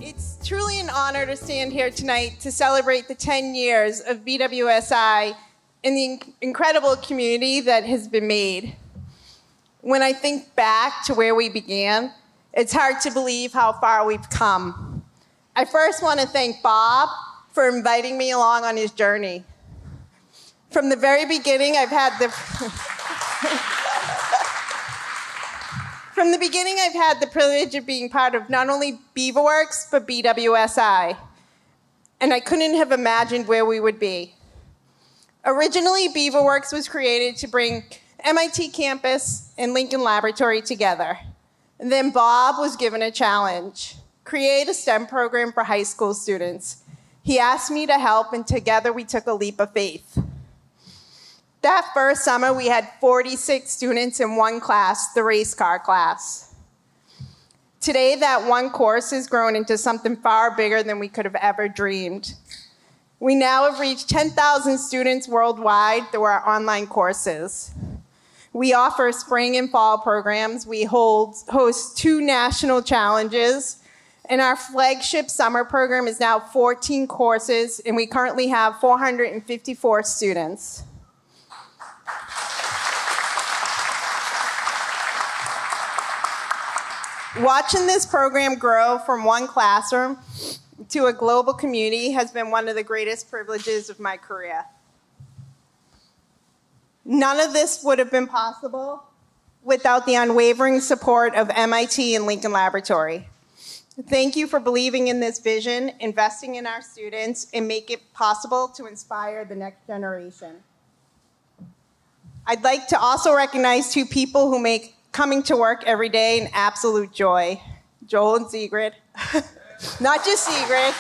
It's truly an honor to stand here tonight to celebrate the 10 years of BWSI and the incredible community that has been made. When I think back to where we began, it's hard to believe how far we've come. I first want to thank Bob for inviting me along on his journey. From the very beginning, I've had the privilege of being part of not only BeaverWorks, but BWSI. And I couldn't have imagined where we would be. Originally, BeaverWorks was created to bring MIT campus and Lincoln Laboratory together. And then Bob was given a challenge: create a STEM program for high school students. He asked me to help, and together we took a leap of faith. That first summer, we had 46 students in one class, the RACECAR class. Today, that one course has grown into something far bigger than we could have ever dreamed. We now have reached 10,000 students worldwide through our online courses. We offer spring and fall programs. We host 2 national challenges. And our flagship summer program is now 14 courses, and we currently have 454 students. Watching this program grow from one classroom to a global community has been one of the greatest privileges of my career. None of this would have been possible without the unwavering support of MIT and Lincoln Laboratory. Thank you for believing in this vision, investing in our students, and make it possible to inspire the next generation. I'd like to also recognize 2 people who make coming to work every day an absolute joy: Joel and Sigrid. Not just Sigrid.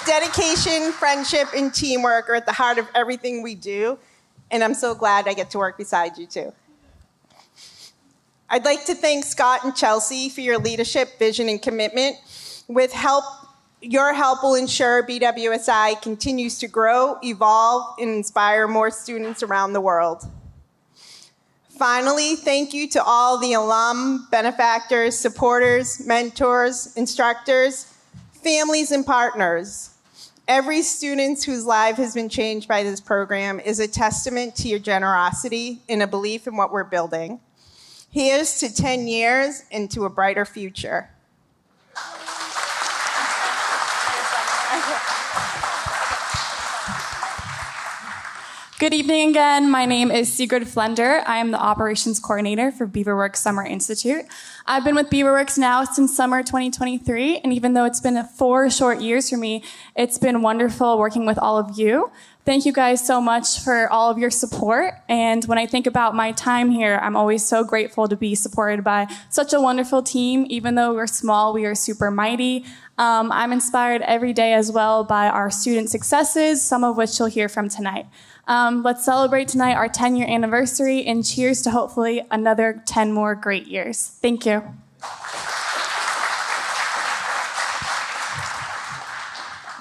Dedication, friendship, and teamwork are at the heart of everything we do, and I'm so glad I get to work beside you too. I'd like to thank Scott and Chelsea for your leadership, vision, and commitment. Your help will ensure BWSI continues to grow, evolve, and inspire more students around the world. Finally, thank you to all the alum, benefactors, supporters, mentors, instructors, families, and partners. Every student whose life has been changed by this program is a testament to your generosity and a belief in what we're building. Here's to 10 years and to a brighter future. Good evening again. My name is Sigrid Flender. I am the Operations Coordinator for BeaverWorks Summer Institute. I've been with BeaverWorks now since summer 2023, and even though it's been 4 short years for me, it's been wonderful working with all of you. Thank you guys so much for all of your support, and when I think about my time here, I'm always so grateful to be supported by such a wonderful team. Even though we're small, we are super mighty. I'm inspired every day as well by our student successes, some of which you'll hear from tonight. Let's celebrate tonight our 10-year anniversary, and cheers to hopefully another 10 more great years. Thank you.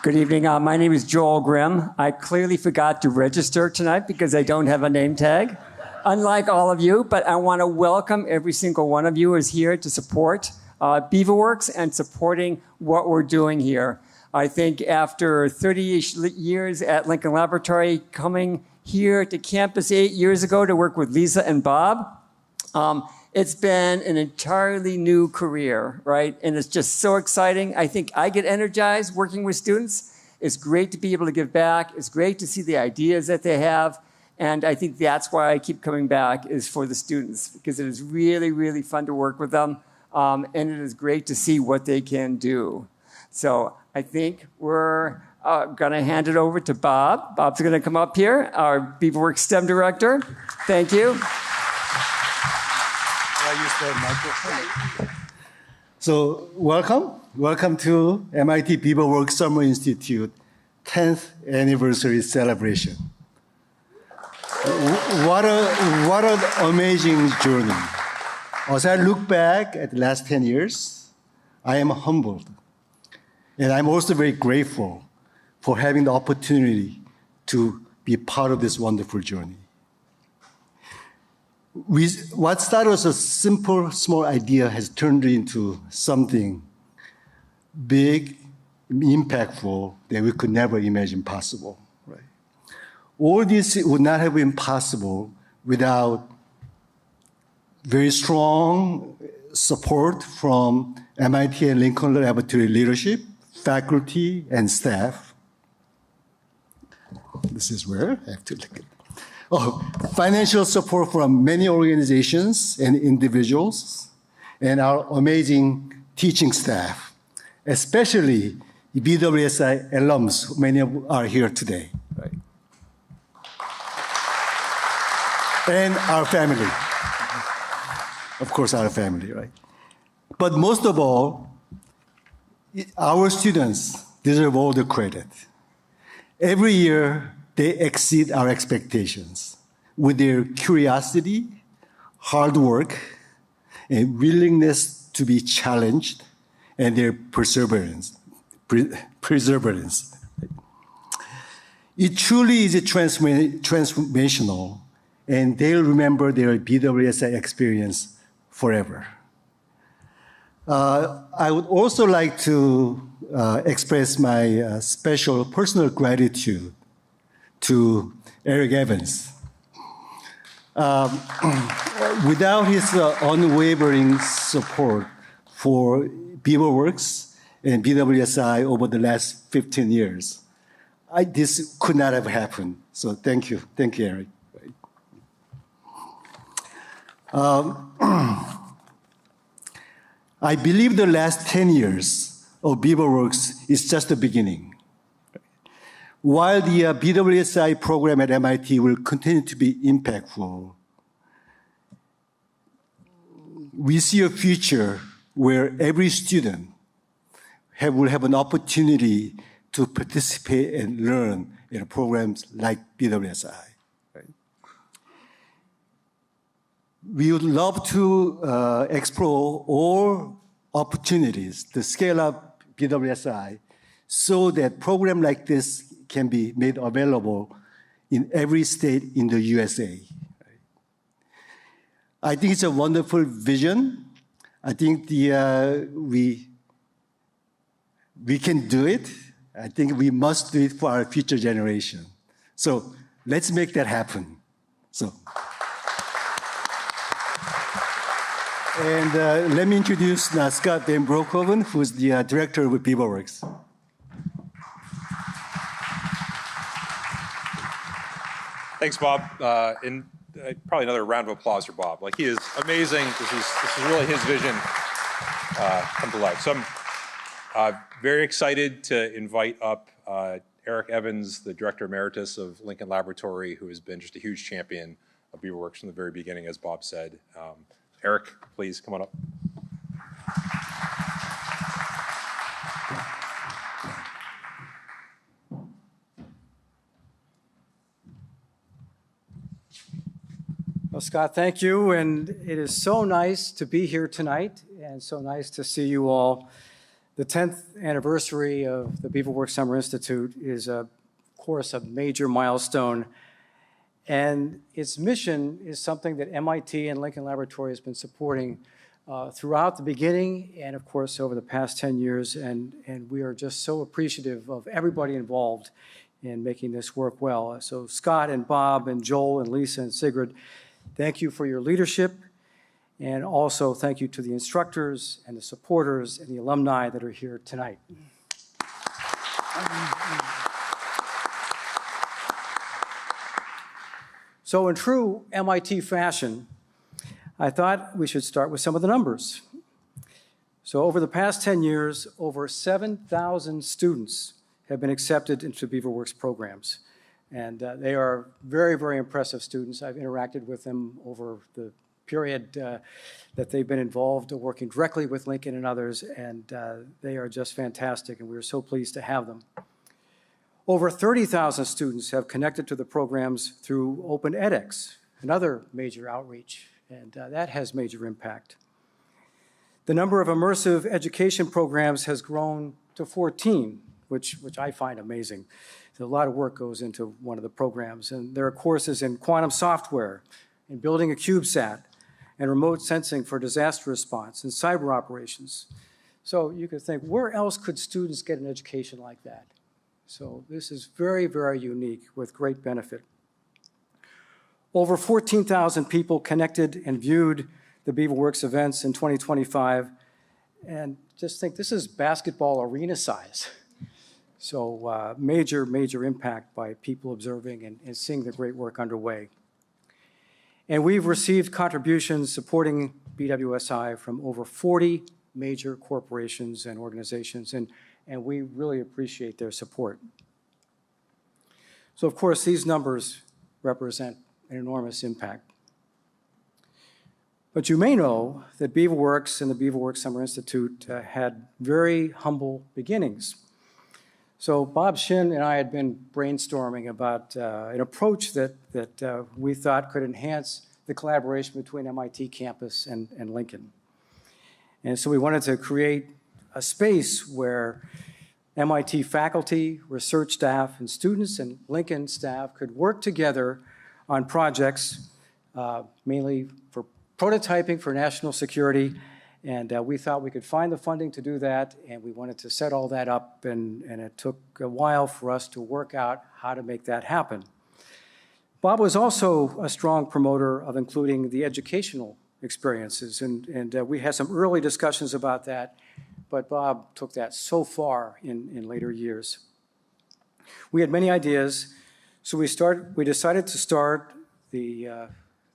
Good evening. My name is Joel Grimm. I clearly forgot to register tonight because I don't have a name tag, unlike all of you, but I want to welcome every single one of you who is here to support BeaverWorks and supporting what we're doing here. I think after 30-ish years at Lincoln Laboratory, coming here to campus 8 years ago to work with Lisa and Bob, it's been an entirely new career, right? And it's just so exciting. I think I get energized working with students. It's great to be able to give back. It's great to see the ideas that they have. And I think that's why I keep coming back, is for the students, because it is really, really fun to work with them. And it is great to see what they can do. So I think we're going to hand it over to Bob. Bob's going to come up here, our BeaverWorks STEM director. Thank you. I use the microphone. So welcome to MIT BeaverWorks Summer Institute 10th anniversary celebration. What an amazing journey. As I look back at the last 10 years, I am humbled. And I'm also very grateful for having the opportunity to be part of this wonderful journey. what started as a simple, small idea has turned into something big, impactful that we could never imagine possible. Right? All this would not have been possible without very strong support from MIT and Lincoln Laboratory leadership, faculty, and staff. This is where I have to look at. Oh, financial support from many organizations and individuals, and our amazing teaching staff, especially BWSI alums, many of you are here today. Right? And our family. Of course, our family, right? But most of all, our students deserve all the credit. Every year, they exceed our expectations with their curiosity, hard work, and willingness to be challenged, and their perseverance. It truly is transformational, and they'll remember their BWSI experience forever. I would also like to express my special personal gratitude to Eric Evans. Without his unwavering support for BeaverWorks and BWSI over the last 15 years, this could not have happened. So thank you, Eric. I believe the last 10 years of BeaverWorks is just the beginning. While the BWSI program at MIT will continue to be impactful, we see a future where every student will have an opportunity to participate and learn in programs like BWSI. Right? We would love to explore all opportunities to scale up BWSI so that programs like this can be made available in every state in the USA. I think it's a wonderful vision. I think we can do it. I think we must do it for our future generation. So let's make that happen. And let me introduce now Scott Van Broekhoven, who's the director of BeaverWorks. Thanks, Bob. And probably another round of applause for Bob. Like, he is amazing. This is really his vision come to life. So I'm very excited to invite up Eric Evans, the Director Emeritus of Lincoln Laboratory, who has been just a huge champion of BeaverWorks from the very beginning, as Bob said. Eric, please come on up. Well, Scott, thank you. And it is so nice to be here tonight and so nice to see you all. The 10th anniversary of the BeaverWorks Summer Institute is, of course, a major milestone. And its mission is something that MIT and Lincoln Laboratory has been supporting throughout the beginning and, of course, over the past 10 years. And we are just so appreciative of everybody involved in making this work well. So Scott and Bob and Joel and Lisa and Sigrid, thank you for your leadership. And also thank you to the instructors and the supporters and the alumni that are here tonight. So in true MIT fashion, I thought we should start with some of the numbers. So over the past 10 years, over 7,000 students have been accepted into BeaverWorks programs. And they are very, very impressive students. I've interacted with them over the period that they've been involved working directly with Lincoln and others, and they are just fantastic, and we're so pleased to have them. Over 30,000 students have connected to the programs through Open edX, another major outreach, and that has major impact. The number of immersive education programs has grown to 14, which I find amazing. A lot of work goes into one of the programs, and there are courses in quantum software, in building a CubeSat, and remote sensing for disaster response and cyber operations. So you could think, where else could students get an education like that? So this is very, very unique with great benefit. Over 14,000 people connected and viewed the BeaverWorks events in 2025. And just think, this is basketball arena size. So major, major impact by people observing and seeing the great work underway. And we've received contributions supporting BWSI from over 40 major corporations and organizations, and we really appreciate their support. So of course, these numbers represent an enormous impact. But you may know that BeaverWorks and the BeaverWorks Summer Institute had very humble beginnings. So Bob Shin and I had been brainstorming about an approach that we thought could enhance the collaboration between MIT campus and Lincoln. And so we wanted to create a space where MIT faculty, research staff, and students and Lincoln staff could work together on projects, mainly for prototyping for national security. And we thought we could find the funding to do that, and we wanted to set all that up, and it took a while for us to work out how to make that happen. Bob was also a strong promoter of including the educational experiences, and we had some early discussions about that, but Bob took that so far in later years. We had many ideas, so we decided to start the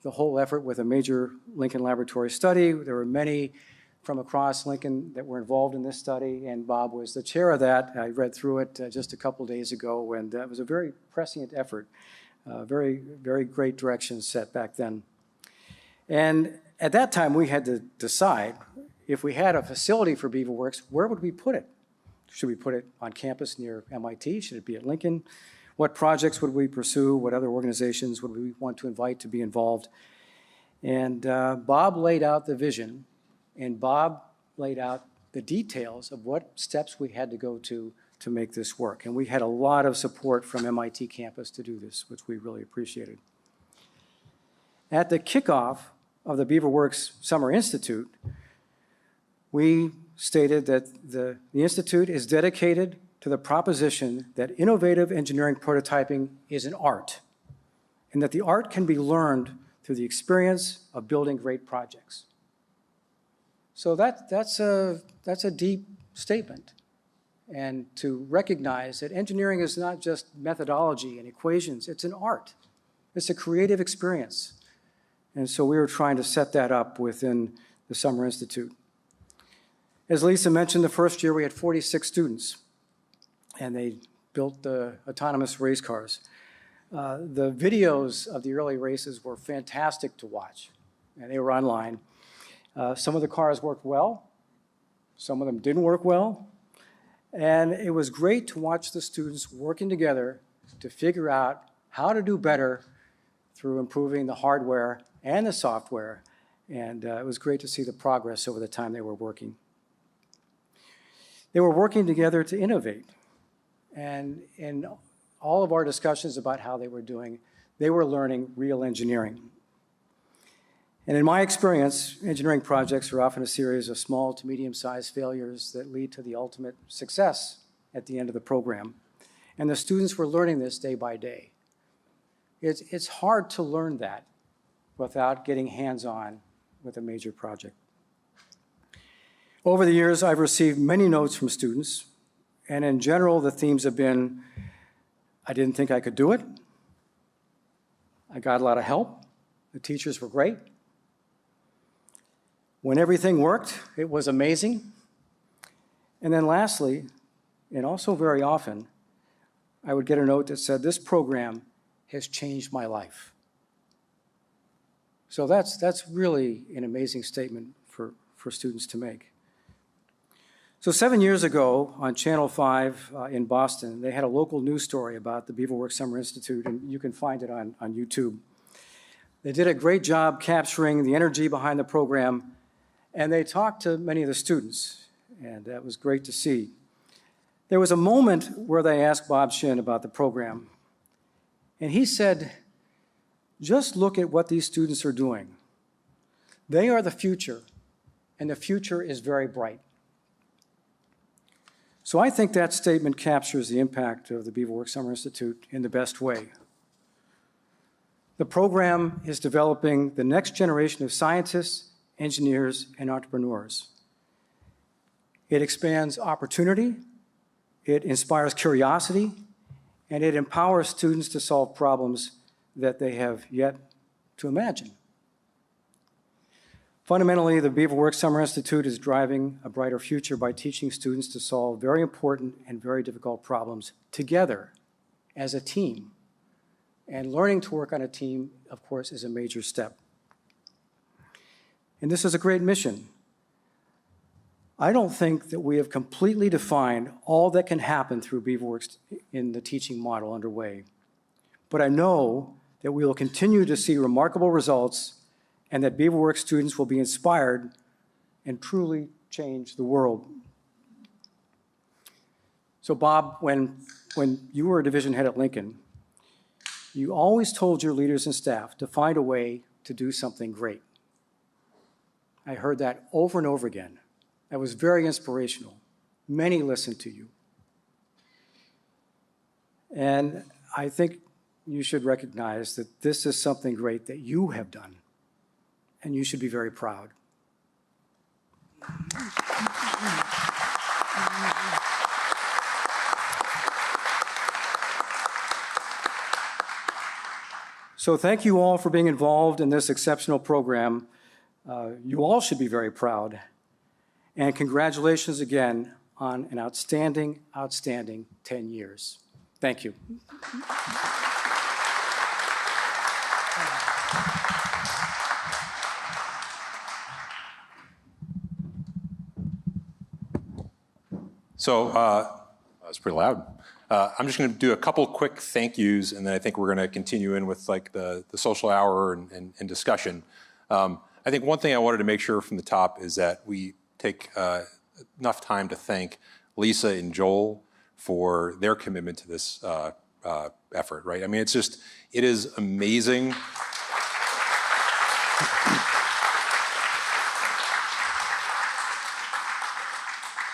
whole effort with a major Lincoln Laboratory study. There were many from across Lincoln that were involved in this study, and Bob was the chair of that. I read through it just a couple days ago, and it was a very prescient effort. Very, very great direction set back then. And at that time, we had to decide if we had a facility for BeaverWorks, where would we put it? Should we put it on campus near MIT? Should it be at Lincoln? What projects would we pursue? What other organizations would we want to invite to be involved? And Bob laid out the vision, and Bob laid out the details of what steps we had to go to make this work. And we had a lot of support from MIT campus to do this, which we really appreciated. At the kickoff of the BeaverWorks Summer Institute, we stated that the Institute is dedicated to the proposition that innovative engineering prototyping is an art, and that the art can be learned through the experience of building great projects. So that's a deep statement. And to recognize that engineering is not just methodology and equations, it's an art. It's a creative experience. And so we were trying to set that up within the Summer Institute. As Lisa mentioned, the first year we had 46 students, and they built the autonomous race cars. The videos of the early races were fantastic to watch, and they were online. Some of the cars worked well, some of them didn't work well, and it was great to watch the students working together to figure out how to do better through improving the hardware and the software, and it was great to see the progress over the time they were working. They were working together to innovate, and in all of our discussions about how they were doing, they were learning real engineering. And in my experience, engineering projects are often a series of small to medium-sized failures that lead to the ultimate success at the end of the program. And the students were learning this day by day. It's hard to learn that without getting hands-on with a major project. Over the years, I've received many notes from students, and in general, the themes have been, I didn't think I could do it. I got a lot of help. The teachers were great. When everything worked, it was amazing. And then lastly, and also very often, I would get a note that said, this program has changed my life. So that's really an amazing statement for students to make. So 7 years ago on Channel 5 in Boston, they had a local news story about the BeaverWorks Summer Institute, and you can find it on YouTube. They did a great job capturing the energy behind the program, and they talked to many of the students, and that was great to see. There was a moment where they asked Bob Shin about the program, and he said, Just look at what these students are doing. They are the future, and the future is very bright. So I think that statement captures the impact of the Beaverworks Summer Institute in the best way. The program is developing the next generation of scientists, engineers, and entrepreneurs. It expands opportunity, it inspires curiosity, and it empowers students to solve problems that they have yet to imagine. Fundamentally, the Beaverworks Summer Institute is driving a brighter future by teaching students to solve very important and very difficult problems together as a team. And learning to work on a team, of course, is a major step. And this is a great mission. I don't think that we have completely defined all that can happen through Beaverworks in the teaching model underway. But I know that we will continue to see remarkable results and that Beaverworks students will be inspired and truly change the world. So Bob, when you were a division head at Lincoln, you always told your leaders and staff to find a way to do something great. I heard that over and over again. That was very inspirational. Many listened to you. And I think you should recognize that this is something great that you have done, and you should be very proud. So thank you all for being involved in this exceptional program. You all should be very proud. And congratulations again on an outstanding, outstanding 10 years. Thank you. So that's pretty loud. I'm just going to do a couple quick thank yous, and then I think we're going to continue in with like the social hour and discussion. I think one thing I wanted to make sure from the top is that we take enough time to thank Lisa and Joel for their commitment to this effort, right? I mean, it is amazing.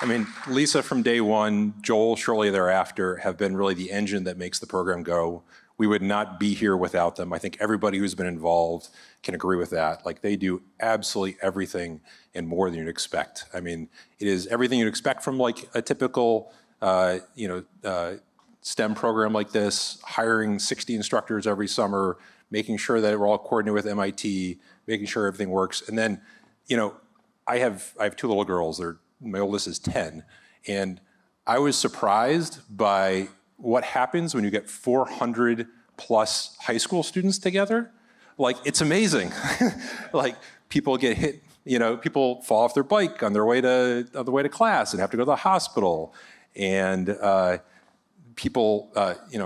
I mean, Lisa from day one, Joel shortly thereafter have been really the engine that makes the program go. We would not be here without them. I think everybody who's been involved can agree with that. Like, they do absolutely everything and more than you'd expect. I mean, it is everything you'd expect from like a typical, STEM program like this, hiring 60 instructors every summer, making sure that we're all coordinated with MIT, making sure everything works. And then, I have two little girls. My oldest is 10, and I was surprised by what happens when you get 400 plus high school students together. Like, it's amazing. Like, people get hit, people fall off their bike on their way to class and have to go to the hospital. And people,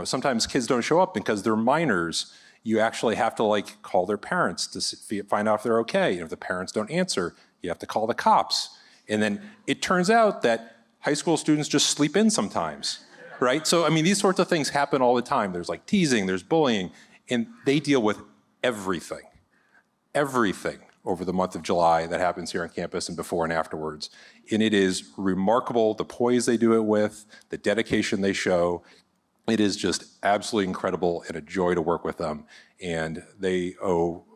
sometimes kids don't show up because they're minors. You actually have to like call their parents to find out if they're okay. And if the parents don't answer, you have to call the cops. And then it turns out that high school students just sleep in sometimes, right? So, I mean, these sorts of things happen all the time. There's like teasing, there's bullying, and they deal with everything over the month of July that happens here on campus and before and afterwards. And it is remarkable, the poise they do it with, the dedication they show. It is just absolutely incredible and a joy to work with them. And they owe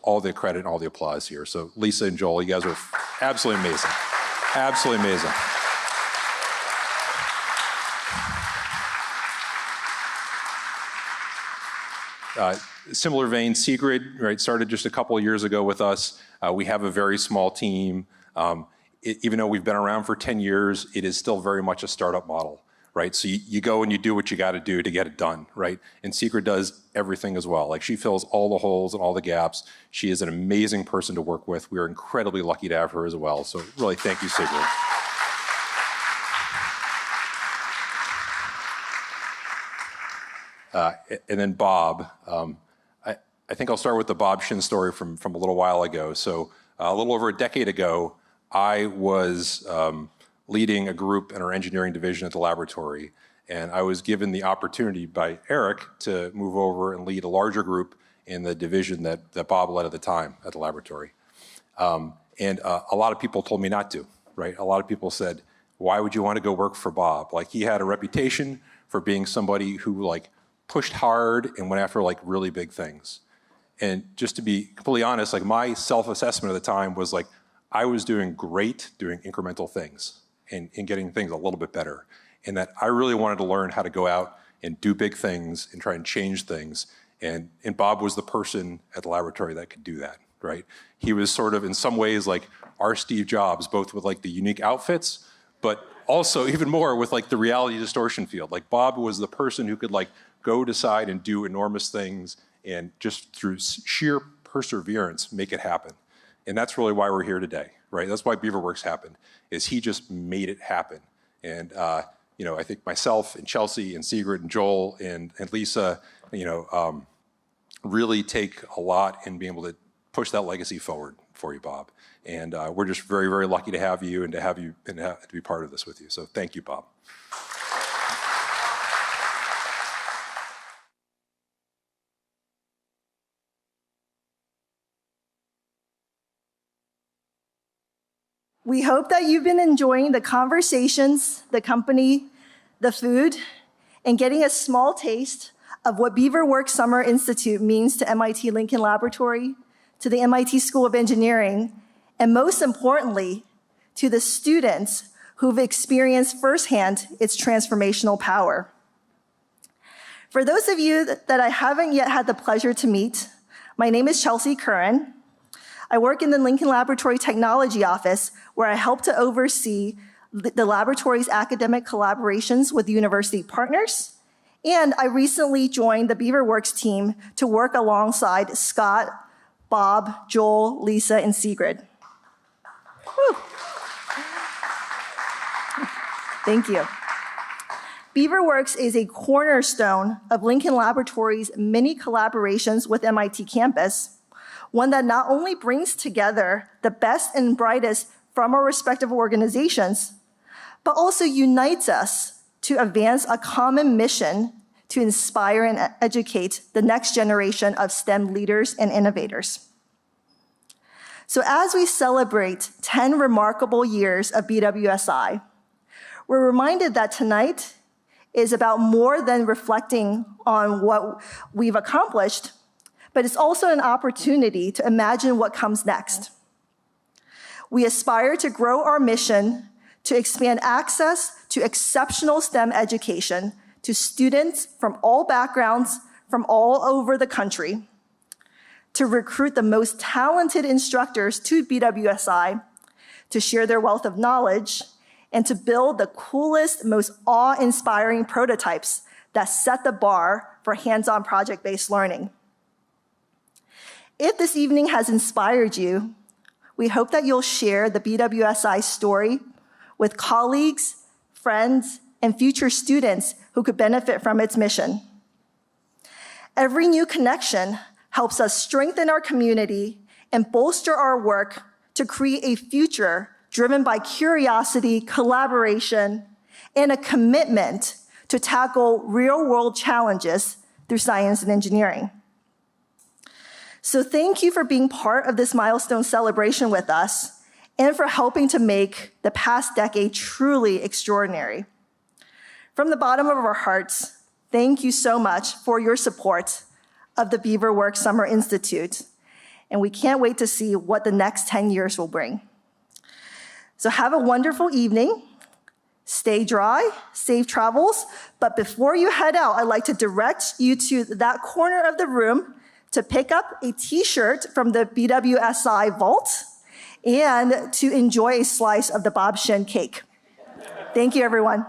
all the credit and all the applause here. So Lisa and Joel, you guys are absolutely amazing. Absolutely amazing. Similar vein, Sigrid, right, started just a couple of years ago with us. We have a very small team. Even though we've been around for 10 years, it is still very much a startup model, right? So you go and you do what you got to do to get it done, right? And Sigrid does everything as well. Like, she fills all the holes and all the gaps. She is an amazing person to work with. We are incredibly lucky to have her as well. So really, thank you, Sigrid. And then Bob, I think I'll start with the Bob Shin story from a little while ago. So a little over a decade ago, I was leading a group in our engineering division at the laboratory, and I was given the opportunity by Eric to move over and lead a larger group in the division that Bob led at the time at the laboratory. And a lot of people told me not to, right? A lot of people said, why would you want to go work for Bob? Like, he had a reputation for being somebody who like pushed hard and went after like really big things. And just to be completely honest, like my self-assessment at the time was like, I was doing great doing incremental things and getting things a little bit better. And that I really wanted to learn how to go out and do big things and try and change things. And Bob was the person at the laboratory that could do that, right? He was sort of in some ways like our Steve Jobs, both with like the unique outfits, but also even more with like the reality distortion field. Like Bob was the person who could like go decide and do enormous things and just through sheer perseverance make it happen. And that's really why we're here today, right? That's why BeaverWorks happened, is he just made it happen. And you know, I think myself and Chelsea and Sigrid and Joel and Lisa, you know, really take a lot in being able to push that legacy forward for you, Bob. And we're just very, very lucky to have you and to be part of this with you. So thank you, Bob. We hope that you've been enjoying the conversations, the company, the food, and getting a small taste of what BeaverWorks Summer Institute means to MIT Lincoln Laboratory, to the MIT School of Engineering, and most importantly, to the students who've experienced firsthand its transformational power. For those of you that I haven't yet had the pleasure to meet, my name is Chelsea Curran. I work in the Lincoln Laboratory Technology Office, where I help to oversee the laboratory's academic collaborations with university partners. And I recently joined the BeaverWorks team to work alongside Scott, Bob, Joel, Lisa, and Sigrid. Whew. Thank you. BeaverWorks is a cornerstone of Lincoln Laboratory's many collaborations with MIT campus, one that not only brings together the best and brightest from our respective organizations, but also unites us to advance a common mission to inspire and educate the next generation of STEM leaders and innovators. So as we celebrate 10 remarkable years of BWSI, we're reminded that tonight is about more than reflecting on what we've accomplished, but it's also an opportunity to imagine what comes next. We aspire to grow our mission to expand access to exceptional STEM education to students from all backgrounds, from all over the country, to recruit the most talented instructors to BWSI, to share their wealth of knowledge, and to build the coolest, most awe-inspiring prototypes that set the bar for hands-on project-based learning. If this evening has inspired you, we hope that you'll share the BWSI story with colleagues, friends, and future students who could benefit from its mission. Every new connection helps us strengthen our community and bolster our work to create a future driven by curiosity, collaboration, and a commitment to tackle real-world challenges through science and engineering. So thank you for being part of this milestone celebration with us and for helping to make the past decade truly extraordinary. From the bottom of our hearts, thank you so much for your support of the BeaverWorks Summer Institute, and we can't wait to see what the next 10 years will bring. So have a wonderful evening. Stay dry, safe travels, but before you head out, I'd like to direct you to that corner of the room to pick up a t-shirt from the BWSI vault and to enjoy a slice of the Bob Shen cake. Thank you, everyone.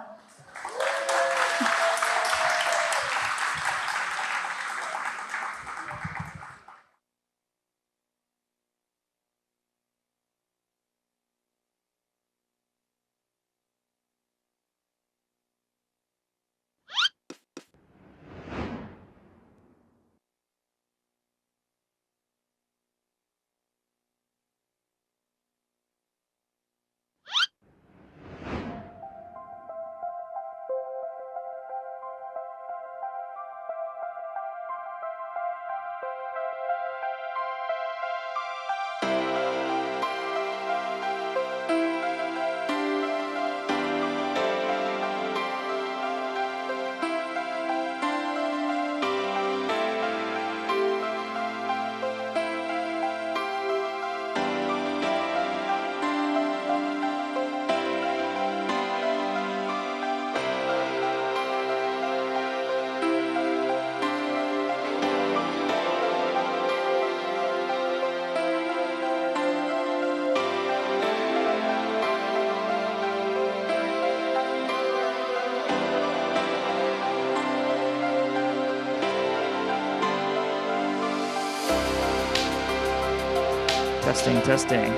Testing, testing.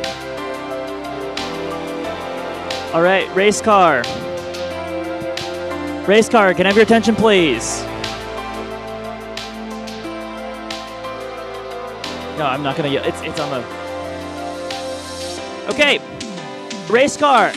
All right, race car. Race car, can I have your attention, please? No, I'm not gonna yell. It's on the... Okay, race car.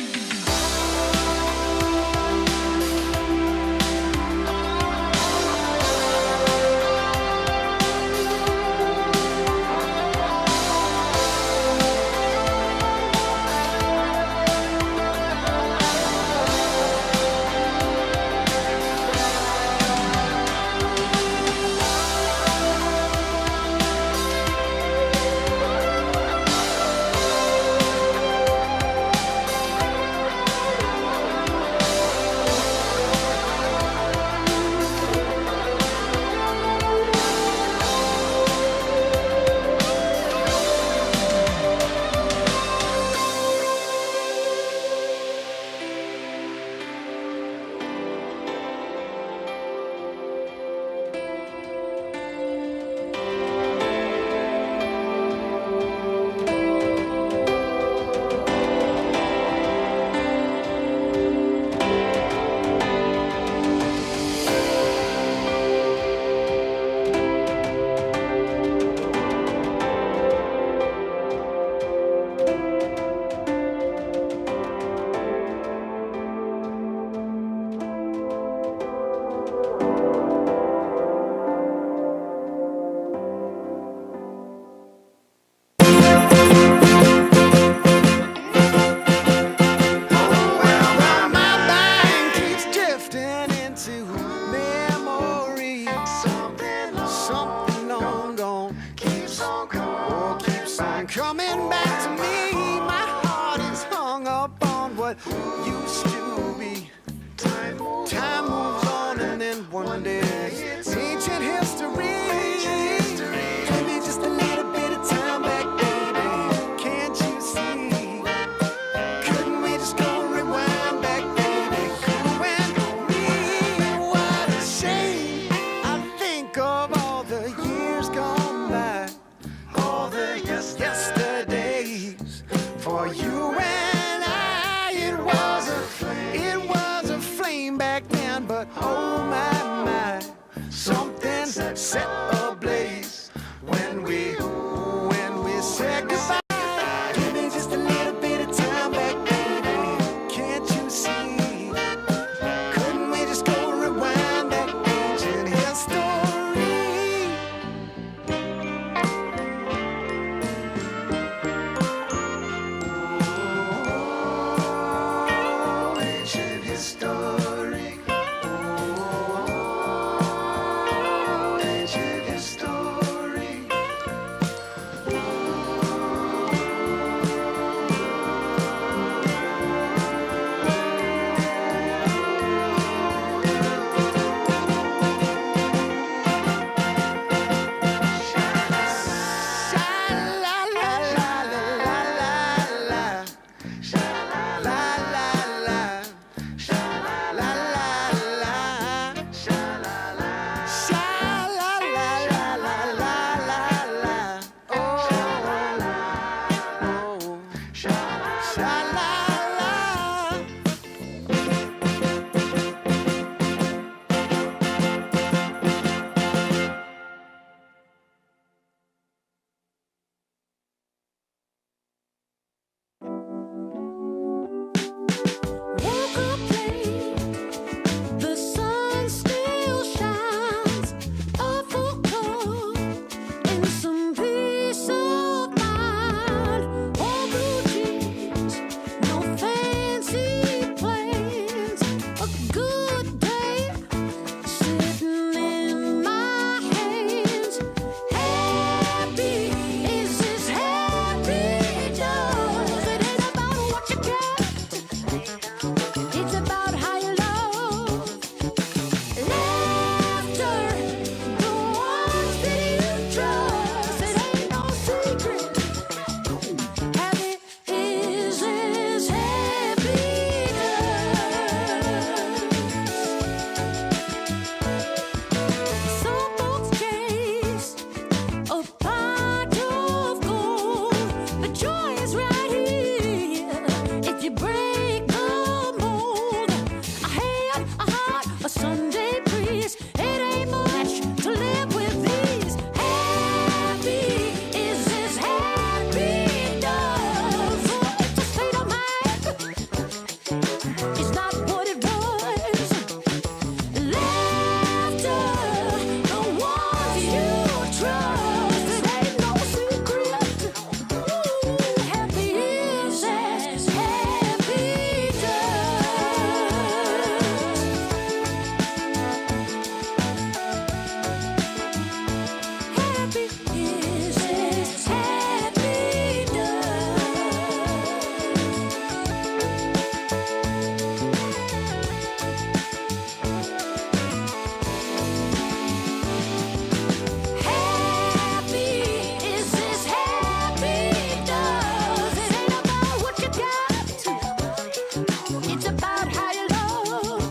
about how you love.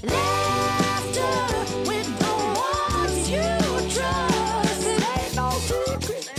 Laughter with the ones you trust. It ain't no secret.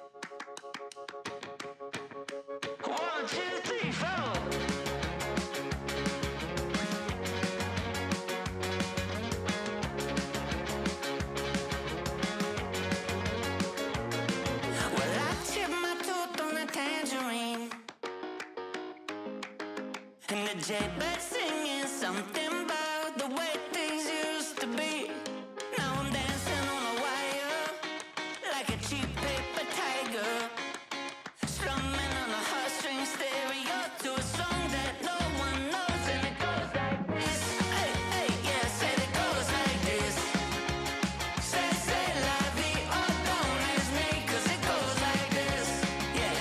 1, 2, 3, 4. Well, I chipped my tooth on a tangerine, and the jaybird singing something about the way things used to be. Now I'm dancing on a wire like a cheap paper tiger, strumming on a heartstring stereo to a song that no one knows, and it goes like this. Hey, hey, yeah, said it goes like this. Say la vie, oh, don't ask me, 'cause it goes like this. Yeah.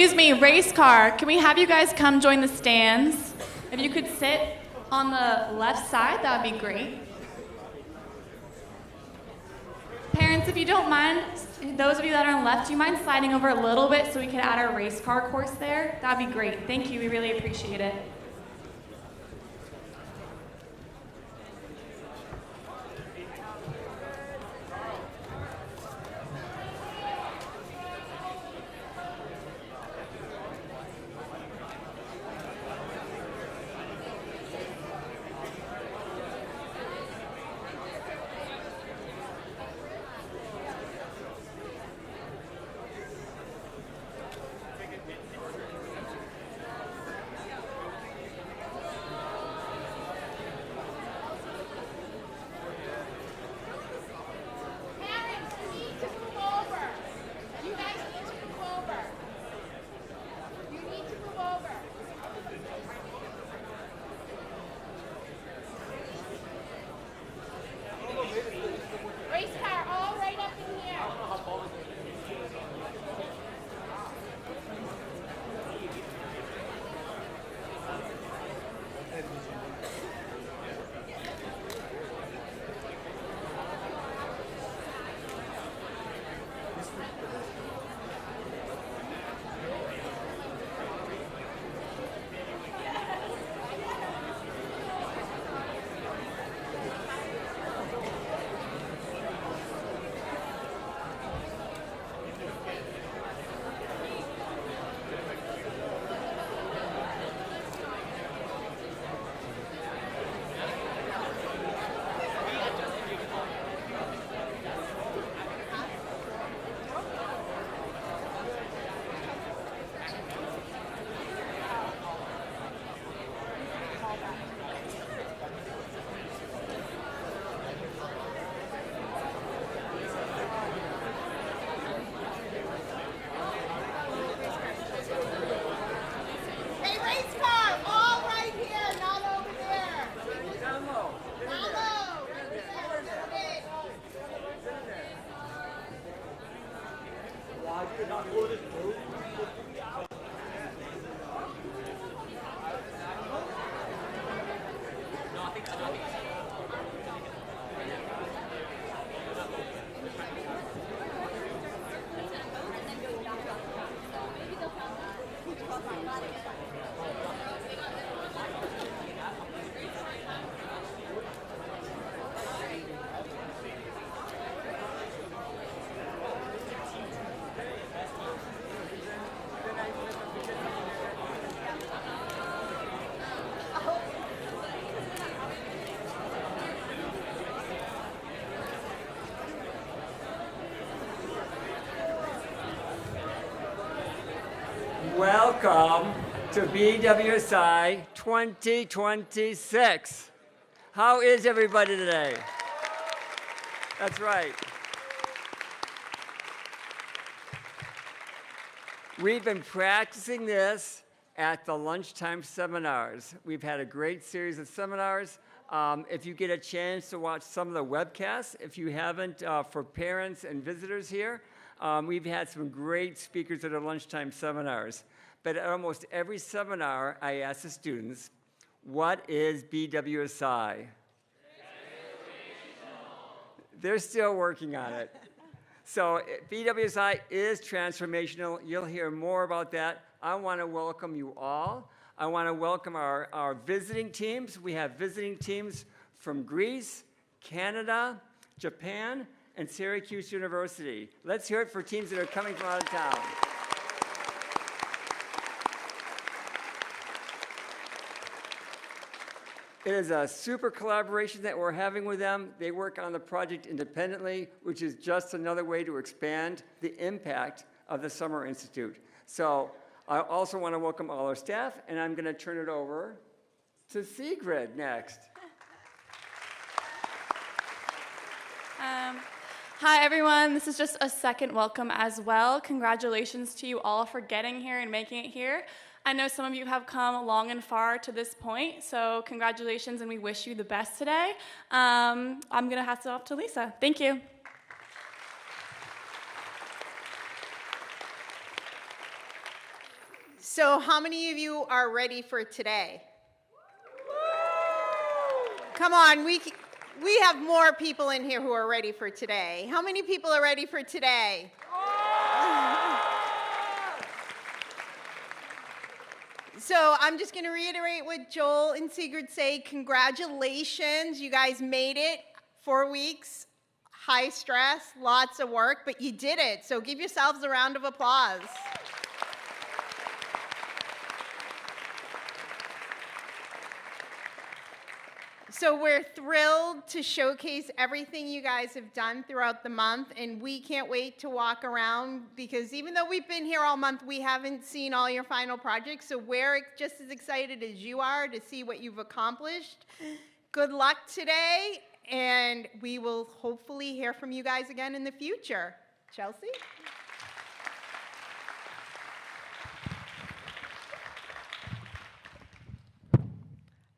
excuse me, race car. Can we have you guys come join the stands? If you could sit on the left side, that would be great. Parents, if you don't mind, those of you that are on the left, do you mind sliding over a little bit so we can add our race car course there? That would be great. Thank you. We really appreciate it. Welcome to BWSI 2026. How is everybody today? That's right. We've been practicing this at the lunchtime seminars. We've had a great series of seminars. If you get a chance to watch some of the webcasts, if you haven't, for parents and visitors here, we've had some great speakers at our lunchtime seminars. But at almost every seminar, I ask the students, what is BWSI? They're still working on it. So BWSI is transformational. You'll hear more about that. I want to welcome you all. I want to welcome our visiting teams. We have visiting teams from Greece, Canada, Japan, and Syracuse University. Let's hear it for teams that are coming from out of town. It is a super collaboration that we're having with them. They work on the project independently, which is just another way to expand the impact of the Summer Institute. So I also want to welcome all our staff, and I'm going to turn it over to Sigrid next. Hi, everyone. This is just a second welcome as well. Congratulations to you all for getting here and making it here. I know some of you have come long and far to this point, so congratulations, and we wish you the best today. I'm going to pass it off to Lisa. Thank you. So how many of you are ready for today? Come on, we have more people in here who are ready for today. How many people are ready for today? So I'm just going to reiterate what Joel and Sigrid say. Congratulations, you guys made it. 4 weeks, high stress, lots of work, but you did it. So give yourselves a round of applause. So we're thrilled to showcase everything you guys have done throughout the month, and we can't wait to walk around because even though we've been here all month, we haven't seen all your final projects, so we're just as excited as you are to see what you've accomplished. Good luck today, and we will hopefully hear from you guys again in the future. Chelsea?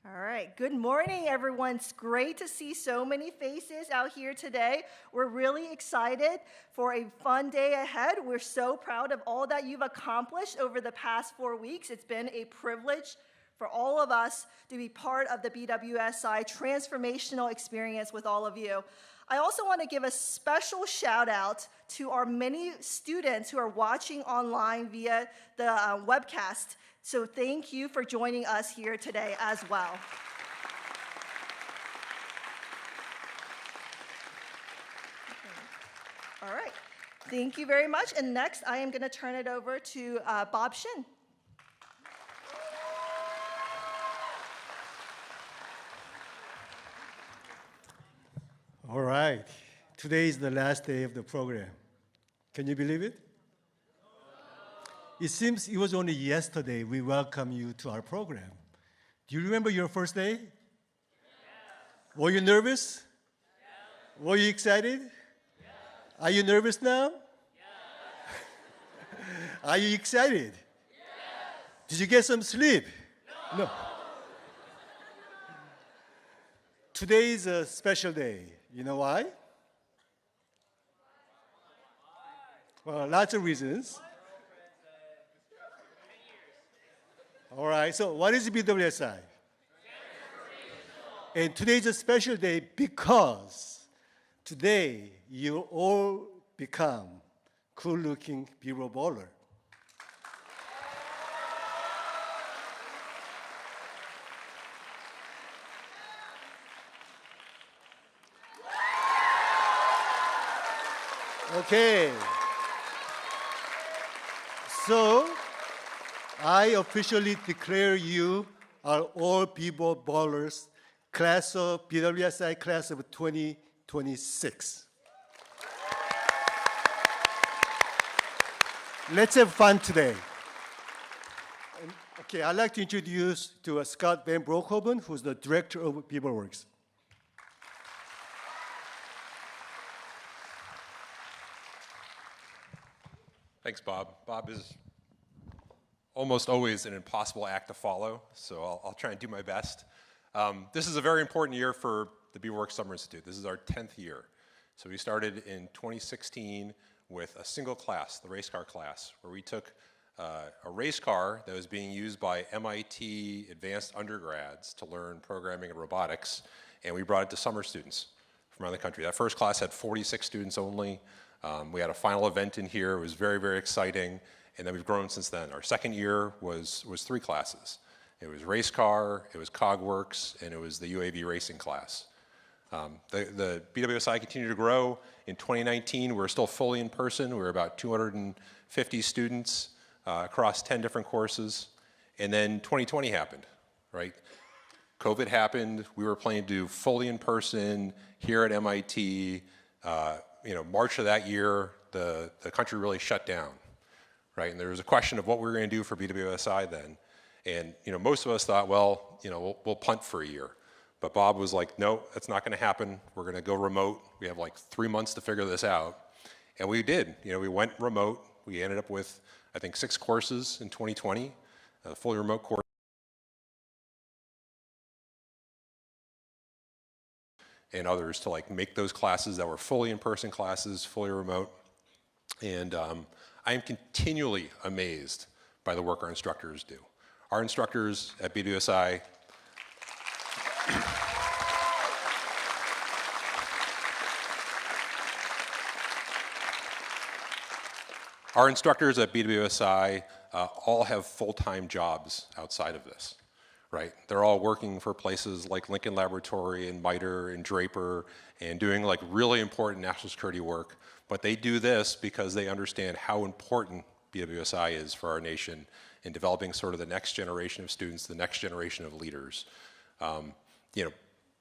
All right, good morning, everyone. It's great to see so many faces out here today. We're really excited for a fun day ahead. We're so proud of all that you've accomplished over the past 4 weeks. It's been a privilege for all of us to be part of the BWSI transformational experience with all of you. I also want to give a special shout out to our many students who are watching online via the webcast. So thank you for joining us here today as well. All right, thank you very much. And next, I am going to turn it over to Bob Shin. All right. Today is the last day of the program. Can you believe it? It seems it was only yesterday we welcomed you to our program. Do you remember your first day? Yes. Were you nervous? Yes. Were you excited? Yes. Are you nervous now? Yes. Are you excited? Yes. Did you get some sleep? No. Today is a special day. You know why? Well, lots of reasons. All right, so what is BWSI? And today is a special day because today you all become cool-looking B-roll bowler. Okay. So, I officially declare you are all B-ball ballers, class of BWSI class of 2026. Let's have fun today. Okay, I'd like to introduce to Scott Van Broekhoven, who's the director of B-ball Works. Thanks, Bob. Bob is almost always an impossible act to follow, so I'll try and do my best. This is a very important year for the BWorks Summer Institute. This is our 10th year. So we started in 2016 with a single class, the RACECAR class, where we took a race car that was being used by MIT advanced undergrads to learn programming and robotics, and we brought it to summer students from around the country. That first class had 46 students only. We had a final event in here. It was very, very exciting, and then we've grown since then. Our second year was 3 classes. It was RACECAR, it was CogWorks, and it was the UAV racing class. The BWSI continued to grow. In 2019, we were still fully in person. We were about 250 students across 10 different courses. And then 2020 happened, right? COVID happened. We were planning to do fully in person here at MIT. March of that year, the country really shut down, right? And there was a question of what we were going to do for BWSI then. And most of us thought, well, we'll punt for a year. But Bob was like, no, that's not going to happen. We're going to go remote. We have like 3 months to figure this out. And we did. We went remote. We ended up with, I think, 6 courses in 2020, a fully remote course. And others to make those classes that were fully in-person classes, fully remote. And I am continually amazed by the work our instructors do. Our instructors at BWSI Our instructors at BWSI all have full-time jobs outside of this, right? They're all working for places like Lincoln Laboratory and MITRE and Draper and doing like really important national security work, but they do this because they understand how important BWSI is for our nation in developing sort of the next generation of students, the next generation of leaders. You know,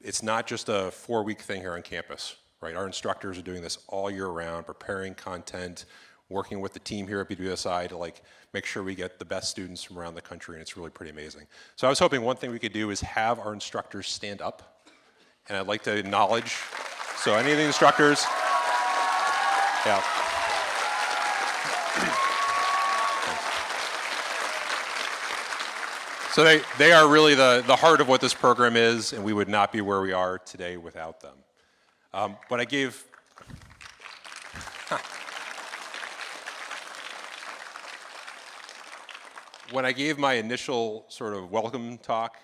it's not just a 4-week thing here on campus, right? Our instructors are doing this all year round, preparing content, working with the team here at BWSI to like make sure we get the best students from around the country, and it's really pretty amazing. So I was hoping one thing we could do is have our instructors stand up, and I'd like to acknowledge, so any of the instructors, yeah. So they are really the heart of what this program is, and we would not be where we are today without them. But I gave, when I gave my initial sort of welcome talk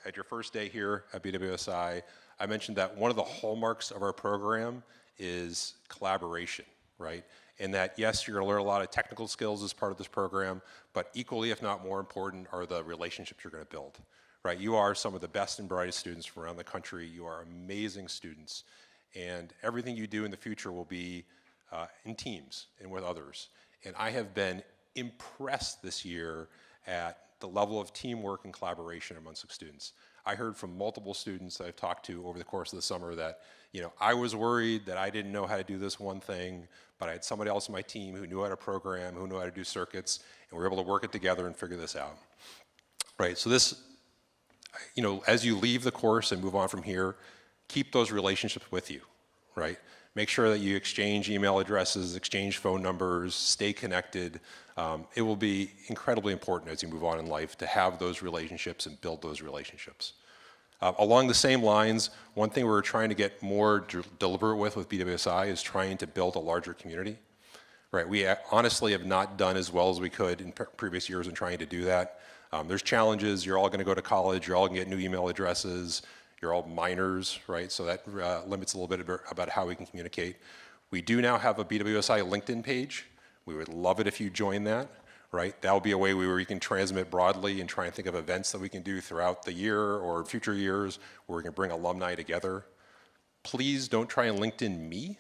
at your first day here at BWSI, I mentioned that one of the hallmarks of our program is collaboration, right? And that, yes, you're gonna learn a lot of technical skills as part of this program, but equally, if not more important, are the relationships you're gonna build, right? You are some of the best and brightest students from around the country. You are amazing students. And everything you do in the future will be in teams and with others. And I have been impressed this year at the level of teamwork and collaboration amongst students. I heard from multiple students that I've talked to over the course of the summer that, you know, I was worried that I didn't know how to do this one thing, but I had somebody else on my team who knew how to program, who knew how to do circuits, and we were able to work it together and figure this out. Right, so this, you know, as you leave the course and move on from here, keep those relationships with you, right? Make sure that you exchange email addresses, exchange phone numbers, stay connected. It will be incredibly important as you move on in life to have those relationships and build those relationships. Along the same lines, one thing we're trying to get more deliberate with BWSI is trying to build a larger community. Right, we honestly have not done as well as we could in previous years in trying to do that. There's challenges. You're all going to go to college. You're all going to get new email addresses. You're all minors, right? So that limits a little bit about how we can communicate. We do now have a BWSI LinkedIn page. We would love it if you join that, right? That'll be a way where we can transmit broadly and try and think of events that we can do throughout the year or future years where we can bring alumni together. Please don't try and LinkedIn me.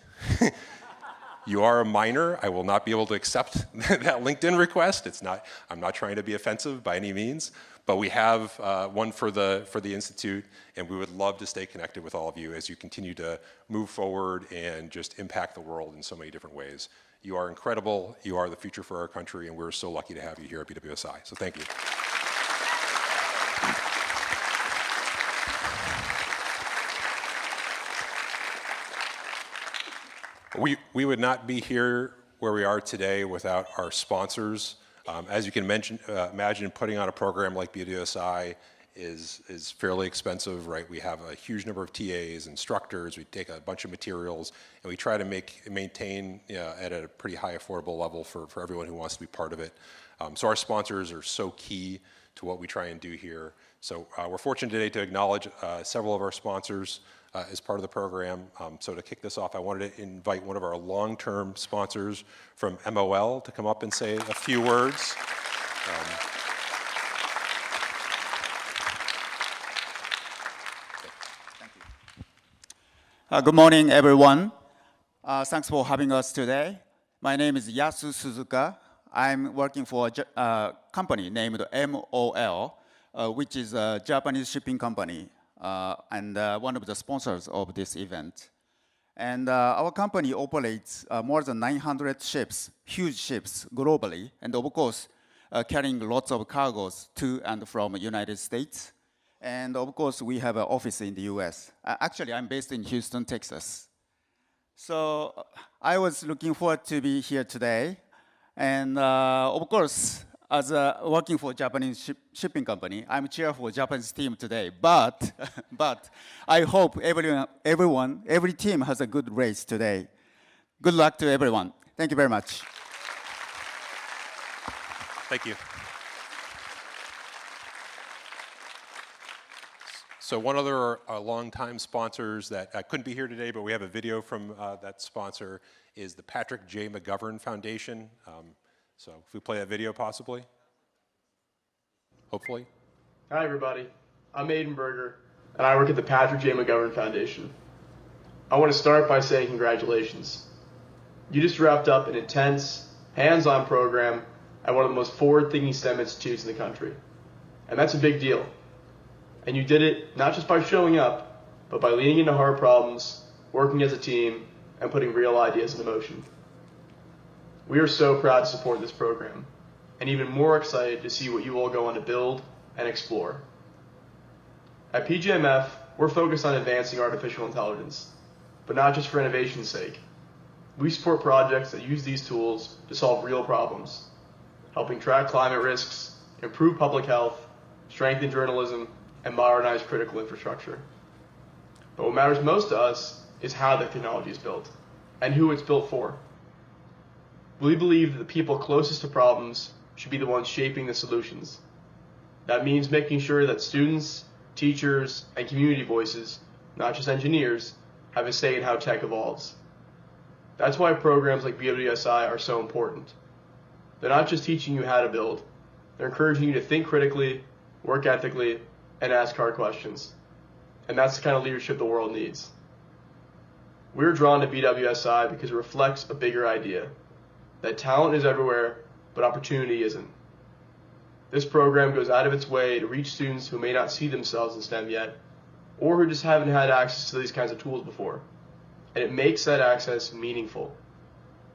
You are a minor. I will not be able to accept that LinkedIn request. I'm not trying to be offensive by any means, but we have one for the Institute, and we would love to stay connected with all of you as you continue to move forward and just impact the world in so many different ways. You are incredible. You are the future for our country, and we're so lucky to have you here at BWSI. So thank you. We would not be here where we are today without our sponsors. As you can imagine, putting on a program like BWSI is fairly expensive, right? We have a huge number of TAs, instructors, we take a bunch of materials, and we try to maintain at a pretty high affordable level for everyone who wants to be part of it. So our sponsors are so key to what we try and do here. So we're fortunate today to acknowledge several of our sponsors as part of the program. So to kick this off, I wanted to invite one of our long-term sponsors from MOL to come up and say a few words. Good morning, everyone. Thanks for having us today. My name is Yasu Suzuka. I'm working for a company named MOL, which is a Japanese shipping company, and one of the sponsors of this event. And our company operates more than 900 ships, huge ships globally, and of course, carrying lots of cargoes to and from the United States. And of course, we have an office in the US. Actually, I'm based in Houston, Texas. So I was looking forward to be here today. And of course, as working for a Japanese shipping company, I'm chair for Japanese team today. But I hope every team has a good race today. Good luck to everyone. Thank you very much. Thank you. So one other longtime sponsors that couldn't be here today, but we have a video from that sponsor, is the Patrick J. McGovern Foundation. So if we play that video possibly, hopefully. Hi everybody, I'm Aiden Berger, and I work at the Patrick J. McGovern Foundation. I want to start by saying congratulations. You just wrapped up an intense, hands-on program at one of the most forward-thinking STEM institutes in the country. And that's a big deal. And you did it not just by showing up, but by leaning into hard problems, working as a team, and putting real ideas into motion. We are so proud to support this program, and even more excited to see what you all go on to build and explore. At PGMF, we're focused on advancing artificial intelligence, but not just for innovation's sake. We support projects that use these tools to solve real problems, helping track climate risks, improve public health, strengthen journalism, and modernize critical infrastructure. But what matters most to us is how the technology is built and who it's built for. We believe that the people closest to problems should be the ones shaping the solutions. That means making sure that students, teachers, and community voices, not just engineers, have a say in how tech evolves. That's why programs like BWSI are so important. They're not just teaching you how to build, they're encouraging you to think critically, work ethically, and ask hard questions. And that's the kind of leadership the world needs. We're drawn to BWSI because it reflects a bigger idea, that talent is everywhere, but opportunity isn't. This program goes out of its way to reach students who may not see themselves in STEM yet, or who just haven't had access to these kinds of tools before. And it makes that access meaningful.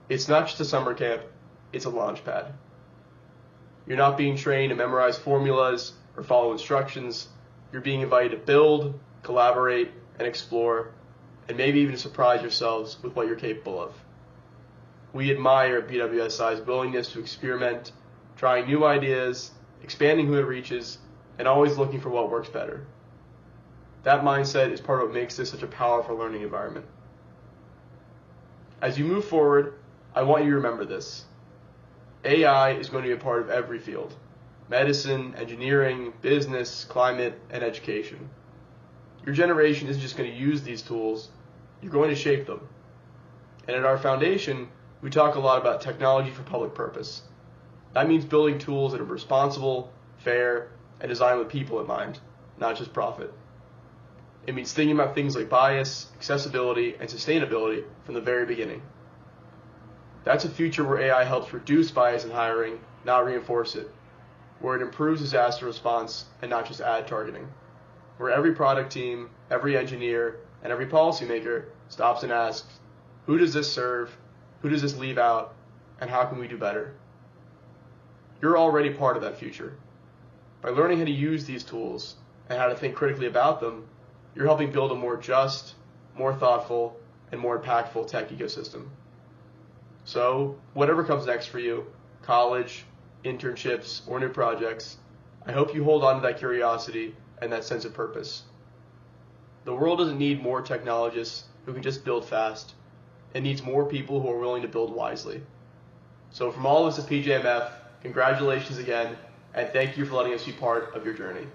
It's not just a summer camp, it's a launch pad. You're not being trained to memorize formulas or follow instructions. You're being invited to build, collaborate, and explore, and maybe even to surprise yourselves with what you're capable of. We admire BWSI's willingness to experiment, trying new ideas, expanding who it reaches, and always looking for what works better. That mindset is part of what makes this such a powerful learning environment. As you move forward, I want you to remember this. AI is going to be a part of every field: medicine, engineering, business, climate, and education. Your generation isn't just going to use these tools, you're going to shape them. And at our foundation, we talk a lot about technology for public purpose. That means building tools that are responsible, fair, and designed with people in mind, not just profit. It means thinking about things like bias, accessibility, and sustainability from the very beginning. That's a future where AI helps reduce bias in hiring, not reinforce it. Where it improves disaster response and not just ad targeting. Where every product team, every engineer, and every policymaker stops and asks, who does this serve, who does this leave out, and how can we do better? You're already part of that future. By learning how to use these tools and how to think critically about them, you're helping build a more just, more thoughtful, and more impactful tech ecosystem. So, whatever comes next for you, college, internships, or new projects, I hope you hold on to that curiosity and that sense of purpose. The world doesn't need more technologists who can just build fast. It needs more people who are willing to build wisely. So from all of us at PJMF, congratulations again, and thank you for letting us be part of your journey.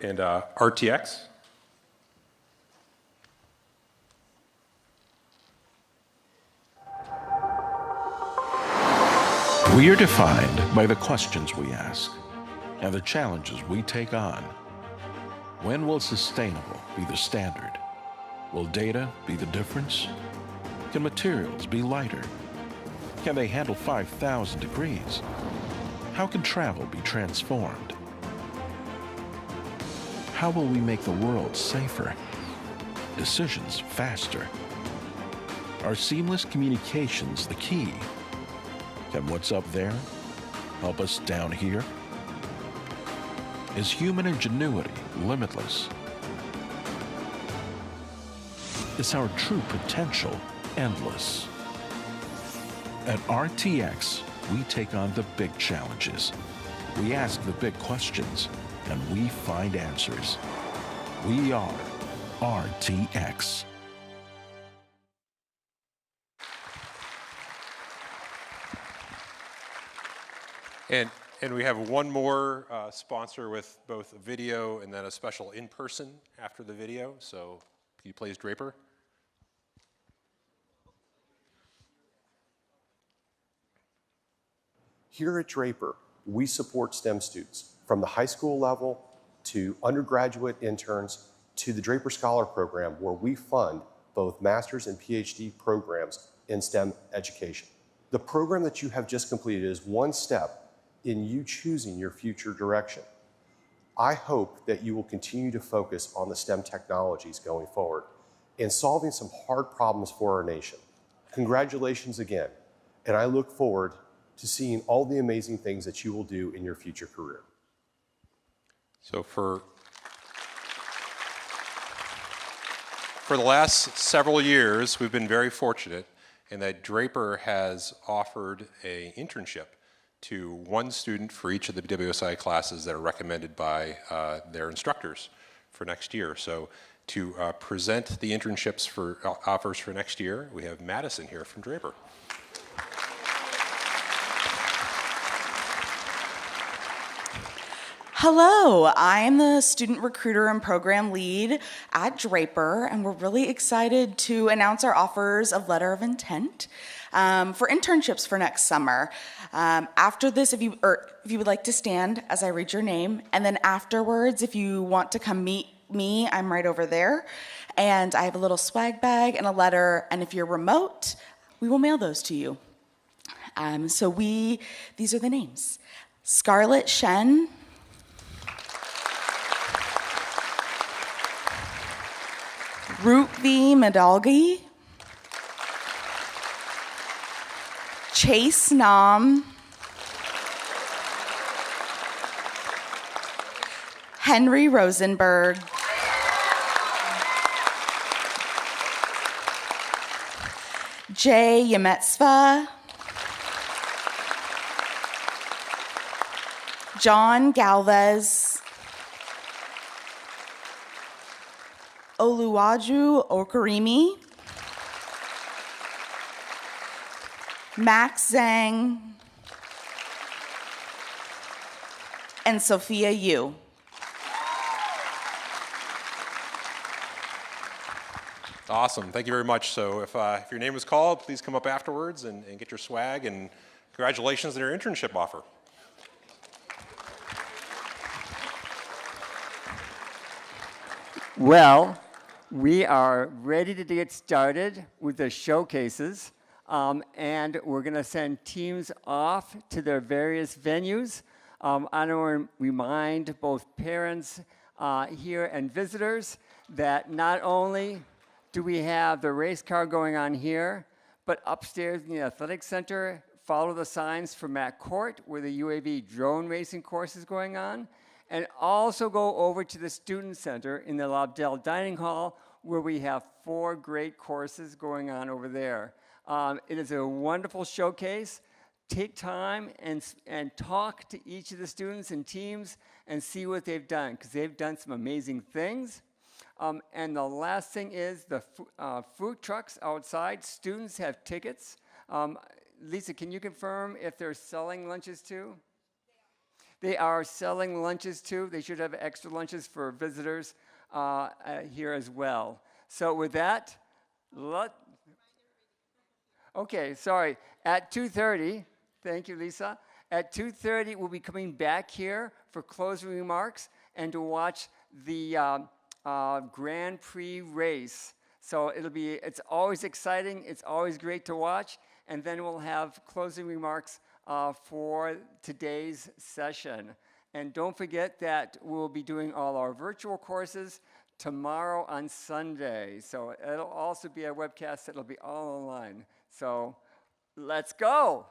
And RTX. We are defined by the questions we ask and the challenges we take on. When will sustainable be the standard? Will data be the difference? Can materials be lighter? Can they handle 5,000 degrees? How can travel be transformed? How will we make the world safer? Decisions faster? Are seamless communications the key? Can what's up there help us down here? Is human ingenuity limitless? Is our true potential endless? At RTX, we take on the big challenges. We ask the big questions, and we find answers. We are RTX. And we have one more sponsor with both a video and then a special in-person after the video. So can you please, Draper? Here at Draper, we support STEM students from the high school level to undergraduate interns to the Draper Scholar Program, where we fund both master's and PhD programs in STEM education. The program that you have just completed is one step in you choosing your future direction. I hope that you will continue to focus on the STEM technologies going forward and solving some hard problems for our nation. Congratulations again, and I look forward to seeing all the amazing things that you will do in your future career. So for the last several years, we've been very fortunate in that Draper has offered an internship to one student for each of the BWSI classes that are recommended by their instructors for next year. So to present the internships for offers for next year, we have Madison here from Draper. Hello, I'm the student recruiter and program lead at Draper, and we're really excited to announce our offers of letter of intent for internships for next summer. After this, if you would like to stand as I read your name, and then afterwards, if you want to come meet me, I'm right over there, and I have a little swag bag and a letter, and if you're remote, we will mail those to you. These are the names: Scarlett Shen, Rootvi Medalgi, Chase Nam, Henry Rosenberg, Jay Yemetsva, John Galvez, Oluwaju Okarimi, Max Zhang, and Sophia Yu. Awesome, thank you very much. So if your name was called, please come up afterwards and get your swag, and congratulations on your internship offer. Well, we are ready to get started with the showcases, and we're going to send teams off to their various venues. I want to remind both parents here and visitors that not only do we have the race car going on here, but upstairs in the athletic center, follow the signs for Matt Court, where the UAV drone racing course is going on. And also go over to the Student Center in the Lobdell Dining Hall, where we have 4 great courses going on over there. It is a wonderful showcase. Take time and talk to each of the students and teams and see what they've done, because they've done some amazing things. And the last thing is the food trucks outside. Students have tickets. Lisa, can you confirm if they're selling lunches too? They are selling lunches too. They should have extra lunches for visitors here as well. So with that, okay, sorry. At 2:30, thank you, Lisa. At 2:30, we'll be coming back here for closing remarks and to watch the Grand Prix race. So it's always exciting. It's always great to watch. And then we'll have closing remarks for today's session. And don't forget that we'll be doing all our virtual courses tomorrow on Sunday. So it'll also be a webcast that'll be all online. So let's go.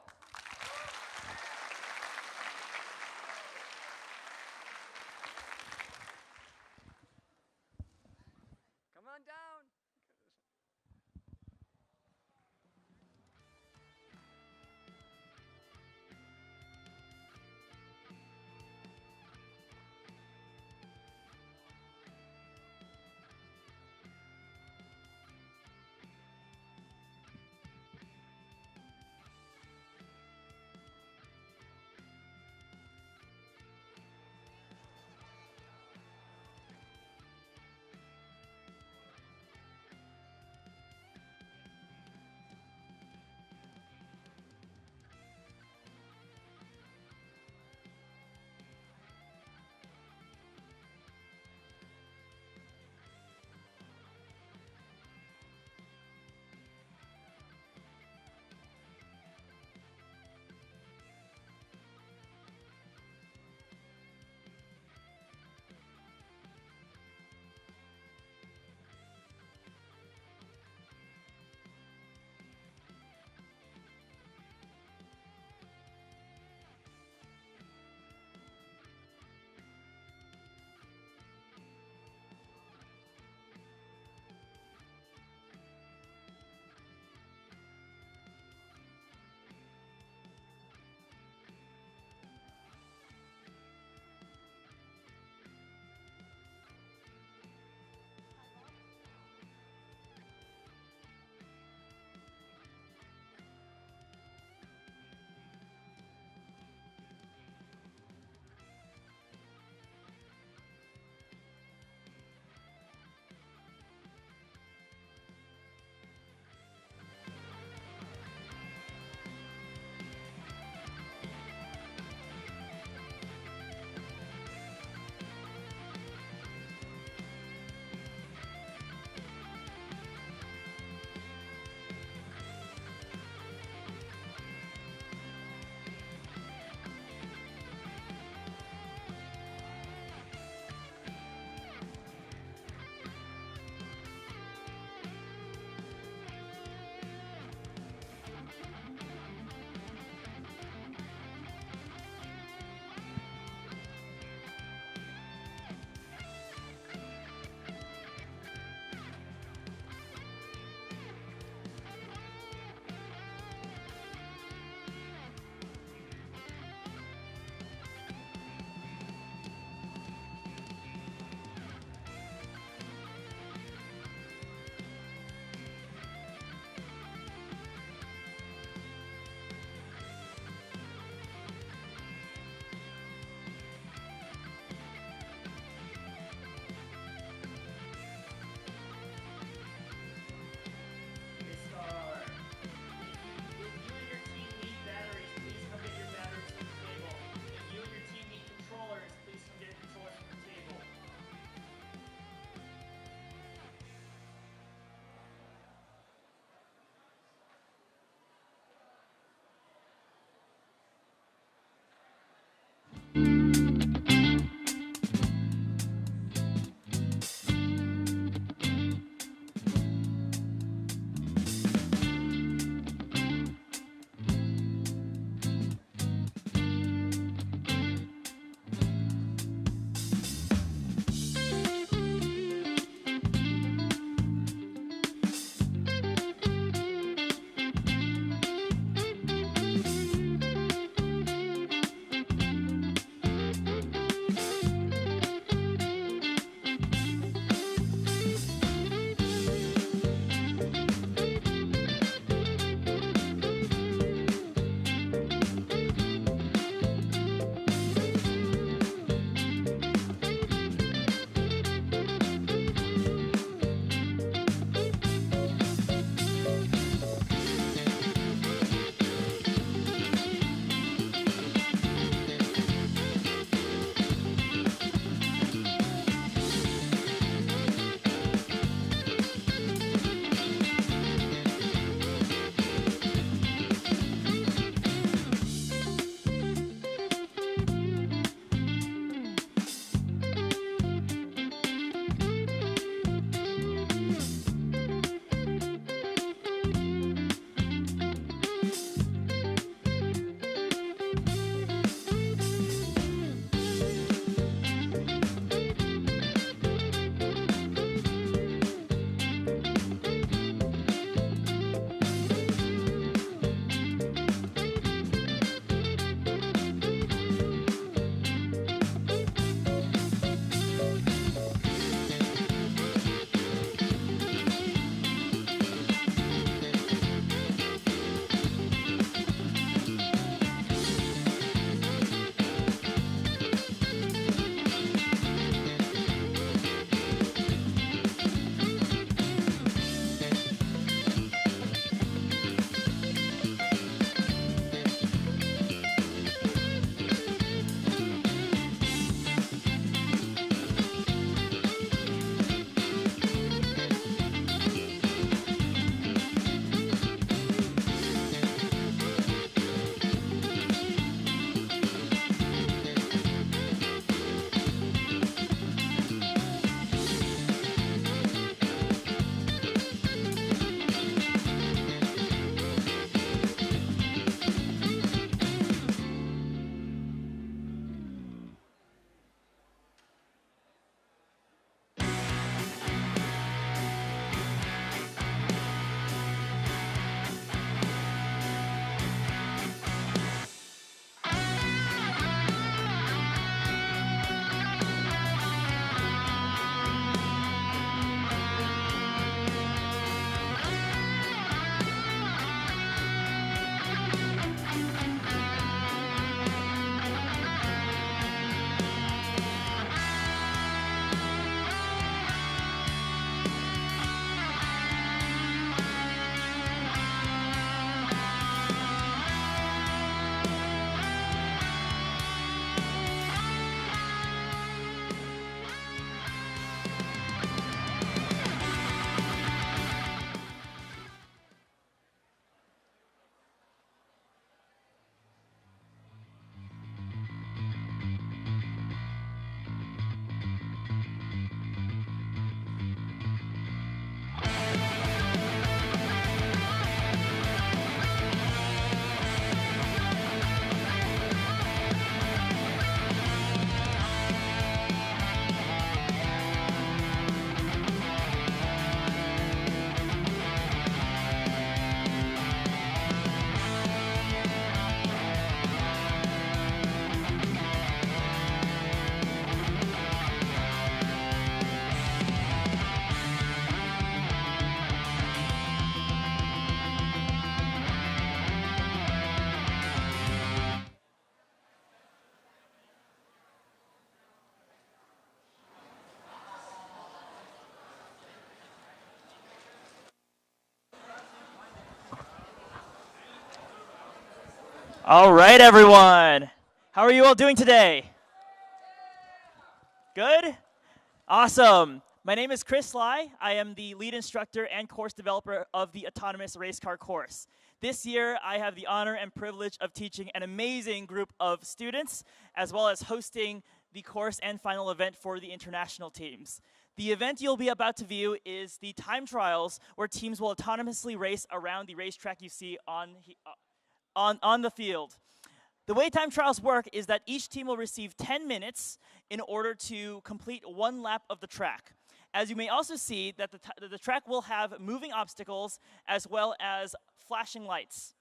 All right, everyone. How are you all doing today? Good? Awesome. My name is Chris Lai. I am the lead instructor and course developer of the autonomous race car course. This year, I have the honor and privilege of teaching an amazing group of students, as well as hosting the course and final event for the international teams. The event you'll be about to view is the time trials, where teams will autonomously race around the racetrack you see on the field. The way time trials work is that each team will receive 10 minutes in order to complete one lap of the track. As you may also see, that the track will have moving obstacles as well as flashing lights.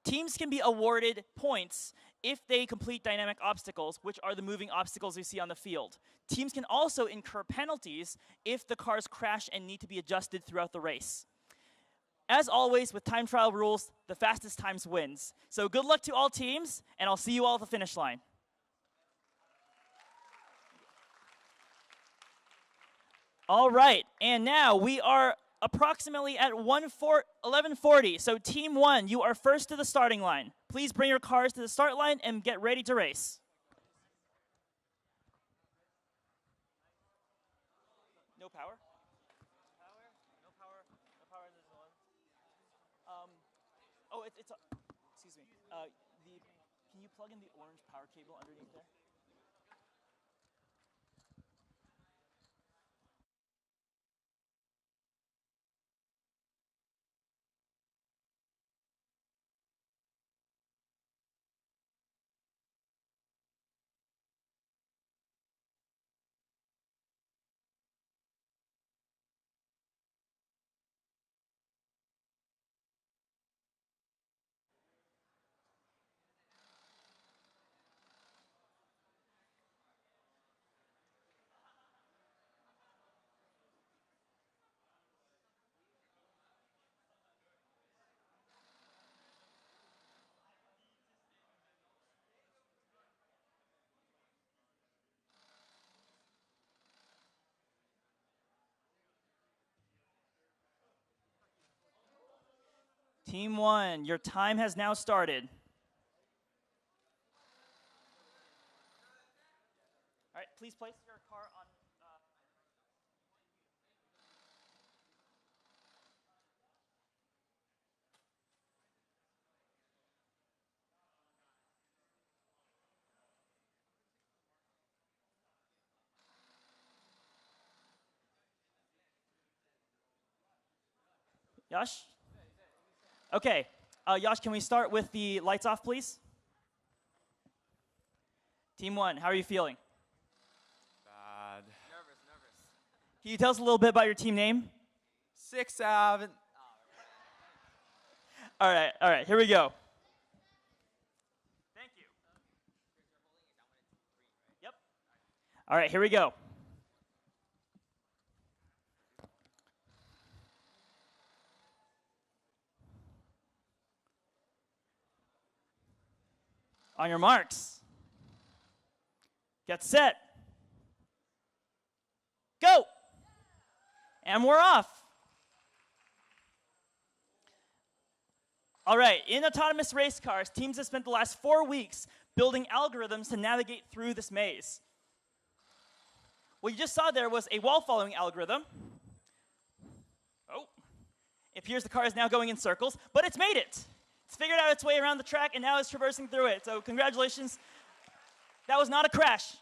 Teams can be awarded points if they complete dynamic obstacles, which are the moving obstacles you see on the field. Teams can also incur penalties if the cars crash and need to be adjusted throughout the race. As always, with time trial rules, the fastest times wins. So good luck to all teams, and I'll see you all at the finish line. All right, and now we are approximately at 11:40. So team 1, you are first to the starting line. Please bring your cars to the start line and get ready to race. No power? Excuse me. Can you plug in the orange power cable underneath there? Team 1, your time has now started. All right, please place your car on. Yash? Okay, Yash, can we start with the lights off, please? Team 1, how are you feeling? Bad. Can you tell us a little bit about your team name? 6, 7. All right, here we go. Thank you. Yep. All right, here we go. On your marks. Get set. Go! And we're off. All right, in autonomous race cars, teams have spent the last 4 weeks building algorithms to navigate through this maze. What you just saw there was a wall-following algorithm. Oh, it appears the car is now going in circles, but it's made it. It's figured out its way around the track, and now it's traversing through it. So congratulations. That was not a crash.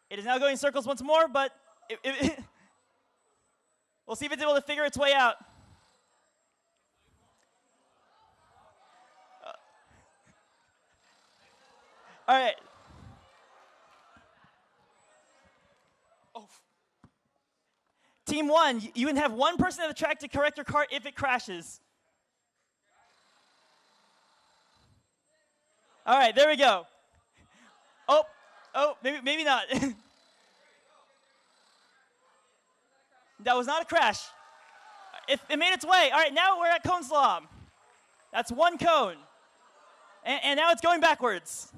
It is now going in circles once more, but we'll see if it's able to figure its way out. All right. Oh. Team 1, you can have one person at the track to correct your car if it crashes. All right, there we go. Oh, maybe not. That was not a crash. It made its way. All right, now we're at cone slalom. That's one cone. And now it's going backwards.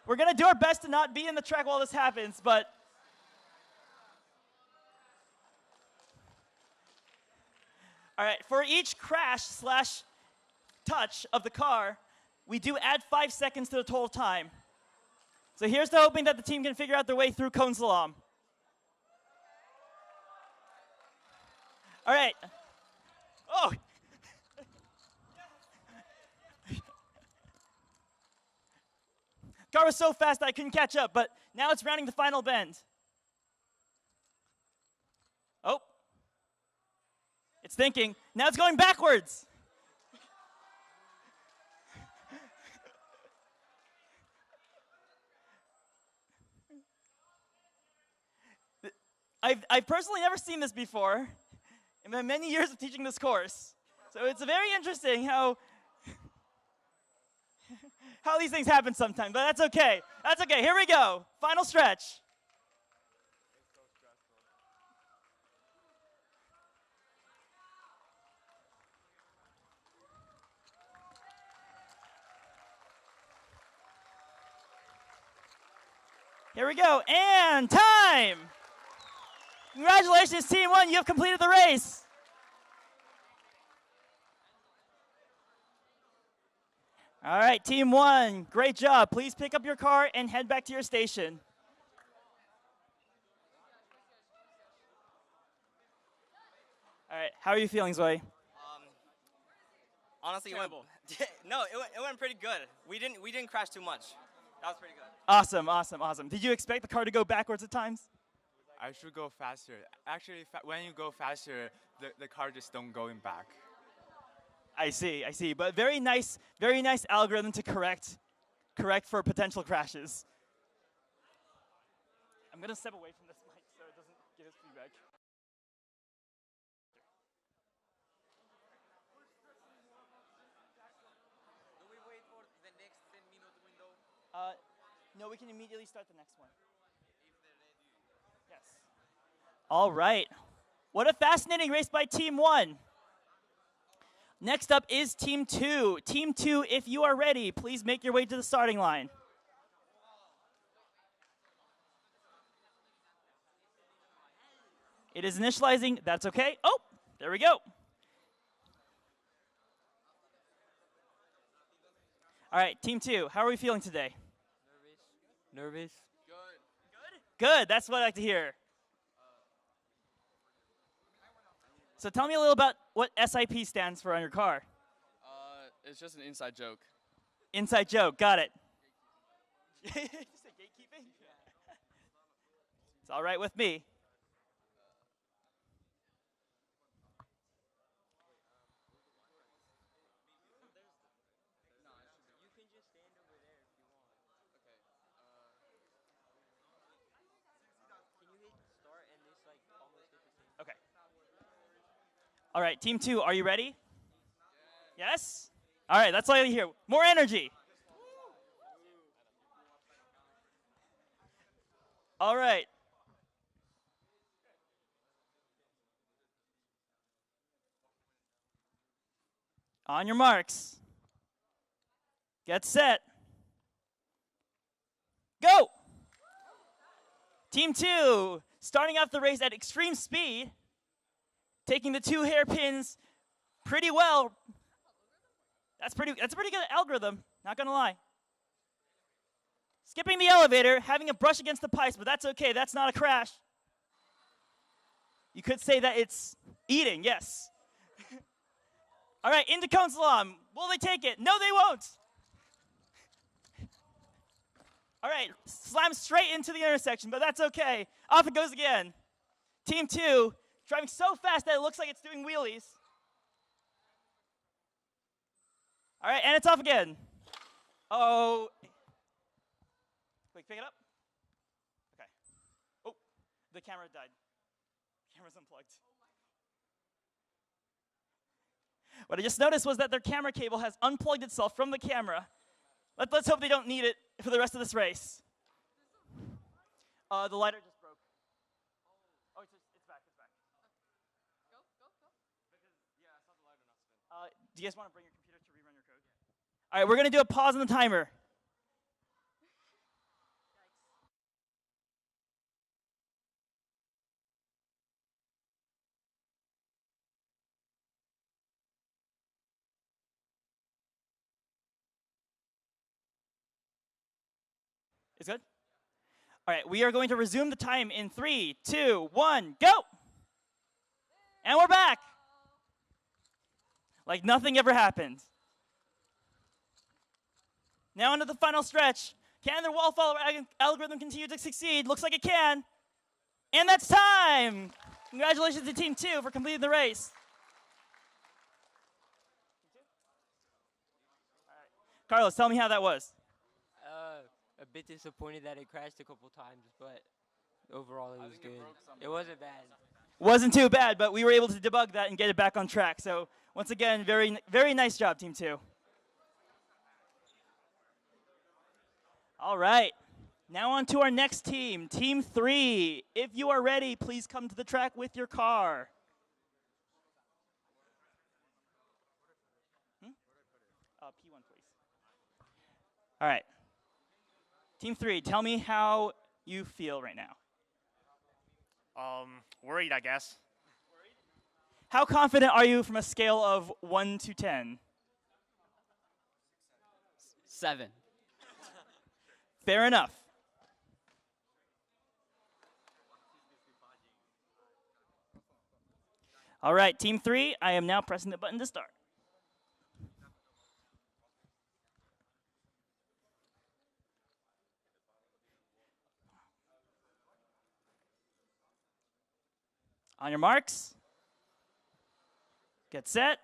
We're going to do our best to not be in the track while this happens, but all right, for each crash/touch of the car, we do add 5 seconds to the total time. So here's to hoping that the team can figure out their way through cone slalom. All right. Oh. Car was so fast I couldn't catch up, but now it's rounding the final bend. Oh. It's thinking. Now it's going backwards. I've personally never seen this before in my many years of teaching this course. So it's very interesting how these things happen sometimes, but that's okay. That's okay. Here we go. Final stretch. Here we go. And time. Congratulations, Team 1. You have completed the race. All right, Team 1, great job. Please pick up your car and head back to your station. All right, how are you feeling, Zoe? Honestly, it went pretty good. We didn't crash too much. That was pretty good. Awesome, awesome, awesome. Did you expect the car to go backwards at times? I should go faster. Actually, when you go faster, the car just don't going back. I see. But very nice algorithm to correct for potential crashes. I'm gonna step away from this mic so it doesn't give us feedback. Do we wait for the next 10-minute window? No, we can immediately start the next one. Yes. All right. What a fascinating race by Team 1. Next up is Team 2. Team 2, if you are ready, please make your way to the starting line. It is initializing. That's okay. Oh, there we go. All right, Team 2, how are we feeling today? Nervous? Good, that's what I like to hear. So tell me a little about what SIP stands for on your car. It's just an inside joke. Inside joke, got it. Just say gatekeeping? It's all right with me. Okay. All right, Team 2, are you ready? Yes? All right, that's all I hear. More energy. All right. On your marks. Get set. Go! Team 2, starting off the race at extreme speed, taking the 2 hairpins pretty well. That's a pretty good algorithm, not gonna lie. Skipping the elevator, having a brush against the pipes, but that's okay, that's not a crash. You could say that it's eating, yes. All right, into cone slalom. Will they take it? No, they won't. All right, slam straight into the intersection, but that's okay. Off it goes again. Team 2, driving so fast that it looks like it's doing wheelies. All right, and it's off again. Oh. Quick, pick it up. Okay. Oh, the camera died. Camera's unplugged. What I just noticed was that their camera cable has unplugged itself from the camera. Let's hope they don't need it for the rest of this race. The lighter just broke. Oh, it's back, it's back. Go. Because, yeah, I saw the lighter not spin. Do you guys want to bring your computer to rerun your code? All right, we're going to do a pause on the timer. Is good? All right, we are going to resume the time in 3, 2, 1, go! And we're back. Like nothing ever happened. Now into the final stretch. Can their wall follower algorithm continue to succeed? Looks like it can. And that's time. Congratulations to Team 2 for completing the race. Carlos, tell me how that was. A bit disappointed that it crashed a couple times, but overall it was good. It wasn't bad. Wasn't too bad, but we were able to debug that and get it back on track. So once again, very, very nice job, Team 2. All right. Now on to our next team, Team 3. If you are ready, please come to the track with your car. P1, please. All right. Team 3, tell me how you feel right now. Worried, I guess. How confident are you from a scale of 1 to 10? 7. Fair enough. All right, Team 3, I am now pressing the button to start. On your marks, get set,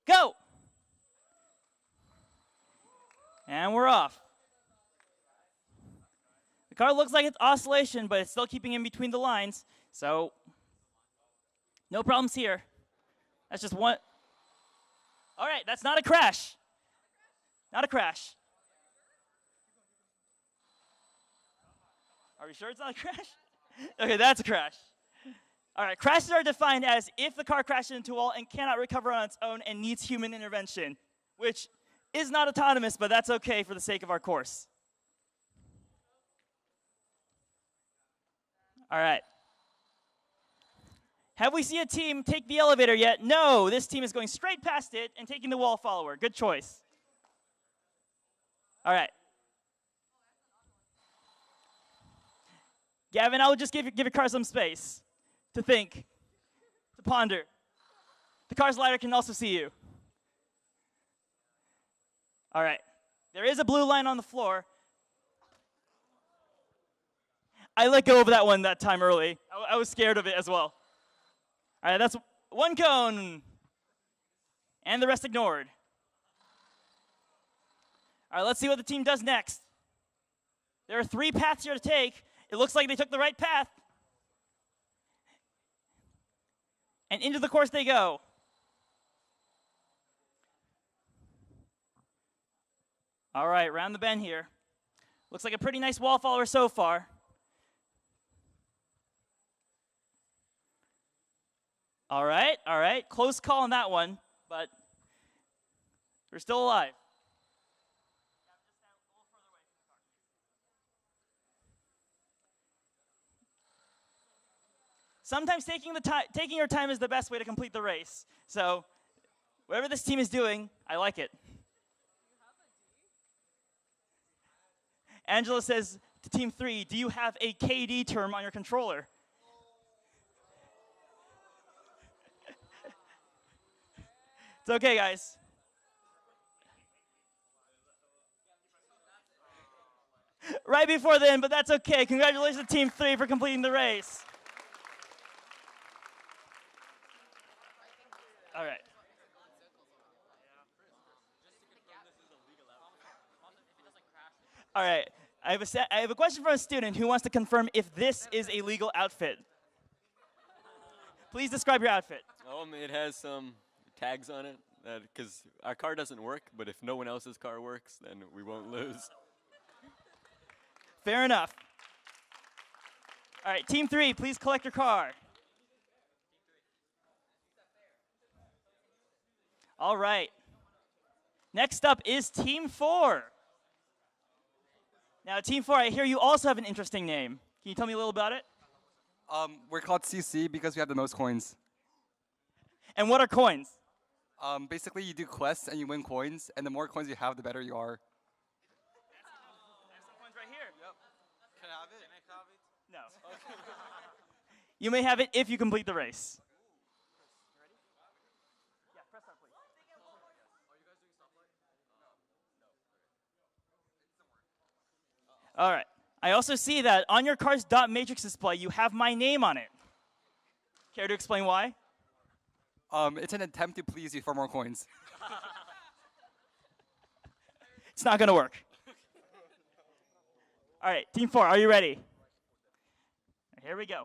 go! And we're off. The car looks like it's oscillation, but it's still keeping in between the lines, so no problems here. That's just one. All right, that's not a crash. Not a crash. Are we sure it's not a crash? Okay, that's a crash. All right, crashes are defined as if the car crashes into a wall and cannot recover on its own and needs human intervention, which is not autonomous, but that's okay for the sake of our course. All right. Have we seen a team take the elevator yet? No, this team is going straight past it and taking the wall follower. Good choice. All right. Gavin, I will just give your car some space to think, to ponder. The car's lidar can also see you. All right. There is a blue line on the floor. I let go of that one that time early. I was scared of it as well. All right, that's one cone. And the rest ignored. All right, let's see what the team does next. There are 3 paths here to take. It looks like they took the right path. And into the course they go. All right, round the bend here. Looks like a pretty nice wall follower so far. All right. Close call on that one, but we're still alive. Sometimes taking your time is the best way to complete the race. So whatever this team is doing, I like it. Angela says to Team 3, do you have a KD term on your controller? It's okay, guys. Right before then, but that's okay. Congratulations to Team 3 for completing the race. All right. All right. I have a question from a student who wants to confirm if this is a legal outfit. Please describe your outfit. It has some tags on it because our car doesn't work, but if no one else's car works, then we won't lose. Fair enough. All right, Team 3, please collect your car. All right. Next up is Team 4. Now, Team 4, I hear you also have an interesting name. Can you tell me a little about it? We're called CC because we have the most coins. And what are coins? Basically, you do quests and you win coins, and the more coins you have, the better you are. Some coins right here. Yep. Can I have it? No. You may have it if you complete the race. All right. I also see that on your car's dot matrix display, you have my name on it. Care to explain why? It's an attempt to please you for more coins. It's not going to work. All right, Team 4, are you ready? Here we go.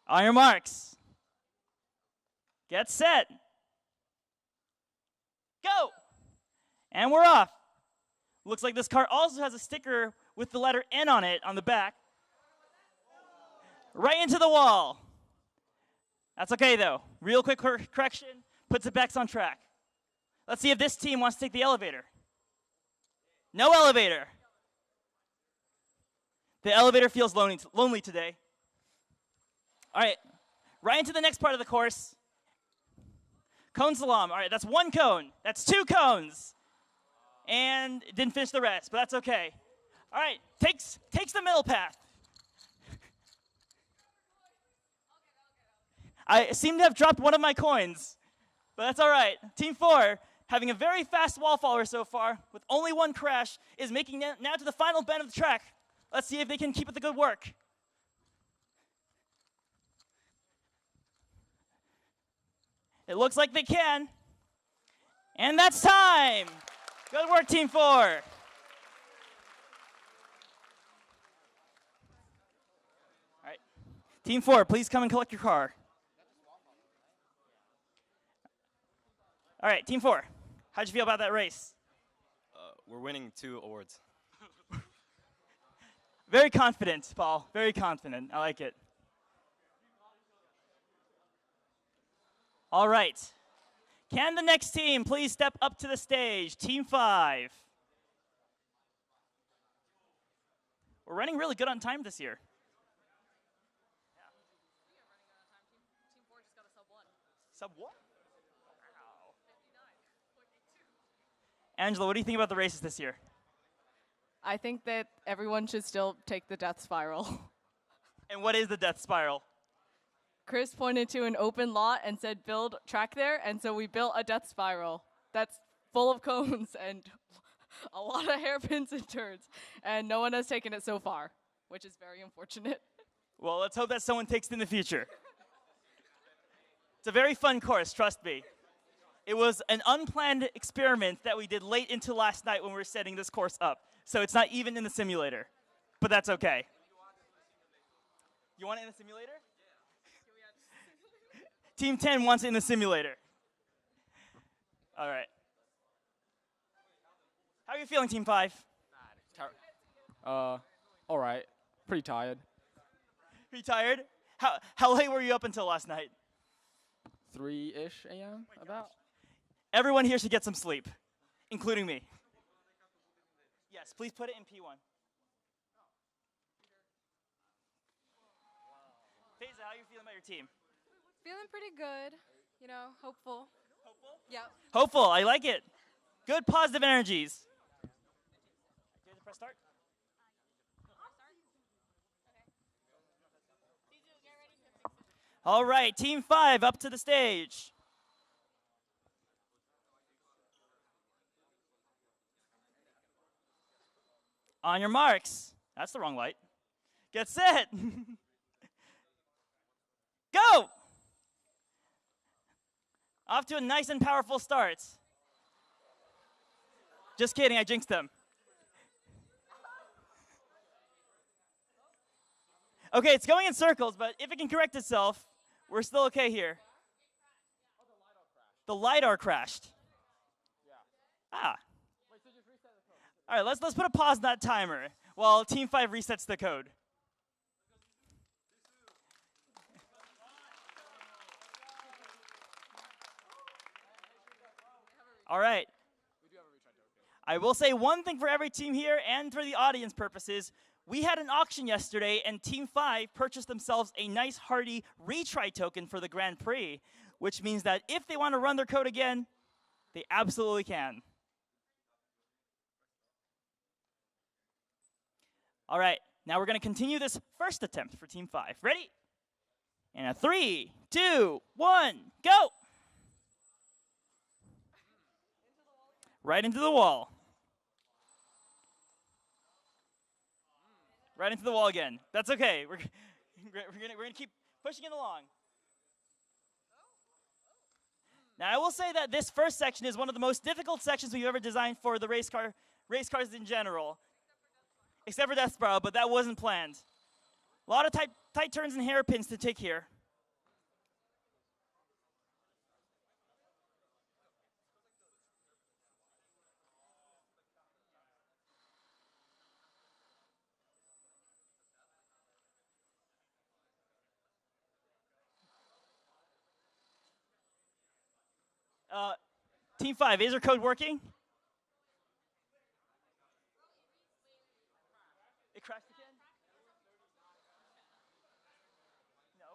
On your marks. Get set. Go. And we're off. Looks like this car also has a sticker with the letter N on it on the back. Right into the wall. That's okay, though. Real quick correction, puts it back on track. Let's see if this team wants to take the elevator. No elevator. The elevator feels lonely today. All right, right into the next part of the course. Cone slalom. All right, that's one cone. That's two cones. And it didn't finish the rest, but that's okay. All right, takes the middle path. I seem to have dropped one of my coins, but that's all right. Team 4, having a very fast wall follower so far, with only one crash, is making now to the final bend of the track. Let's see if they can keep up the good work. It looks like they can. And that's time. Good work, Team 4. All right. Team 4, please come and collect your car. All right, Team 4, how'd you feel about that race? We're winning 2 awards. Very confident, Paul. Very confident. I like it. All right. Can the next team please step up to the stage? Team 5. We're running really good on time this year. Sub 1? Wow. Angela, what do you think about the races this year? I think that everyone should still take the death spiral. And what is the death spiral? Chris pointed to an open lot and said build track there, and so we built a death spiral that's full of cones and a lot of hairpins and turns, and no one has taken it so far, which is very unfortunate. Well, let's hope that someone takes it in the future. It's a very fun course, trust me. It was an unplanned experiment that we did late into last night when we were setting this course up, so it's not even in the simulator, but that's okay. You want it in the simulator? Team 10 wants it in the simulator. All right. How are you feeling, Team 5? All right. Pretty tired. Pretty tired? How late were you up until last night? 3-ish a.m. about. Everyone here should get some sleep, including me. Yes, please put it in P1. Faiza, how are you feeling about your team? Feeling pretty good, you know, hopeful. Hopeful? Yeah. Hopeful, I like it. Good positive energies. Do you have to press start? All right, Team 5 up to the stage. On your marks. That's the wrong light. Get set. Go! Off to a nice and powerful start. Just kidding, I jinxed them. Okay, it's going in circles, but if it can correct itself, we're still okay here. The LiDAR crashed. Ah. All right, let's put a pause on that timer while Team 5 resets the code. All right. I will say one thing for every team here and for the audience purposes. We had an auction yesterday, and Team 5 purchased themselves a nice, hearty retry token for the Grand Prix, which means that if they want to run their code again, They absolutely can. All right, now we're going to continue this first attempt for Team 5. Ready? And a 3, 2, 1, go! Right into the wall. Right into the wall again. That's okay. We're gonna keep pushing it along. Now I will say that this first section is one of the most difficult sections we've ever designed for the race cars in general. Except for Death Spiral, but that wasn't planned. A lot of tight turns and hairpins to take here. Team 5, is your code working? It crashed again? No.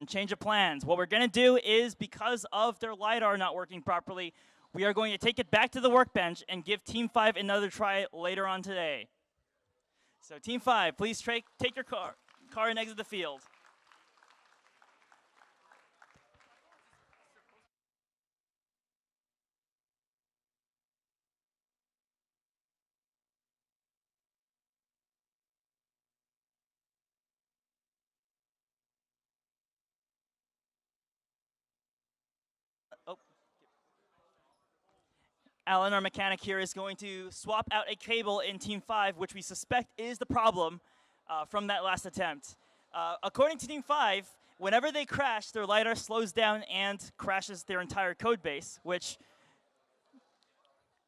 Change of plans. What we're going to do is, because of their LiDAR not working properly, we are going to take it back to the workbench and give Team 5 another try later on today. So Team 5, please take your car and exit the field. Alan, our mechanic here, is going to swap out a cable in Team 5, which we suspect is the problem from that last attempt. According to Team 5, whenever they crash, their LiDAR slows down and crashes their entire code base, which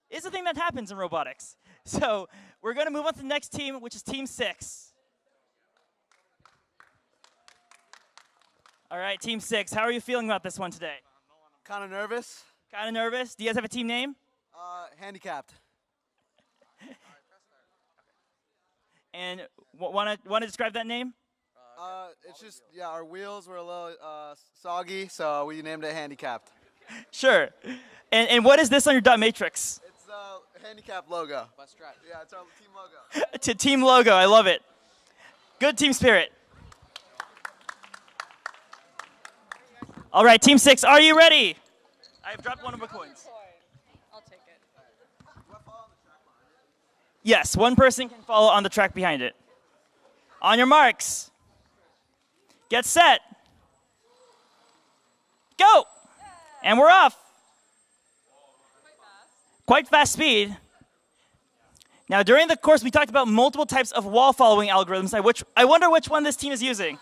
is a thing that happens in robotics. So we're going to move on to the next team, which is Team 6. All right, Team 6, how are you feeling about this one today? Kind of nervous. Kind of nervous? Do you guys have a team name? Handicapped. And want to describe that name? It's just, yeah, our wheels were a little soggy, so we named it Handicapped. Sure. And what is this on your dot matrix? It's a handicap logo. Yeah, it's our team logo. It's a team logo. I love it. Good team spirit. All right, Team 6, are you ready? I've dropped one of my coins. I'll take it. Yes, one person can follow on the track behind it. On your marks. Get set. Go. And we're off. Quite fast speed. Now, during the course, we talked about multiple types of wall following algorithms. I wonder which one this team is using.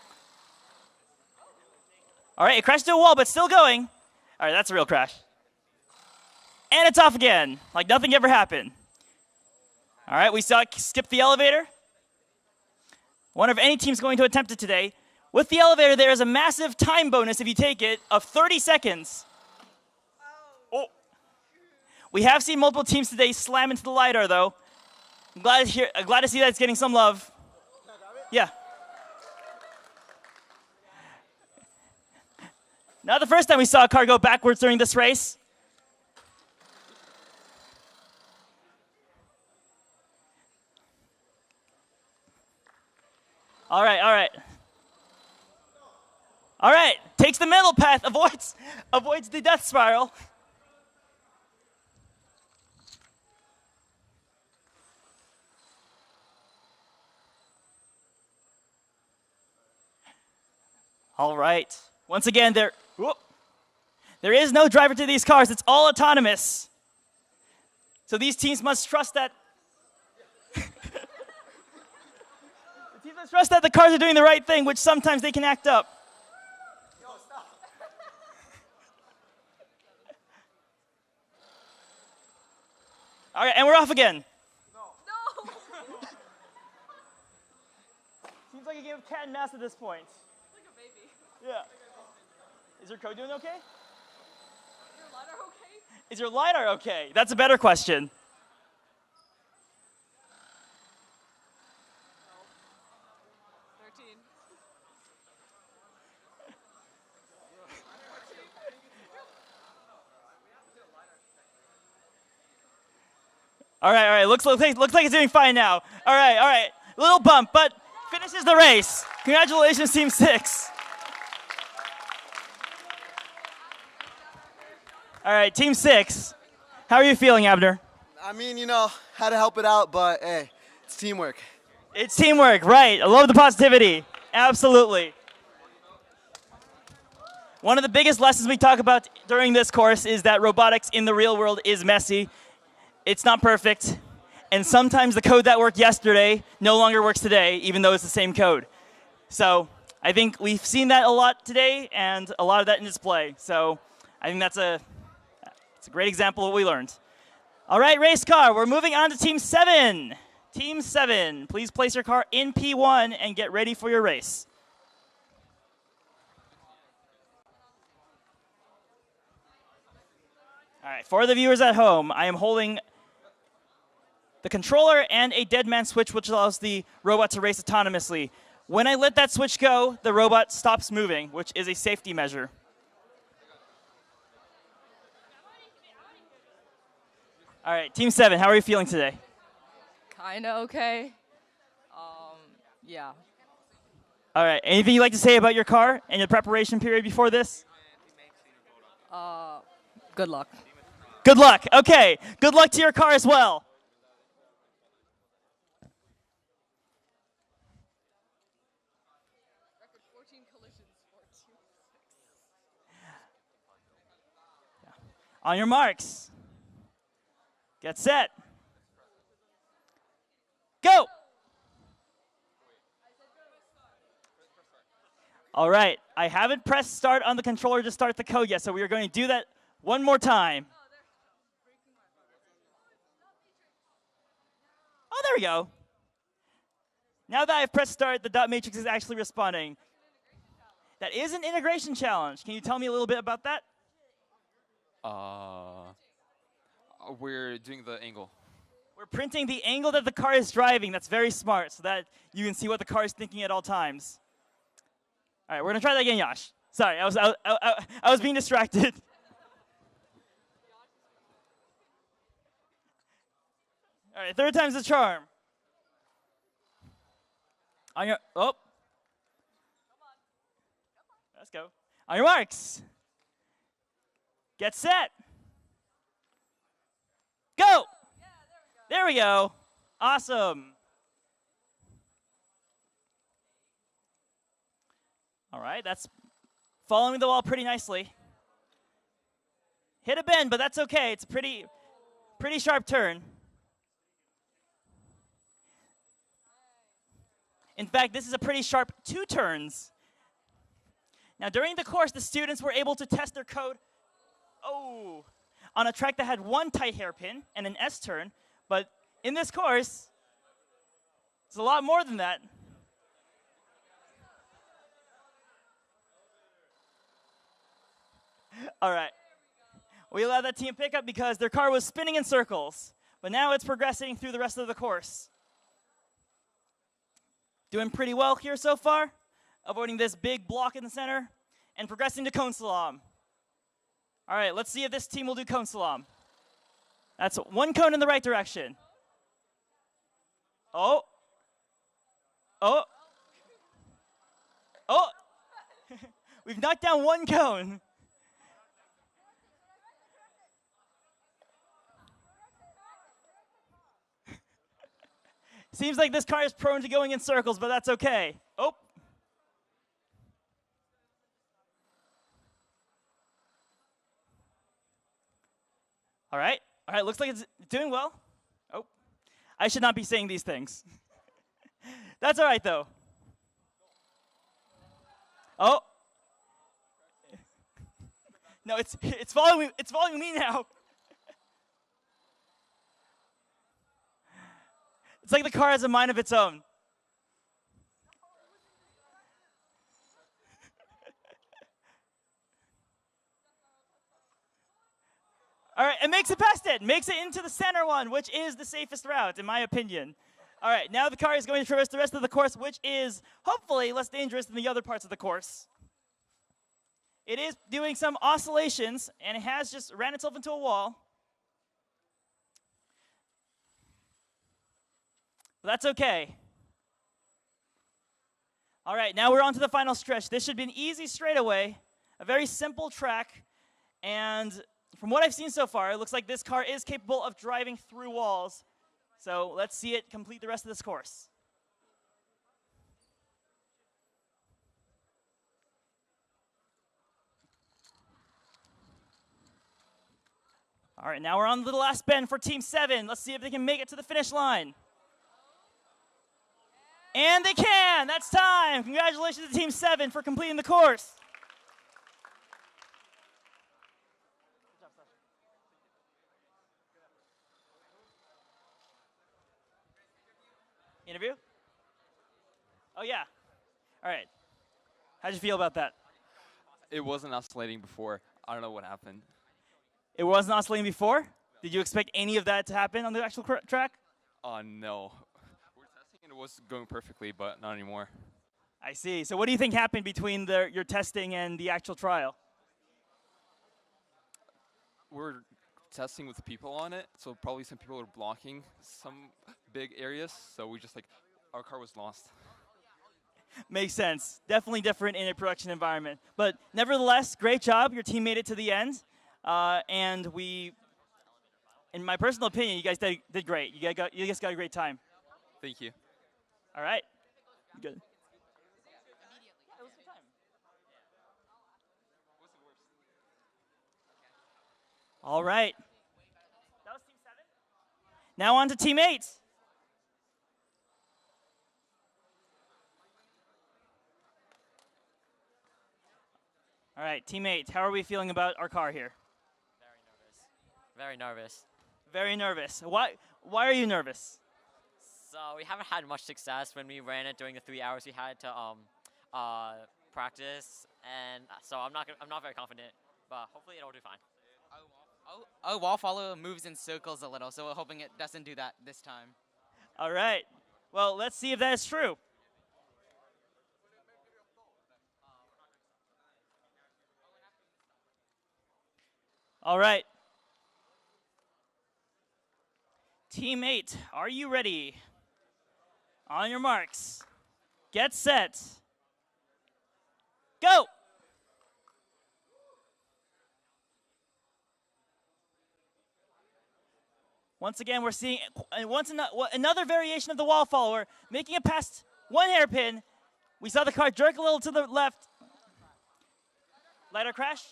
All right, it crashed into a wall, but still going. All right, that's a real crash. And it's off again, like nothing ever happened. All right, we saw it skip the elevator. Wonder if any team's going to attempt it today. With the elevator, there is a massive time bonus if you take it of 30 seconds. Oh. We have seen multiple teams today slam into the LiDAR, though. I'm glad to see that it's getting some love. Yeah. Not the first time we saw a car go backwards during this race. All right, all right. All right, takes the middle path, avoids the death spiral. All right. Once again, there is no driver to these cars. It's all autonomous. So these teams must trust that the teams must trust that the cars are doing the right thing, which sometimes they can act up. All right, and we're off again. No. Seems like a game of cat and mouse at this point. Like a baby. Yeah. Is your code doing okay? Your LiDAR okay? Is your LiDAR okay? That's a better question. No. 13. All right. Looks like it's doing fine now. All right. Little bump, but finishes the race. Congratulations, Team 6. All right, Team 6. How are you feeling, Abner? I mean, had to help it out, but hey, it's teamwork. It's teamwork, right. I love the positivity. Absolutely. One of the biggest lessons we talk about during this course is that robotics in the real world is messy. It's not perfect. And sometimes the code that worked yesterday no longer works today, even though it's the same code. So I think we've seen that a lot today, and a lot of that in display. So I think it's a great example of what we learned. All right, race car, we're moving on to Team 7. Team 7, please place your car in P1 and get ready for your race. All right, for the viewers at home, I am holding the controller and a dead man switch, which allows the robot to race autonomously. When I let that switch go, the robot stops moving, which is a safety measure. All right, Team 7, how are you feeling today? Kinda okay. Yeah. All right, anything you'd like to say about your car and your preparation period before this? Good luck. Good luck. Okay, good luck to your car as well. On your marks. Get set. Go! All right, I haven't pressed start on the controller to start the code yet, so we are going to do that one more time. Oh, there we go. Now that I've pressed start, the dot matrix is actually responding. That is an integration challenge. Can you tell me a little bit about that? We're doing the angle. We're printing the angle that the car is driving. That's very smart, so that you can see what the car is thinking at all times. All right, we're gonna try that again, Yash. Sorry, I was being distracted. All right, third time's the charm. On your let's go. On your marks. Get set. Go. There we go. Awesome. All right, that's following the wall pretty nicely. Hit a bend, but that's okay. It's a pretty sharp turn. In fact, this is a pretty sharp 2 turns. Now, during the course, the students were able to test their code on a track that had 1 tight hairpin and an S turn, but in this course, it's a lot more than that. All right. We allowed that team pickup because their car was spinning in circles, but now it's progressing through the rest of the course. Doing pretty well here so far, avoiding this big block in the center, and progressing to cone slalom. All right, let's see if this team will do cone slalom. That's 1 cone in the right direction. Oh. We've knocked down 1 cone. Seems like this car is prone to going in circles, but that's okay. Oh. All right, looks like it's doing well. Oh, I should not be saying these things. That's all right, though. Oh. No, it's following me now. It's like the car has a mind of its own. All right, it makes it past it. Makes it into the center one, which is the safest route, in my opinion. All right, now the car is going to traverse the rest of the course, which is hopefully less dangerous than the other parts of the course. It is doing some oscillations, and it has just ran itself into a wall. But that's okay. All right, now we're on to the final stretch. This should be an easy straightaway, a very simple track, and from what I've seen so far, it looks like this car is capable of driving through walls. So let's see it complete the rest of this course. All right, now we're on to the last bend for Team 7. Let's see if they can make it to the finish line. And they can! That's time! Congratulations to Team 7 for completing the course. Interview? Oh, yeah. All right. How'd you feel about that? It wasn't oscillating before. I don't know what happened. It wasn't oscillating before? Did you expect any of that to happen on the actual track? No. We're testing and it was going perfectly, but not anymore. I see. So what do you think happened between your testing and the actual trial? We're testing with people on it, so probably some people are blocking some big areas, so we just our car was lost. Makes sense. Definitely different in a production environment. But nevertheless, great job. Your team made it to the end. And in my personal opinion, you guys did great. You guys got a great time. Thank you. All right. Good. All right. That was Team 7. Now on to Team 8. All right, Team 8, how are we feeling about our car here? Very nervous. Very nervous. Why are you nervous? So we haven't had much success when we ran it during the 3 hours we had to practice, and so I'm not very confident, but hopefully it'll do fine. Our wall follow moves in circles a little, so we're hoping it doesn't do that this time. All right. Well, let's see if that is true. All right. Team 8, are you ready? On your marks. Get set. Go! Once again, we're seeing another variation of the wall follower, making it past one hairpin. We saw the car jerk a little to the left. LiDAR crash?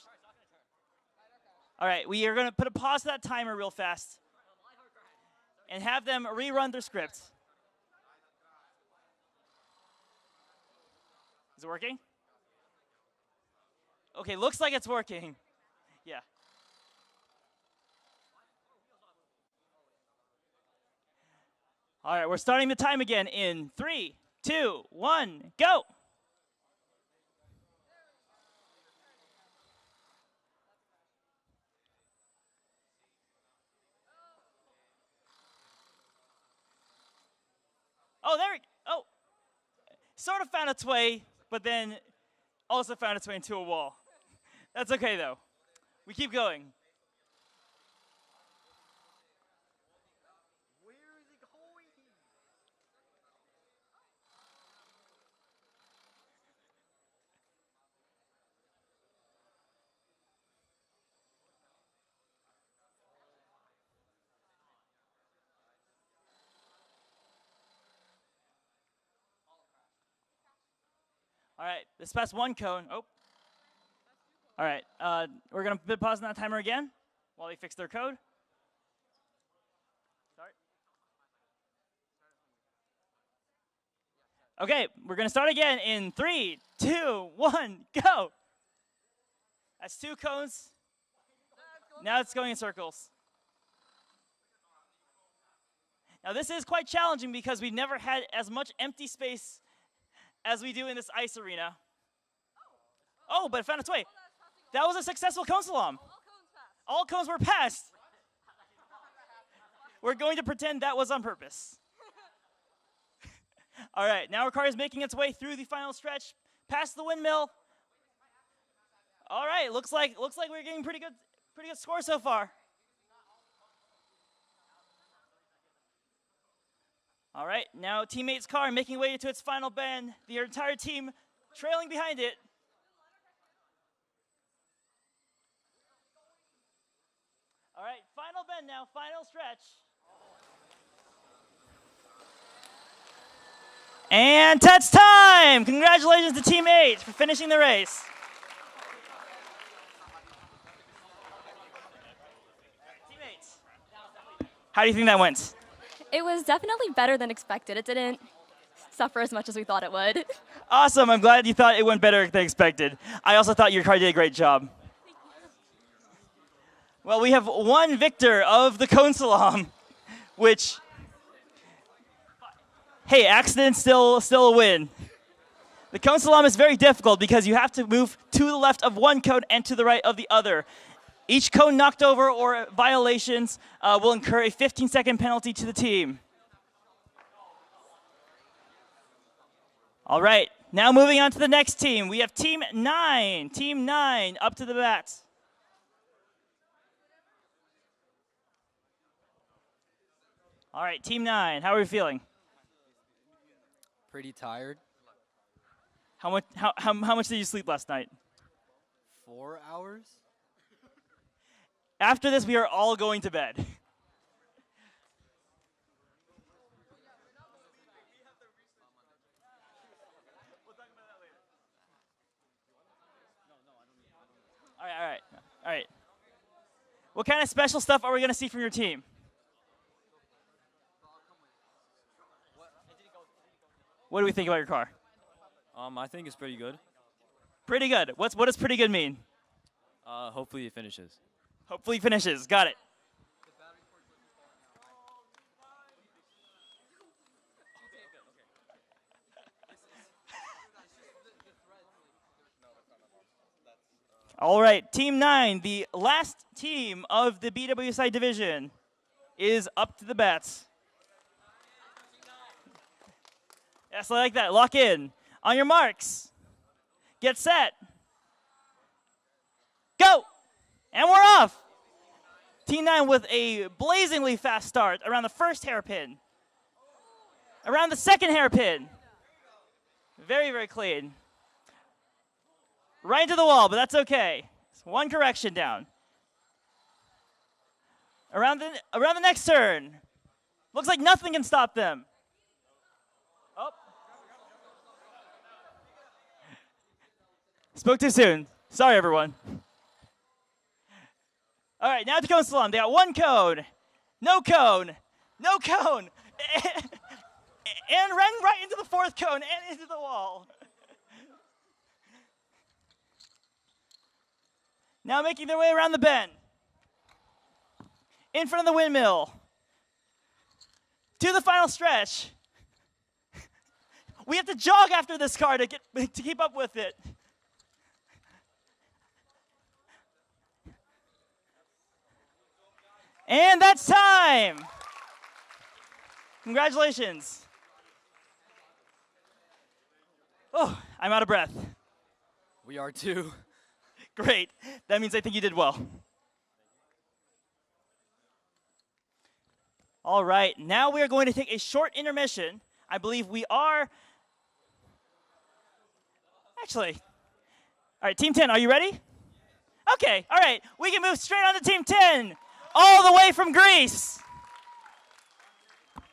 All right, we are going to put a pause to that timer real fast and have them rerun their script. Is it working? Okay, looks like it's working. Yeah. All right, we're starting the time again in 3, 2, 1, go. Oh, sort of found its way, but then also found its way into a wall. That's okay, though. We keep going. All right, this past one cone. Oh. All right, we're going to pause on that timer again while they fix their code. Okay, we're going to start again in 3, 2, 1, go. That's 2 cones. Now it's going in circles. Now this is quite challenging because we've never had as much empty space as we do in this ice arena. Oh, but it found its way. That was a successful cone slalom. All cones were passed. We're going to pretend that was on purpose. All right, now our car is making its way through the final stretch, past the windmill. All right, looks like we're getting pretty good score so far. All right, now teammate's car making way to its final bend. The entire team trailing behind it. All right, final bend now, final stretch. And that's time! Congratulations to Team 8 for finishing the race. Teammates, how do you think that went? It was definitely better than expected. It didn't suffer as much as we thought it would. Awesome, I'm glad you thought it went better than expected. I also thought your car did a great job. Well, we have one victor of the cone slalom, which, hey, accident still a win. The cone slalom is very difficult because you have to move to the left of one cone and to the right of the other. Each cone knocked over or violations will incur a 15-second penalty to the team. All right, now moving on to the next team. We have Team 9. Team 9 up to the bat. All right, Team 9, how are we feeling? Pretty tired. How much did you sleep last night? 4 hours? After this, we are all going to bed. All right. What kind of special stuff are we going to see from your team? What do we think about your car? I think it's pretty good. Pretty good. What does pretty good mean? Hopefully it finishes. Hopefully finishes. Got it. All right, Team 9, the last team of the BWSI division, is up to the bats. Yes, I like that. Lock in. On your marks. Get set. Go! And we're off. Team 9 with a blazingly fast start around the first hairpin. Around the second hairpin. Very, very clean. Right into the wall, but that's okay. It's one correction down. Around the next turn. Looks like nothing can stop them. Oh. Spoke too soon. Sorry, everyone. All right, now at the cone slalom. They got one cone, no cone, no cone, and ran right into the fourth cone and into the wall. Now making their way around the bend. In front of the windmill. To the final stretch. We have to jog after this car to keep up with it. And that's time. Congratulations. Oh, I'm out of breath. We are too. Great. That means I think you did well. All right, now we are going to take a short intermission. I believe we are... Actually, all right, Team 10, are you ready? Okay, all right, we can move straight on to Team 10, all the way from Greece.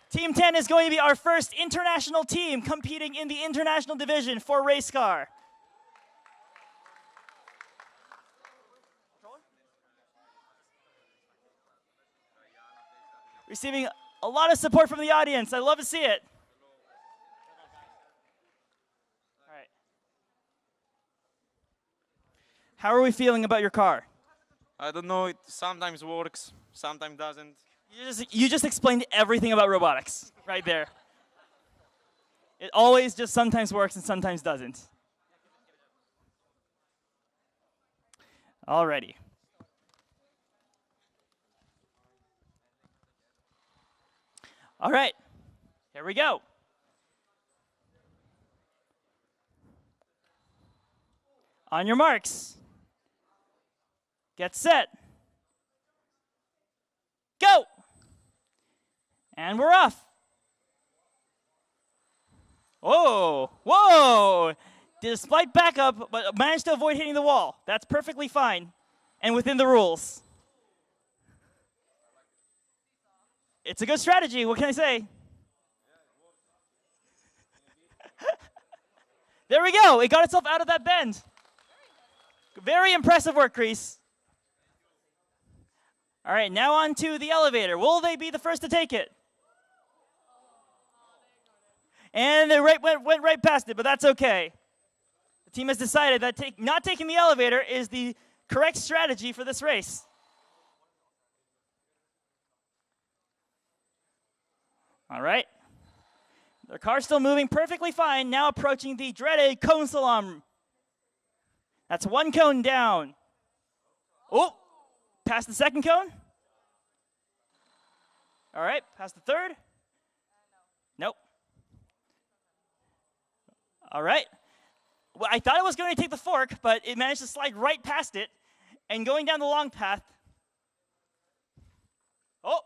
Team 10 is going to be our first international team competing in the international division for RACECAR. Receiving a lot of support from the audience. I love to see it. How are we feeling about your car? I don't know. It sometimes works, sometimes doesn't. You just explained everything about robotics right there. It always just sometimes works and sometimes doesn't. Alrighty. All right, here we go. On your marks. Get set. Go! And we're off. Whoa, whoa! Despite backup, but managed to avoid hitting the wall. That's perfectly fine and within the rules. It's a good strategy, what can I say? There we go, it got itself out of that bend. Very impressive work, Grease. All right, now on to the elevator. Will they be the first to take it? And they went right past it, but that's okay. The team has decided that not taking the elevator is the correct strategy for this race. All right. Their car's still moving perfectly fine, now approaching the dreaded cone slalom. That's one cone down. Oh, past the second cone. All right, past the third. Nope. All right. Well, I thought it was going to take the fork, but it managed to slide right past it and going down the long path. Oh.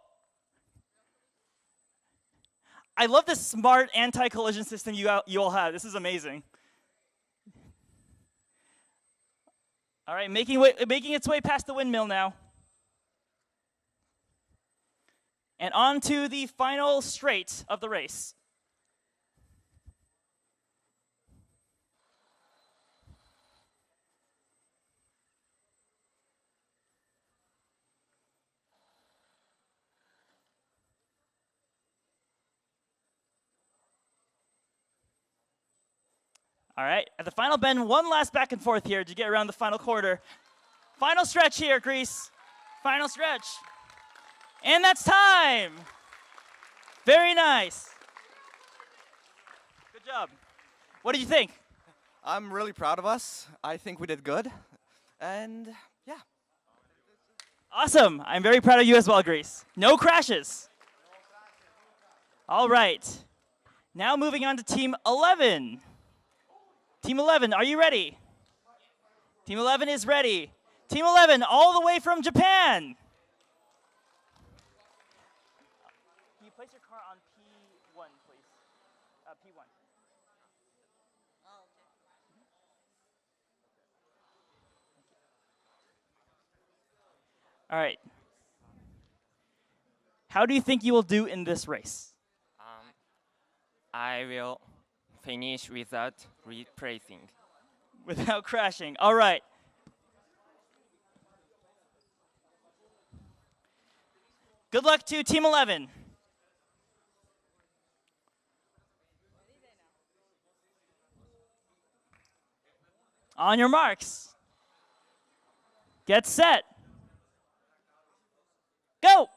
I love this smart anti-collision system you all have. This is amazing. All right, making its way past the windmill now. And on to the final straight of the race. All right, at the final bend, one last back and forth here to get around the final quarter. Final stretch here, Grease. Final stretch. And that's time. Very nice. Good job. What did you think? I'm really proud of us. I think we did good. And yeah. Awesome. I'm very proud of you as well, Grease. No crashes. All right. Now moving on to Team 11. Team 11, are you ready? Team 11 is ready. Team 11, all the way from Japan. Can you place your car on P1, please? P1. All right. How do you think you will do in this race? I will finish without replacing. Without crashing. All right. Good luck to Team 11. On your marks. Get set. Go.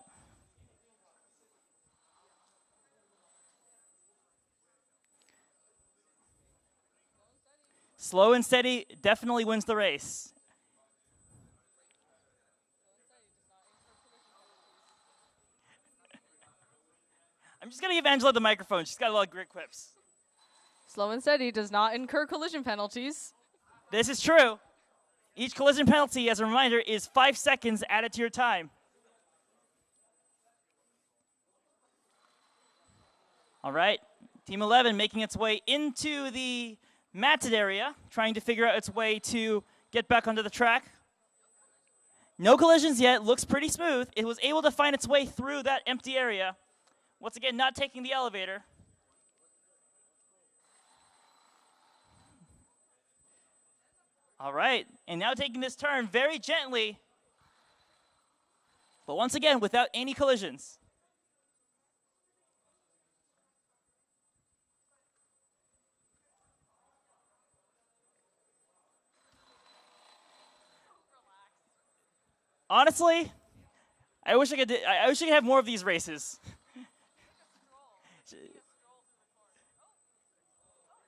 Slow and steady definitely wins the race. I'm just going to give Angela the microphone. She's got a lot of great quips. Slow and steady does not incur collision penalties. This is true. Each collision penalty, as a reminder, is 5 seconds added to your time. All right. Team 11 making its way into the matted area, trying to figure out its way to get back onto the track. No collisions yet, looks pretty smooth. It was able to find its way through that empty area. Once again, not taking the elevator. All right, and now taking this turn very gently, but once again, without any collisions. Honestly, I wish I could have more of these races.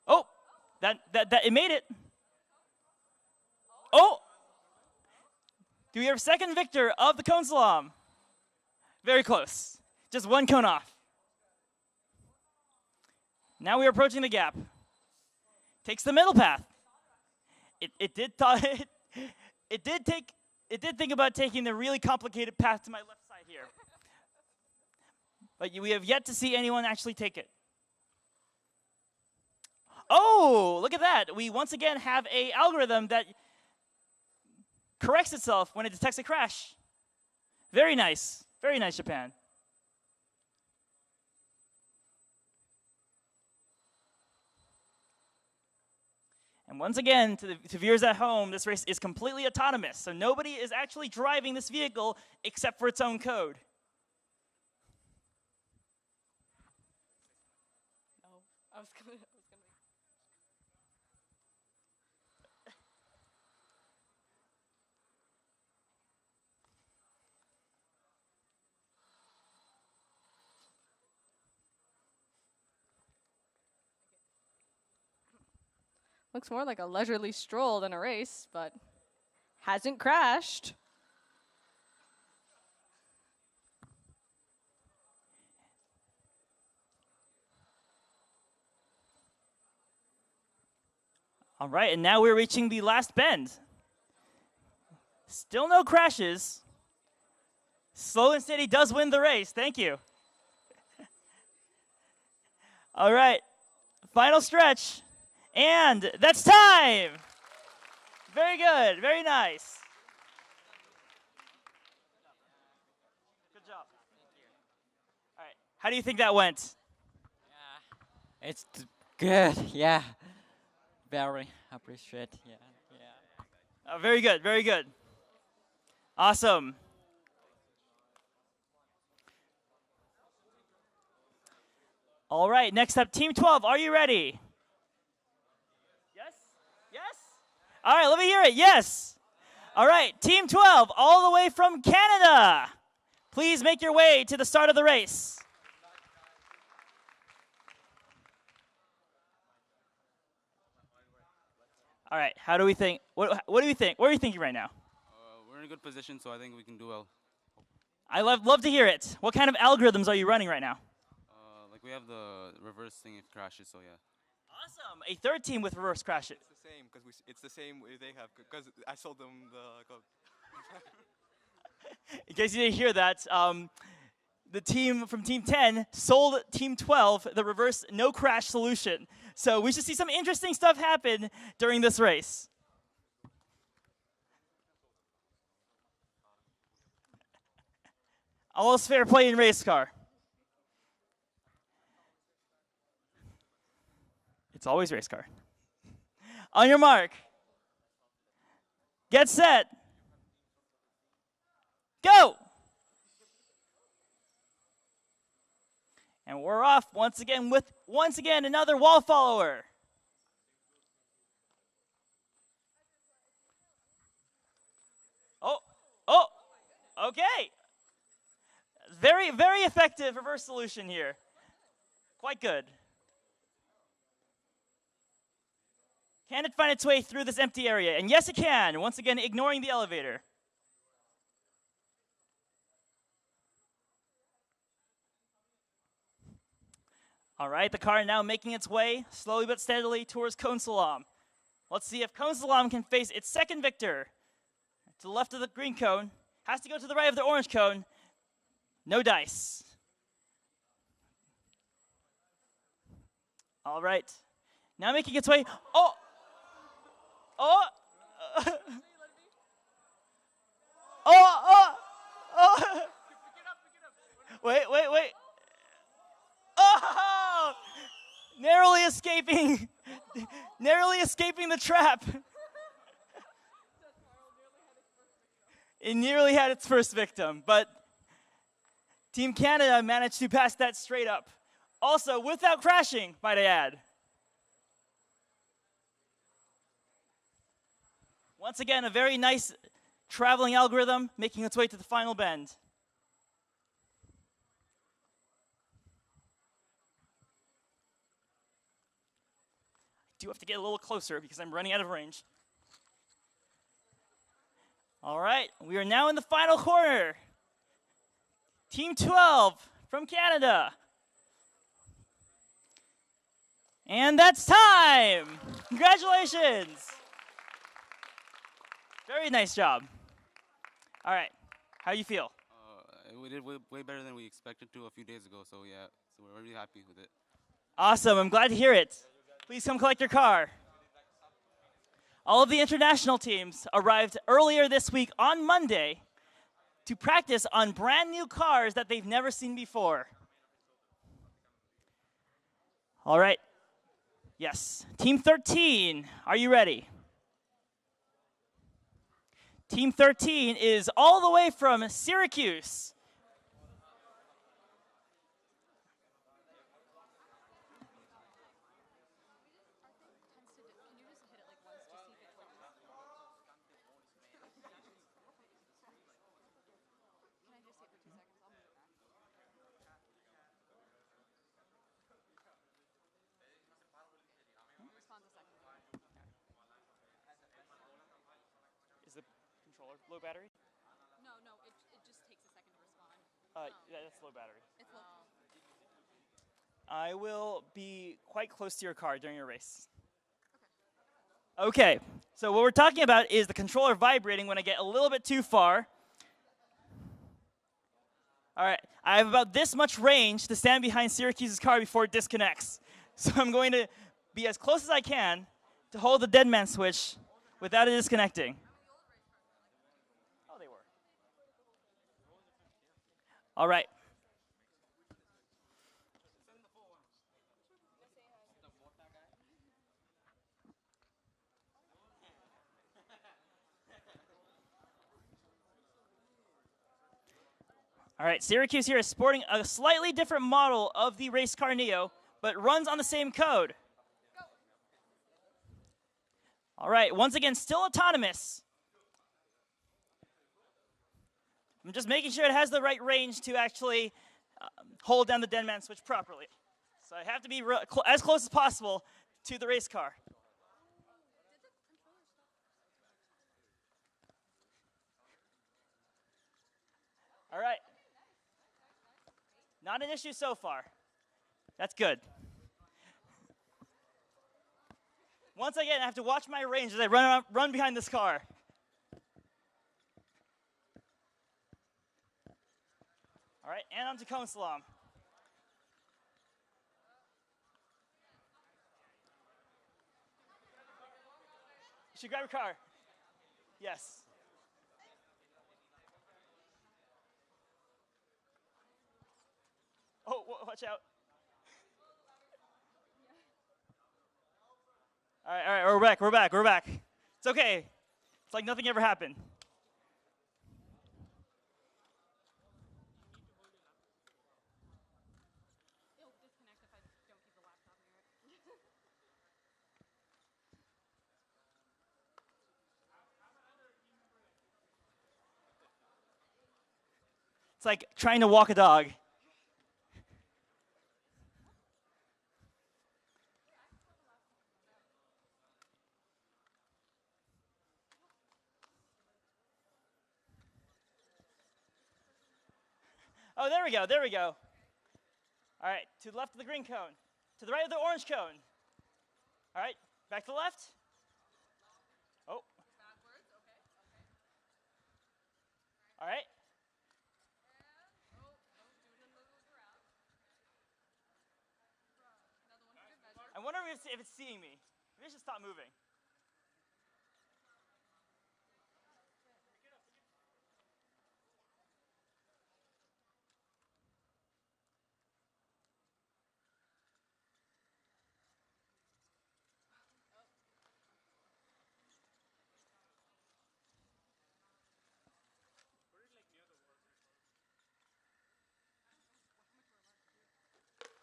Oh, that it made it. Oh, do we have second victor of the cone slalom? Very close. Just one cone off. Now we are approaching the gap. Takes the middle path. It did think about taking the really complicated path to my left side here. But we have yet to see anyone actually take it. Oh, look at that. We once again have an algorithm that corrects itself when it detects a crash. Very nice. Very nice, Japan. And once again, to viewers at home, this race is completely autonomous. So nobody is actually driving this vehicle except for its own code. No, I was gonna. Looks more like a leisurely stroll than a race, but hasn't crashed. All right, and now we're reaching the last bend. Still no crashes. Slow and Steady does win the race. Thank you. All right, final stretch. And that's time. Very good, very nice. Good job. All right, how do you think that went? It's good. Yeah. Very appreciate. Yeah. Yeah. Very good, very good. Awesome. All right, next up, Team 12. Are you ready? All right, let me hear it. Yes. All right, Team 12, all the way from Canada. Please make your way to the start of the race. All right, how do we think? What do you think? What are you thinking right now? We're in a good position, so I think we can do well. I love to hear it. What kind of algorithms are you running right now? Like we have the reverse thing if crashes, so yeah. Awesome. A third team with reverse crashes. It's the same because it's the same they have because I sold them the code. In case you didn't hear that, the team from Team 10 sold Team 12 the reverse no crash solution. So we should see some interesting stuff happen during this race. Almost fair play in RACECAR. It's always RACECAR. On your mark. Get set. Go! And we're off once again with another wall follower. Oh, okay. Very, very effective reverse solution here. Quite good. Can it find its way through this empty area? And yes, it can. Once again, ignoring the elevator. All right, the car now making its way slowly but steadily towards Cone Slalom. Let's see if Cone Slalom can face its second victor. To the left of the green cone. Has to go to the right of the orange cone. No dice. All right. Now making its way. Oh! Oh! Oh! Wait. Oh! Narrowly escaping the trap. It nearly had its first victim, but Team Canada managed to pass that straight up. Also, without crashing, might I add. Once again, a very nice traveling algorithm, making its way to the final bend. I do have to get a little closer because I'm running out of range. All right, we are now in the final corner. Team 12 from Canada. And that's time. Congratulations. Very nice job. All right, how do you feel? We did way better than we expected to a few days ago, so yeah, so we're really happy with it. Awesome, I'm glad to hear it. Please come collect your car. All of the international teams arrived earlier this week on Monday to practice on brand new cars that they've never seen before. All right. Yes. Team 13, are you ready? Team 13 is all the way from Syracuse. Is the controller low battery? No, it just takes a second to respond. Yeah, that's low battery. It's low. I will be quite close to your car during your race. Okay, so what we're talking about is the controller vibrating when I get a little bit too far. All right, I have about this much range to stand behind Syracuse's car before it disconnects. So I'm going to be as close as I can to hold the dead man switch without it disconnecting. Oh, they were. All right. All right, Syracuse here is sporting a slightly different model of the RACECAR Neo, but runs on the same code. All right, once again, still autonomous. I'm just making sure it has the right range to actually hold down the dead man switch properly. So I have to be as close as possible to the race car. All right. Not an issue so far. That's good. Once again, I have to watch my range as I run behind this car. All right, and onto cone slalom. You should grab your car. Yes. Oh, watch out. All right, we're back. It's okay. It's like nothing ever happened. It'll disconnect if I don't keep the laptop near it. It's like trying to walk a dog. Oh, there we go. All right, to the left of the green cone. To the right of the orange cone. All right, back to the left. Oh. All right. I wonder if it's seeing me. Maybe I should stop moving.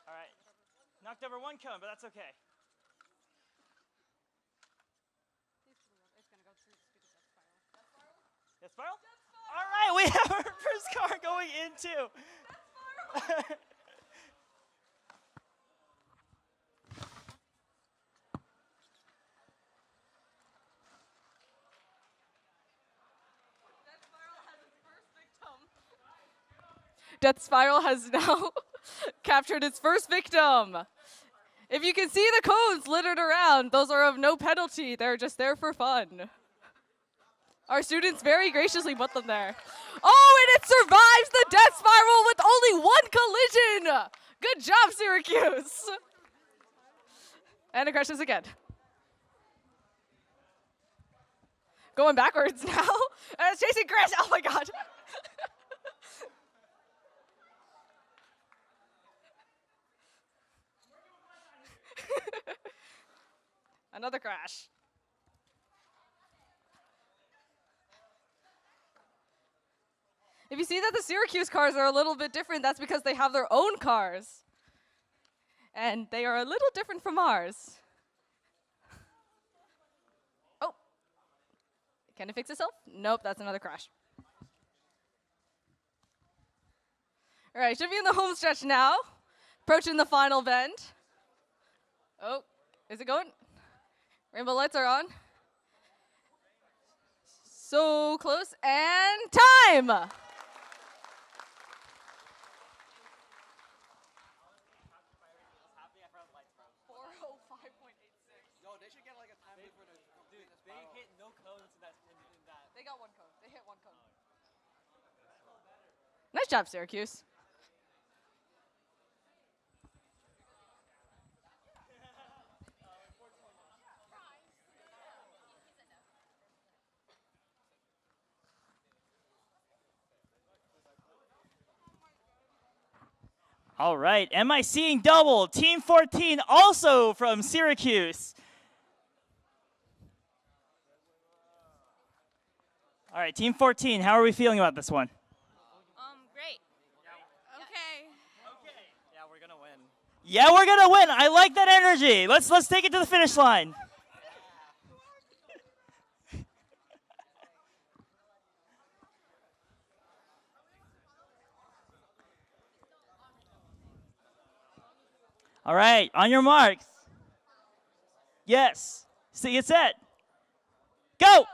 All right. Knocked over one cone, but that's okay. It's gonna go through the stupid death spiral. Yes, Spiral? All right, we have our first car going into. Death Spiral has now captured its first victim. If you can see the cones littered around, those are of no penalty. They're just there for fun. Our students very graciously put them there. Oh, and it survives the Death Spiral with only one collision. Good job, Syracuse. And it crashes again. Going backwards now. And it's chasing Chris. Oh my god. Another crash. If you see that the Syracuse cars are a little bit different, that's because they have their own cars. And they are a little different from ours. Oh. Can it fix itself? Nope, that's another crash. All right, should be in the home stretch now. Approaching the final bend. Oh, is it going? Rainbow lights are on. So close, and time! 405.86. Yo, they should get like a time for the dude. They hit no cones in that. They got one cone. They hit one cone. Nice job, Syracuse. All right, am I seeing double? Team 14 also from Syracuse. All right, Team 14, how are we feeling about this one? Great. Okay. Yeah, we're gonna win. Yeah, we're gonna win. I like that energy. Let's take it to the finish line. All right, on your marks. Yes. See, it's set. Go!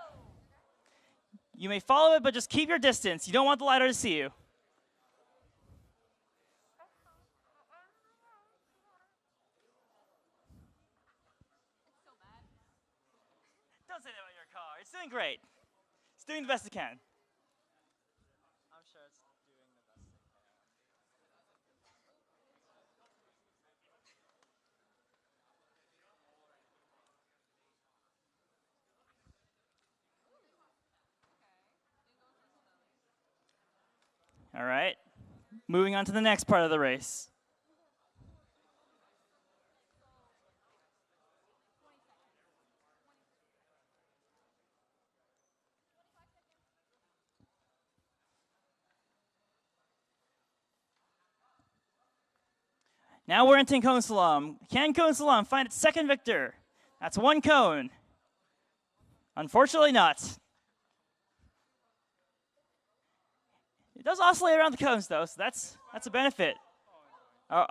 You may follow it, but just keep your distance. You don't want the LiDAR to see you. Don't say that about your car. It's doing great. It's doing the best it can. I'm sure it's doing the best it can. All right. Moving on to the next part of the race. Now we're entering Cone Slalom. Can Cone Slalom find its second victor? That's one cone. Unfortunately not. It does oscillate around the cones though, so that's a benefit. All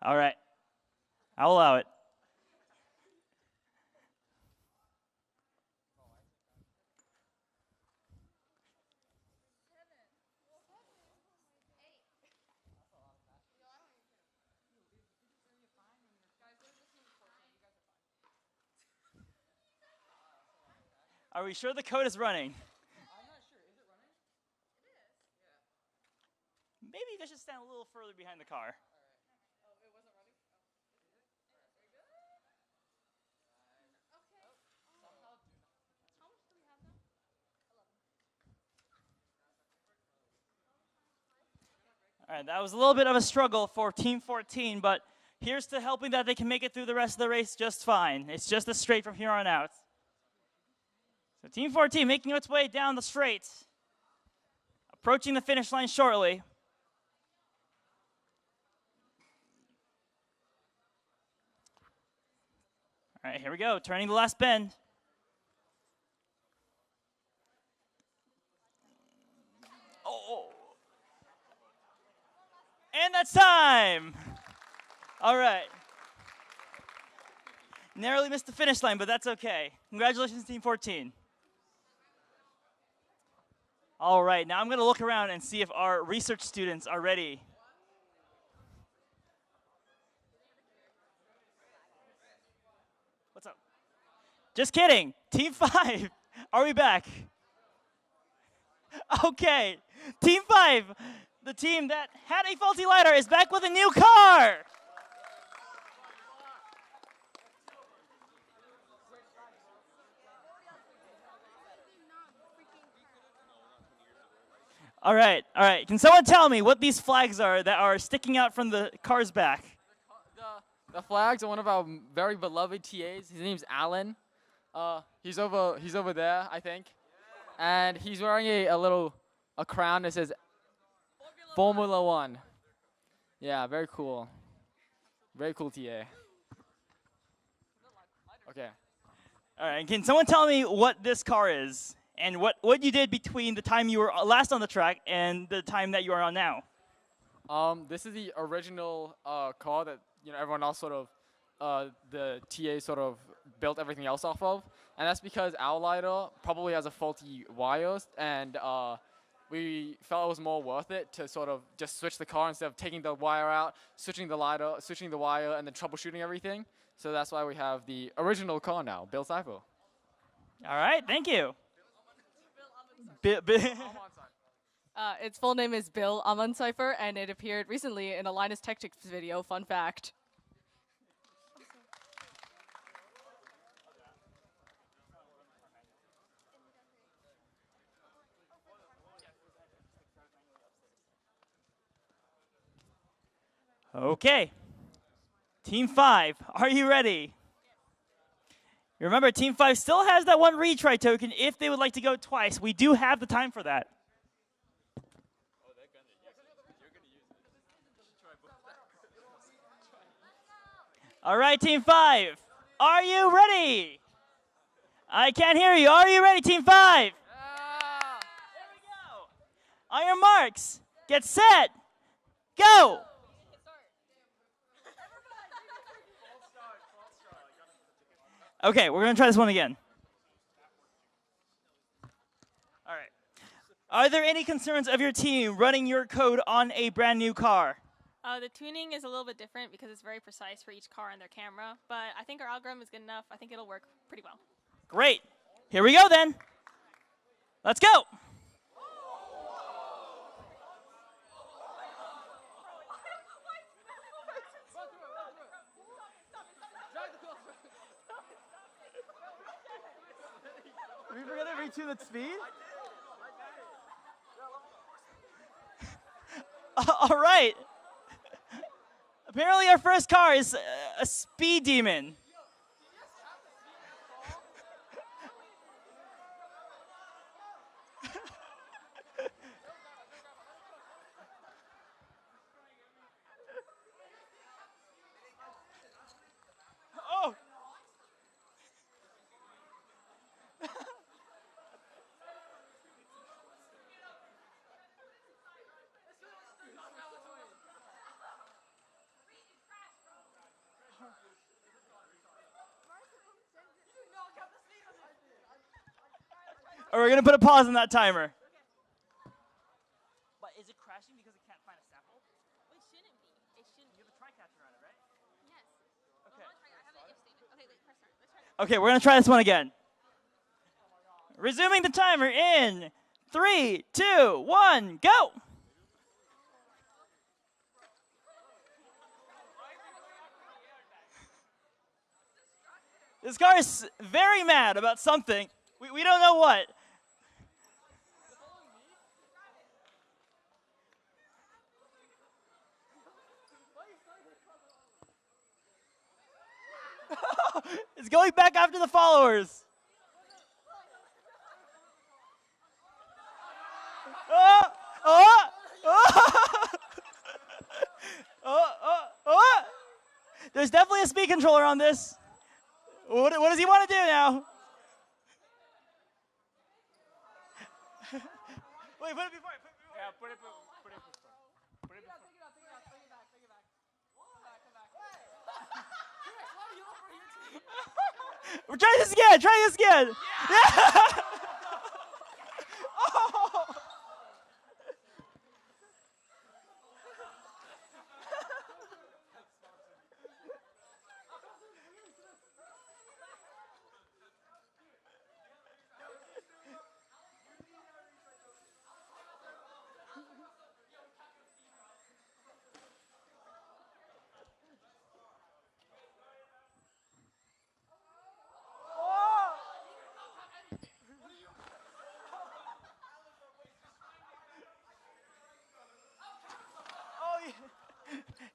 right. I'll allow it. Are we sure the code is running? I'm not sure. Is it running? It is. Yeah. Maybe you guys should stand a little further behind the car. Oh, it wasn't running? Oh. Very good. Okay. Somehow do not. How much do we have now? 11. All right, that was a little bit of a struggle for Team 14, but here's to helping that they can make it through the rest of the race just fine. It's just a straight from here on out. So Team 14 making its way down the straight, approaching the finish line shortly. All right, here we go. Turning the last bend. Oh. And that's time. All right. Narrowly missed the finish line, but that's okay. Congratulations, Team 14. All right, now I'm going to look around and see if our research students are ready. What's up? Just kidding. Team 5, are we back? Okay. Team 5, the team that had a faulty LiDAR, is back with a new car. All right, all right. Can someone tell me what these flags are that are sticking out from the car's back? The flags are one of our very beloved TAs. His name's Alan. He's over there, I think. And he's wearing a crown that says Formula One. Yeah, very cool. Very cool TA. Okay. All right, can someone tell me what this car is and what you did between the time you were last on the track and the time that you are on now? This is the original car that everyone else the TA sort of built everything else off of, and that's because our LiDAR probably has a faulty wires, and we felt it was more worth it to sort of just switch the car instead of taking the wire out, switching the LiDAR, switching the wire, and then troubleshooting everything. So that's why we have the original car now, Bill Cipher. All right, thank you. Its full name is Bill Cipher, and it appeared recently in a Linus Tech Tips video. Fun fact. Okay. Team 5, are you ready? Remember, Team 5 still has that one retry token if they would like to go twice. We do have the time for that. All right, Team 5, are you ready? I can't hear you. Are you ready, Team 5? Here we go. On your marks, get set, go. Okay, we're going to try this one again. All right. Are there any concerns of your team running your code on a brand new car? The tuning is a little bit different because it's very precise for each car and their camera, but I think our algorithm is good enough. I think it'll work pretty well. Great. Here we go then. Let's go. We forgot to reach the speed? All right. Apparently our first car is a speed demon. Oh. We're going to put a pause on that timer. But is it crashing because it can't find a sample? It shouldn't be. It shouldn't. You have a TriCatcher on it, right? Yes. Okay. I have an if statement. Okay, wait, press start. Let's try Okay, we're going to try this one again. Resuming the timer in 3, 2, 1, go! This car is very mad about something. We don't know what. It's going back after the followers. There's definitely a speed controller on this. What does he want to do now? Wait, put it before. Yeah, put it before. Try this again. Try this again. Yeah. Oh.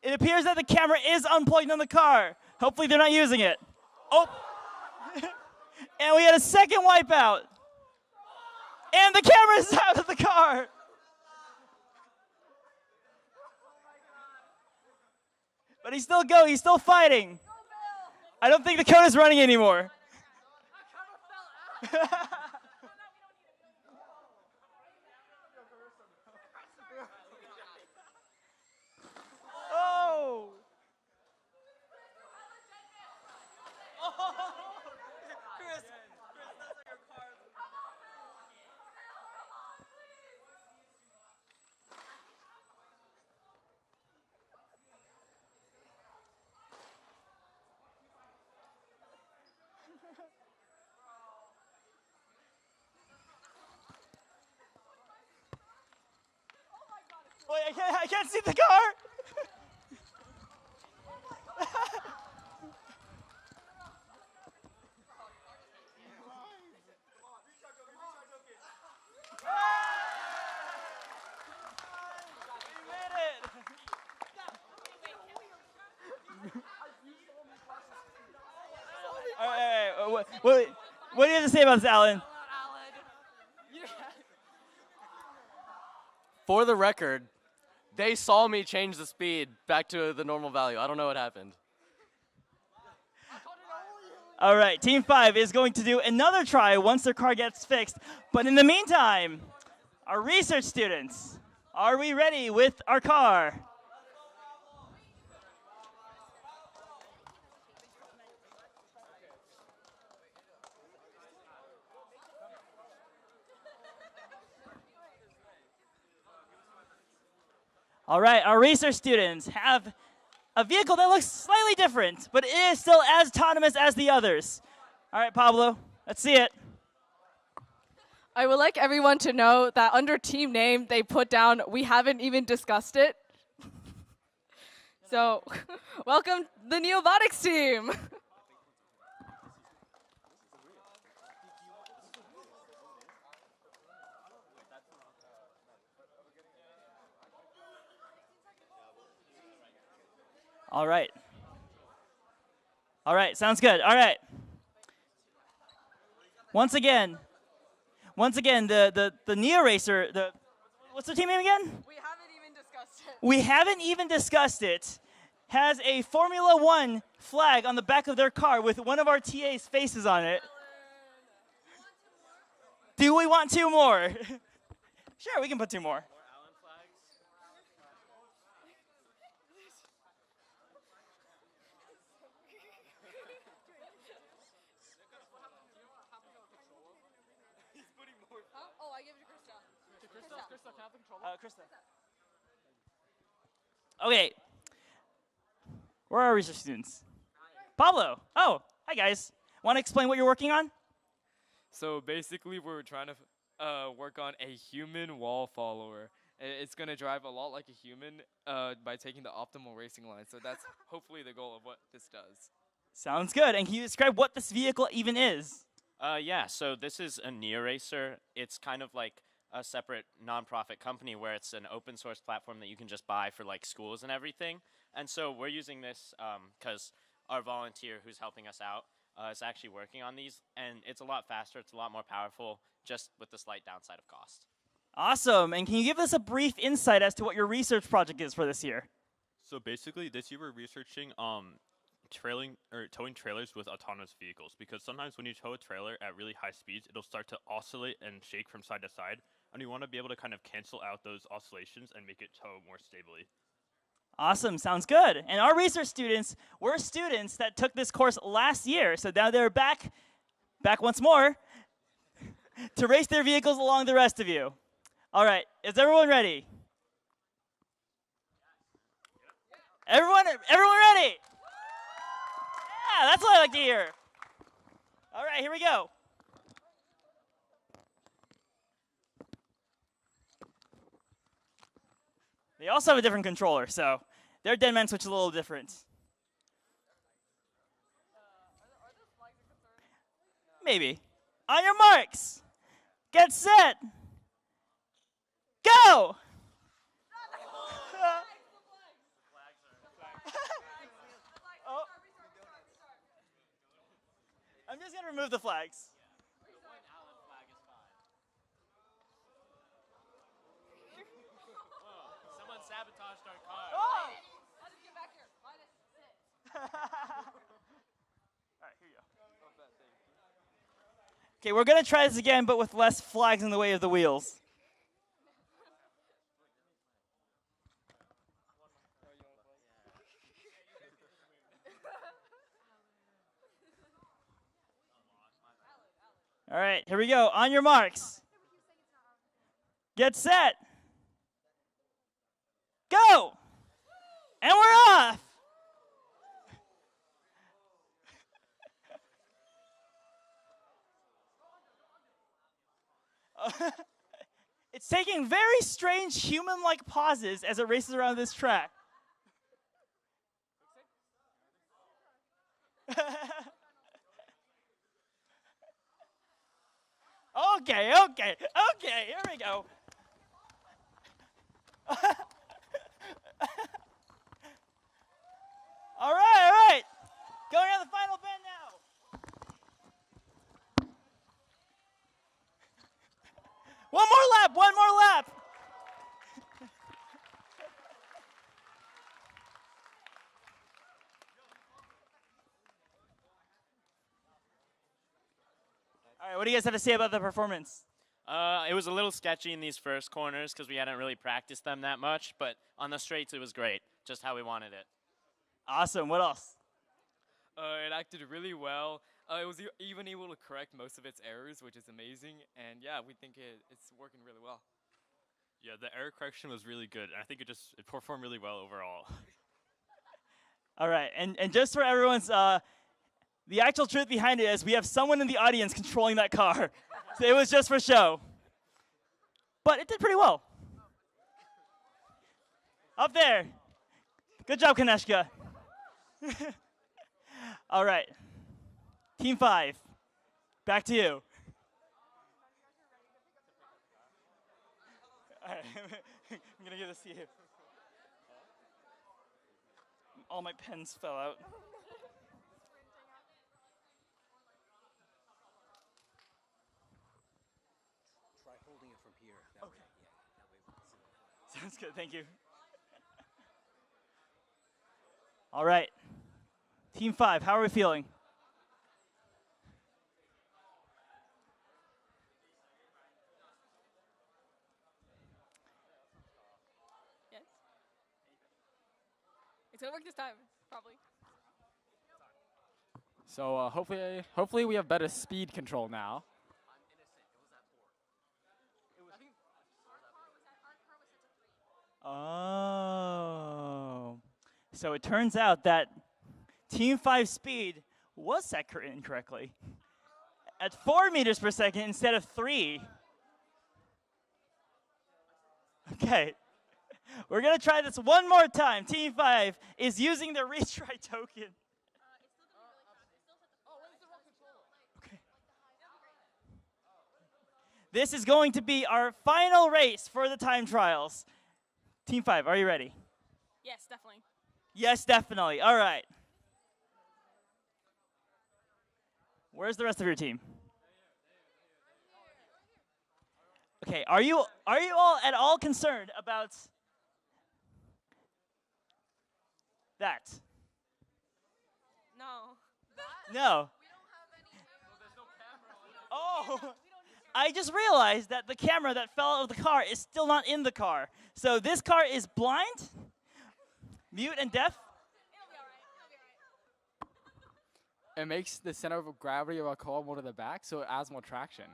It appears that the camera is unplugged on the car. Hopefully they're not using it. Oh. And we had a second wipeout. And the camera is out of the car. But he's still going. He's still fighting. I don't think the cone is running anymore. Oh! Chris, that's like your car. Wait, I can't see the car. All right, what do you have to say about this, Alan? For the record, they saw me change the speed back to the normal value. I don't know what happened. All right, Team 5 is going to do another try once their car gets fixed. But in the meantime, our research students, are we ready with our car? All right, our research students have a vehicle that looks slightly different, but it is still as autonomous as the others. All right, Pablo, let's see it. I would like everyone to know that under team name, they put down, we haven't even discussed it. So, welcome the Neobotics team. All right. All right, sounds good. All right. Once again, the Neo Racer, what's the team name again? We haven't even discussed it. Has a Formula One flag on the back of their car with one of our TA's faces on it. Do we want two more? Sure, we can put two more. Oh, I give it to Krista. Krista, can I have the controller? Krista. Okay. Where are our research students? Pablo. Oh, hi guys. Want to explain what you're working on? So basically, we're trying to work on a human wall follower. It's going to drive a lot like a human by taking the optimal racing line. So that's hopefully the goal of what this does. Sounds good. And can you describe what this vehicle even is? Yeah, so this is a NeoRacer. It's kind of like a separate nonprofit company where it's an open source platform that you can just buy for like schools and everything. And so we're using this because our volunteer who's helping us out is actually working on these, and it's a lot faster, it's a lot more powerful, just with the slight downside of cost. Awesome. And can you give us a brief insight as to what your research project is for this year? So basically, this year we're researching towing trailers with autonomous vehicles, because sometimes when you tow a trailer at really high speeds, it'll start to oscillate and shake from side to side, and you want to be able to kind of cancel out those oscillations and make it tow more stably. Awesome, sounds good. And our research students were students that took this course last year, so now they're back once more to race their vehicles along the rest of you. All right, is everyone ready? Everyone ready? Yeah, that's what I like to hear. All right, here we go. They also have a different controller, so their dead man switch is a little different. Maybe. On your marks, get set, go! Oh. I'm just gonna remove the flags. Someone sabotaged our car. Oh! I'll just get back here. Minus 6. Alright, here you go. Okay, we're gonna try this again, but with less flags in the way of the wheels. All right, here we go. On your marks. Get set. Go! And we're off! It's taking very strange human-like pauses as it races around this track. Okay, here we go. All right. Going on the final bend now. One more lap. All right, what do you guys have to say about the performance? It was a little sketchy in these first corners because we hadn't really practiced them that much, but on the straights it was great, just how we wanted it. Awesome, what else? It acted really well. It was even able to correct most of its errors, which is amazing, and yeah, we think it's working really well. Yeah, the error correction was really good, and I think it performed really well overall. All right, and just for everyone's, the actual truth behind it is we have someone in the audience controlling that car. So it was just for show. But it did pretty well. Up there. Good job, Kaneshka. All right. Team 5, back to you. All right. I'm going to give this to you. All my pens fell out. Try holding it from here. Okay. Sounds good, thank you. All right. Team 5, how are we feeling? Yes. It's gonna work this time, probably. So hopefully we have better speed control now. Oh. So it turns out that Team 5 speed was set incorrectly at 4 meters per second instead of 3. Okay. We're going to try this one more time. Team 5 is using the retry token. Okay. This is going to be our final race for the time trials. Team 5, are you ready? Yes, definitely. Yes, definitely. All right. Where's the rest of your team? Okay, are you all at all concerned about that? No. Oh, I just realized that the camera that fell out of the car is still not in the car. So this car is blind, mute, and deaf. It makes the center of gravity of our car more to the back, so it adds more traction.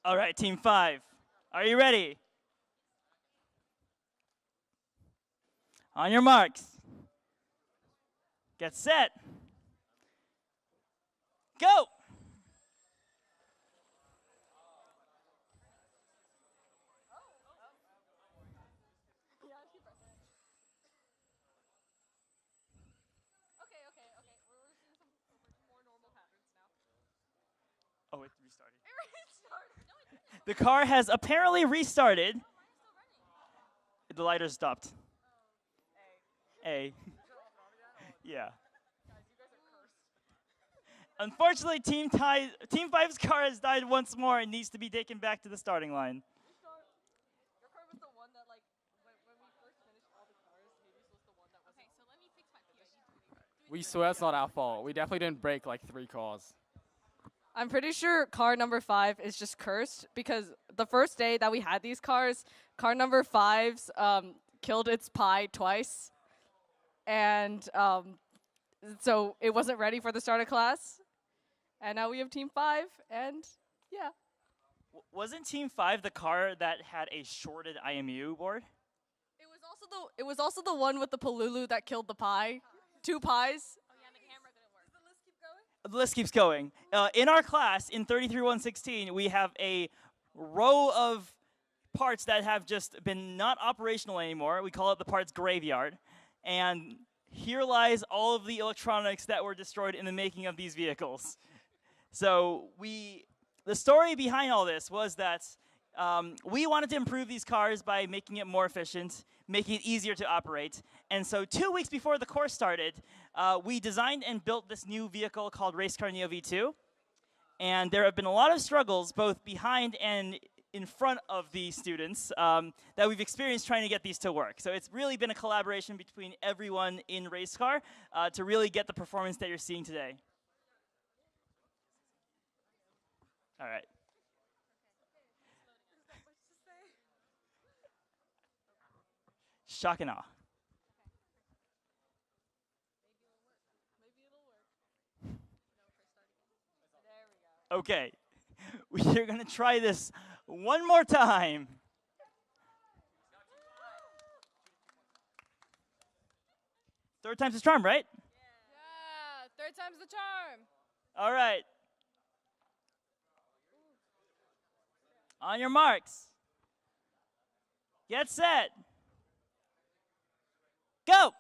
All right, Team 5. Are you ready? On your marks. Get set. Go! Oh, it restarted. The car has apparently restarted. The lighter stopped. A. Yeah. Unfortunately, Team 5's car has died once more and needs to be taken back to the starting line. We swear it's not our fault. We definitely didn't break like 3 cars. I'm pretty sure car number 5 is just cursed because the first day that we had these cars, car number 5's killed its pie twice. And so it wasn't ready for the start of class. And now we have Team 5, and yeah. Wasn't Team 5 the car that had a shorted IMU board? It was also the one with the Palulu that killed the pie. 2 pies. The list keeps going. In our class, in 33116, we have a row of parts that have just been not operational anymore. We call it the parts graveyard. And here lies all of the electronics that were destroyed in the making of these vehicles. So the story behind all this was that we wanted to improve these cars by making it more efficient, making it easier to operate. And so 2 weeks before the course started, we designed and built this new vehicle called RACECAR Neo V2. And there have been a lot of struggles, both behind and in front of the students, that we've experienced trying to get these to work. So it's really been a collaboration between everyone in RACECAR to really get the performance that you're seeing today. All right. Shock and awe. Okay, we're gonna try this one more time. Third time's the charm, right? Yeah, third time's the charm. All right. On your marks. Get set. Go!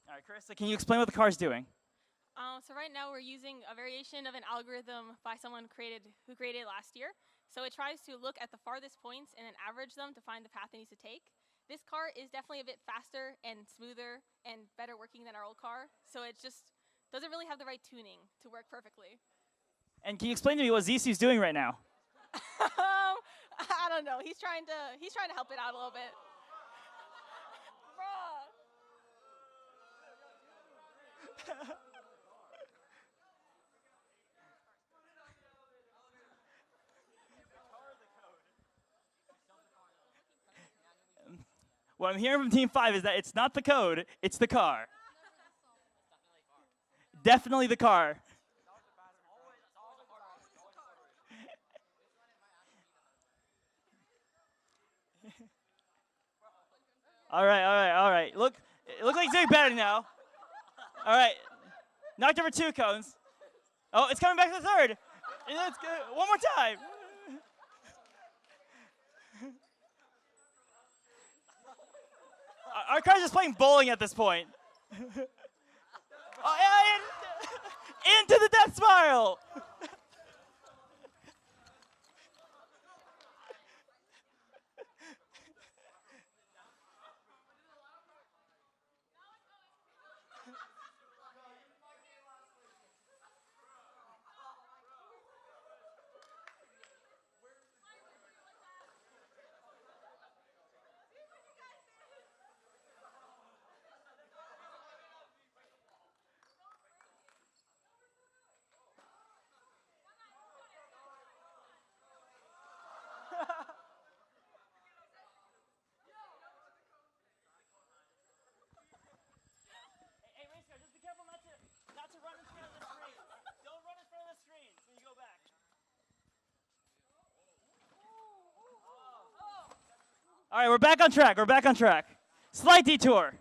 All right, Carissa, can you explain what the car's doing? So right now we're using a variation of an algorithm by someone who created it last year. So it tries to look at the farthest points and then average them to find the path it needs to take. This car is definitely a bit faster and smoother and better working than our old car. So it just doesn't really have the right tuning to work perfectly. And can you explain to me what Zisu's doing right now? I don't know. He's trying to help it out a little bit. What I'm hearing from Team 5 is that it's not the code, it's the car. Definitely the car. All right. Look, it looks like it's doing better now. All right, knocked over 2 cones. Oh, it's coming back to the third. And that's good. One more time. Our car's just playing bowling at this point. Oh, yeah, into the death spiral. All right, we're back on track. We're back on track. Slight detour.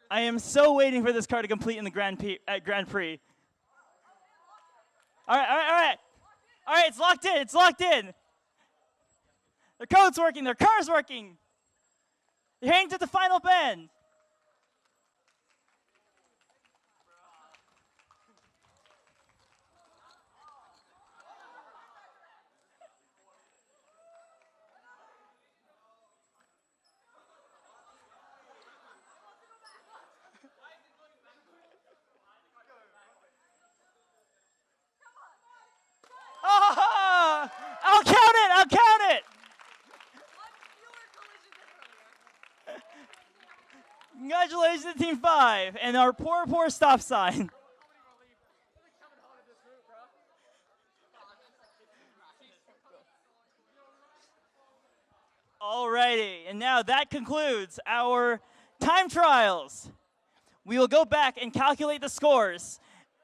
I am so waiting for this car to complete in the Grand Prix. All right, all right, all right. All right, it's locked in. It's locked in. Their code's working. Their car's working. They're heading to the final bend. Oh, I'll count it. I'll count it. Congratulations to Team 5 and our poor stop sign. Alrighty, and now that concludes our time trials. We will go back and calculate the scores,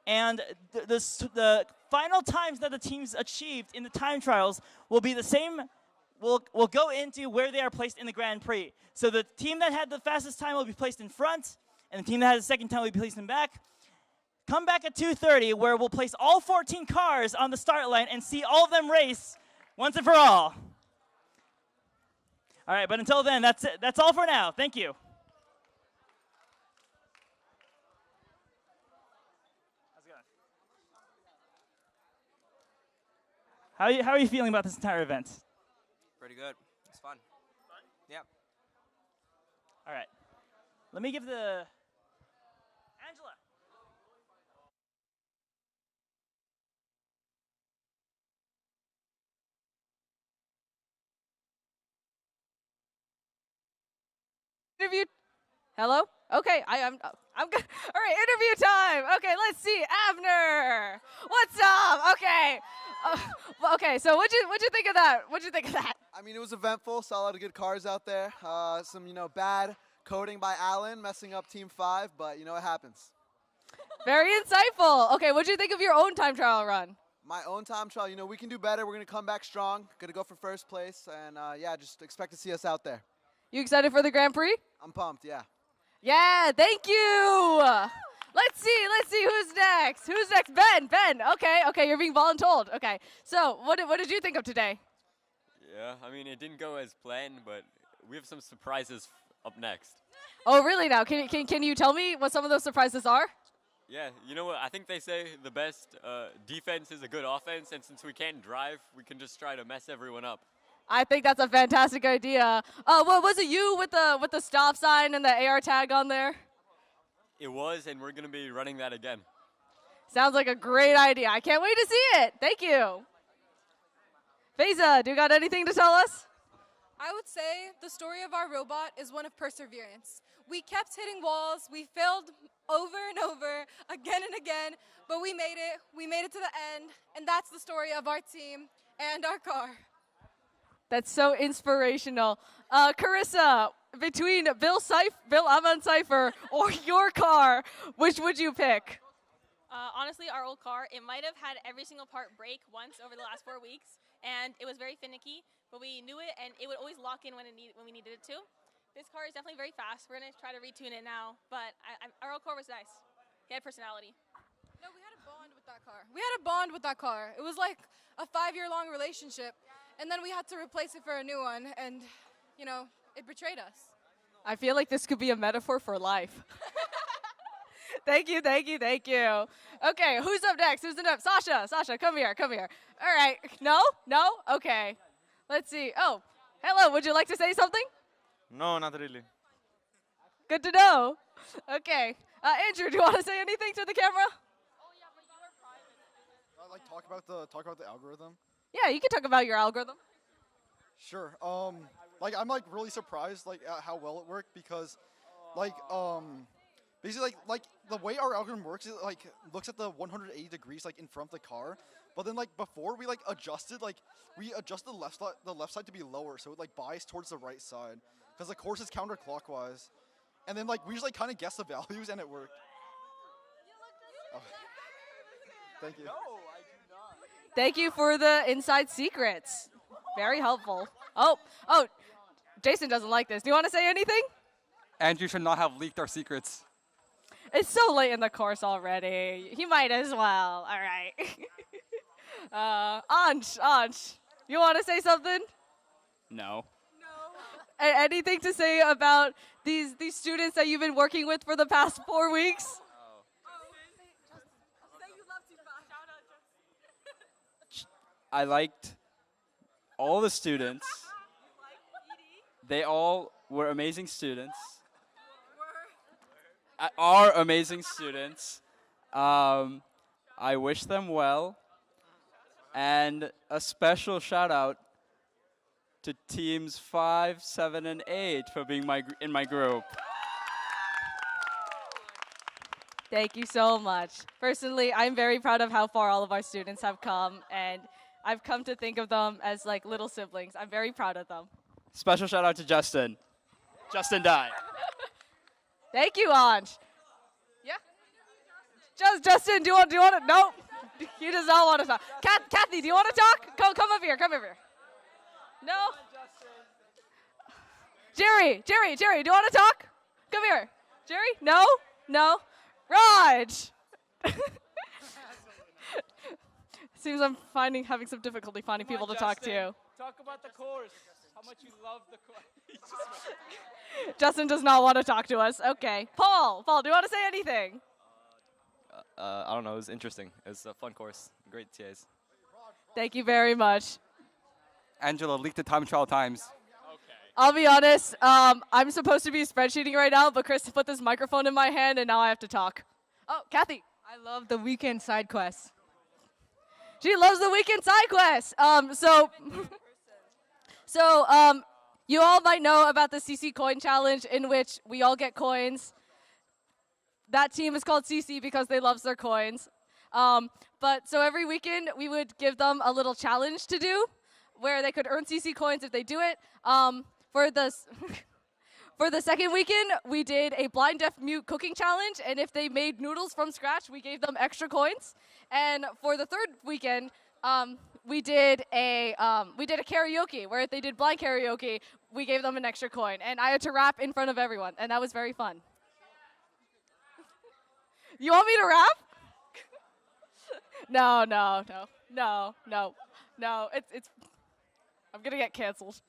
and the final times that the teams achieved in the time trials will be the same. We'll go into where they are placed in the Grand Prix. So the team that had the fastest time will be placed in front, and the team that had the second time will be placed in back. Come back at 2:30, where we'll place all 14 cars on the start line and see all of them race once and for all. All right, but until then, that's it. That's all for now. Thank you. How are you feeling about this entire event? Pretty good. It's fun. Fun? Yeah. All right. Let me give the Angela. Interview. Hello? Okay, I'm good. All right, interview time. Okay, let's see. Abner, what's up? Okay. Okay, so what'd you think of that? What'd you think of that? I mean, it was eventful. Saw a lot of good cars out there. Some, bad coding by Alan, messing up Team 5, but, it happens. Very insightful. Okay, what'd you think of your own time trial run? My own time trial, we can do better. We're going to come back strong. Going to go for first place. And, just expect to see us out there. You excited for the Grand Prix? I'm pumped, yeah. Yeah, thank you. Let's see who's next. Who's next? Ben. Okay, you're being voluntold. Okay, so what did you think of today? Yeah, I mean, it didn't go as planned, but we have some surprises up next. Oh, really now? Can you tell me what some of those surprises are? Yeah, you know what? I think they say the best defense is a good offense, and since we can't drive, we can just try to mess everyone up. I think that's a fantastic idea. What was it you with the stop sign and the AR tag on there? It was, and we're going to be running that again. Sounds like a great idea. I can't wait to see it. Thank you. Faiza, do you got anything to tell us? I would say the story of our robot is one of perseverance. We kept hitting walls. We failed over and over, again and again, but we made it. We made it to the end, and that's the story of our team and our car. That's so inspirational. Carissa, between Bill Avant Cypher or your car, which would you pick? Honestly, our old car, it might have had every single part break once over the last 4 weeks, and it was very finicky, but we knew it, and it would always lock in when we needed it to. This car is definitely very fast. We're going to try to retune it now, but our old car was nice. It had personality. No, we had a bond with that car. We had a bond with that car. It was like a 5-year-long relationship, and then we had to replace it for a new one, and, it betrayed us. I feel like this could be a metaphor for life. Thank you. Okay, who's up next? Sasha, come here. All right, no? Okay. Let's see. Oh, hello, would you like to say something? No, not really. Good to know. Okay. Andrew, do you want to say anything to the camera? Talk about the algorithm. Yeah, you can talk about your algorithm. Sure. I'm really surprised at how well it worked because basically the way our algorithm works is looks at the 180 degrees in front of the car, But then like before we like adjusted the left side to be lower, so it like biased towards the right side, because the course is counterclockwise. And then like we just like kind of guessed the values and it worked. Oh. Thank you. Thank you for the inside secrets. Very helpful. Oh, Jason doesn't like this. Do you want to say anything? Andrew should not have leaked our secrets. It's so late in the course already. He might as well. All right. Ansh, you want to say something? No. Anything to say about these students that you've been working with for the past 4 weeks? I liked all the students. They all were amazing students. Are amazing students. I wish them well. And a special shout out to teams 5, 7, and 8 for being in my group. Thank you so much. Personally, I'm very proud of how far all of our students have come, and I've come to think of them as like little siblings. I'm very proud of them. Special shout out to Justin. Justin died. Thank you, Anj. Yeah. Justin, do you want to? No, he does not want to talk. Kathy, do you want to talk? Come over here. Come over here. No. Jerry, do you want to talk? Come here. Jerry? No. Raj. Seems I'm having some difficulty finding people to talk to. Talk about the course. How much you love the course. Justin does not want to talk to us. Okay. Paul, do you want to say anything? I don't know. It was interesting. It was a fun course. Great TAs. Thank you very much. Angela leaked the time trial times. I'll be honest, I'm supposed to be spreadsheeting right now, but Chris put this microphone in my hand, and now I have to talk. Oh, Kathy. I love the weekend side quests. She loves the weekend side quests. You all might know about the CC Coin Challenge, in which we all get coins. That team is called CC because they love their coins. So every weekend, we would give them a little challenge to do, where they could earn CC coins if they do it. For the second weekend, we did a blind deaf mute cooking challenge, and if they made noodles from scratch, we gave them extra coins. And for the third weekend, we did a karaoke, where if they did blind karaoke, we gave them an extra coin. And I had to rap in front of everyone, and that was very fun. You want me to rap? No. It's. I'm gonna get canceled.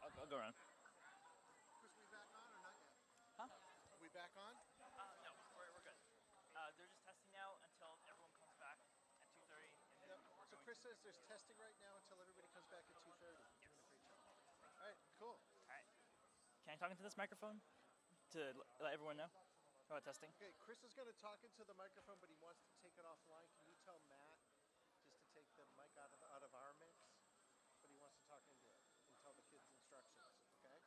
I'll go around. Huh? Are we back on? No, we're good. They're just testing now until everyone comes back at 2:30. So Chris says there's testing right now until everybody comes back at 2:30. All right, cool. All right. Can I talk into this microphone to let everyone know about testing? Okay, Chris is going to talk into the microphone, but he wants to take it offline. Can you tell Matt just to take the mic out of our mix? But he wants to talk into it and tell the kids instructions, okay?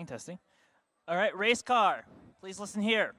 Testing. All right, RACECAR, please listen here.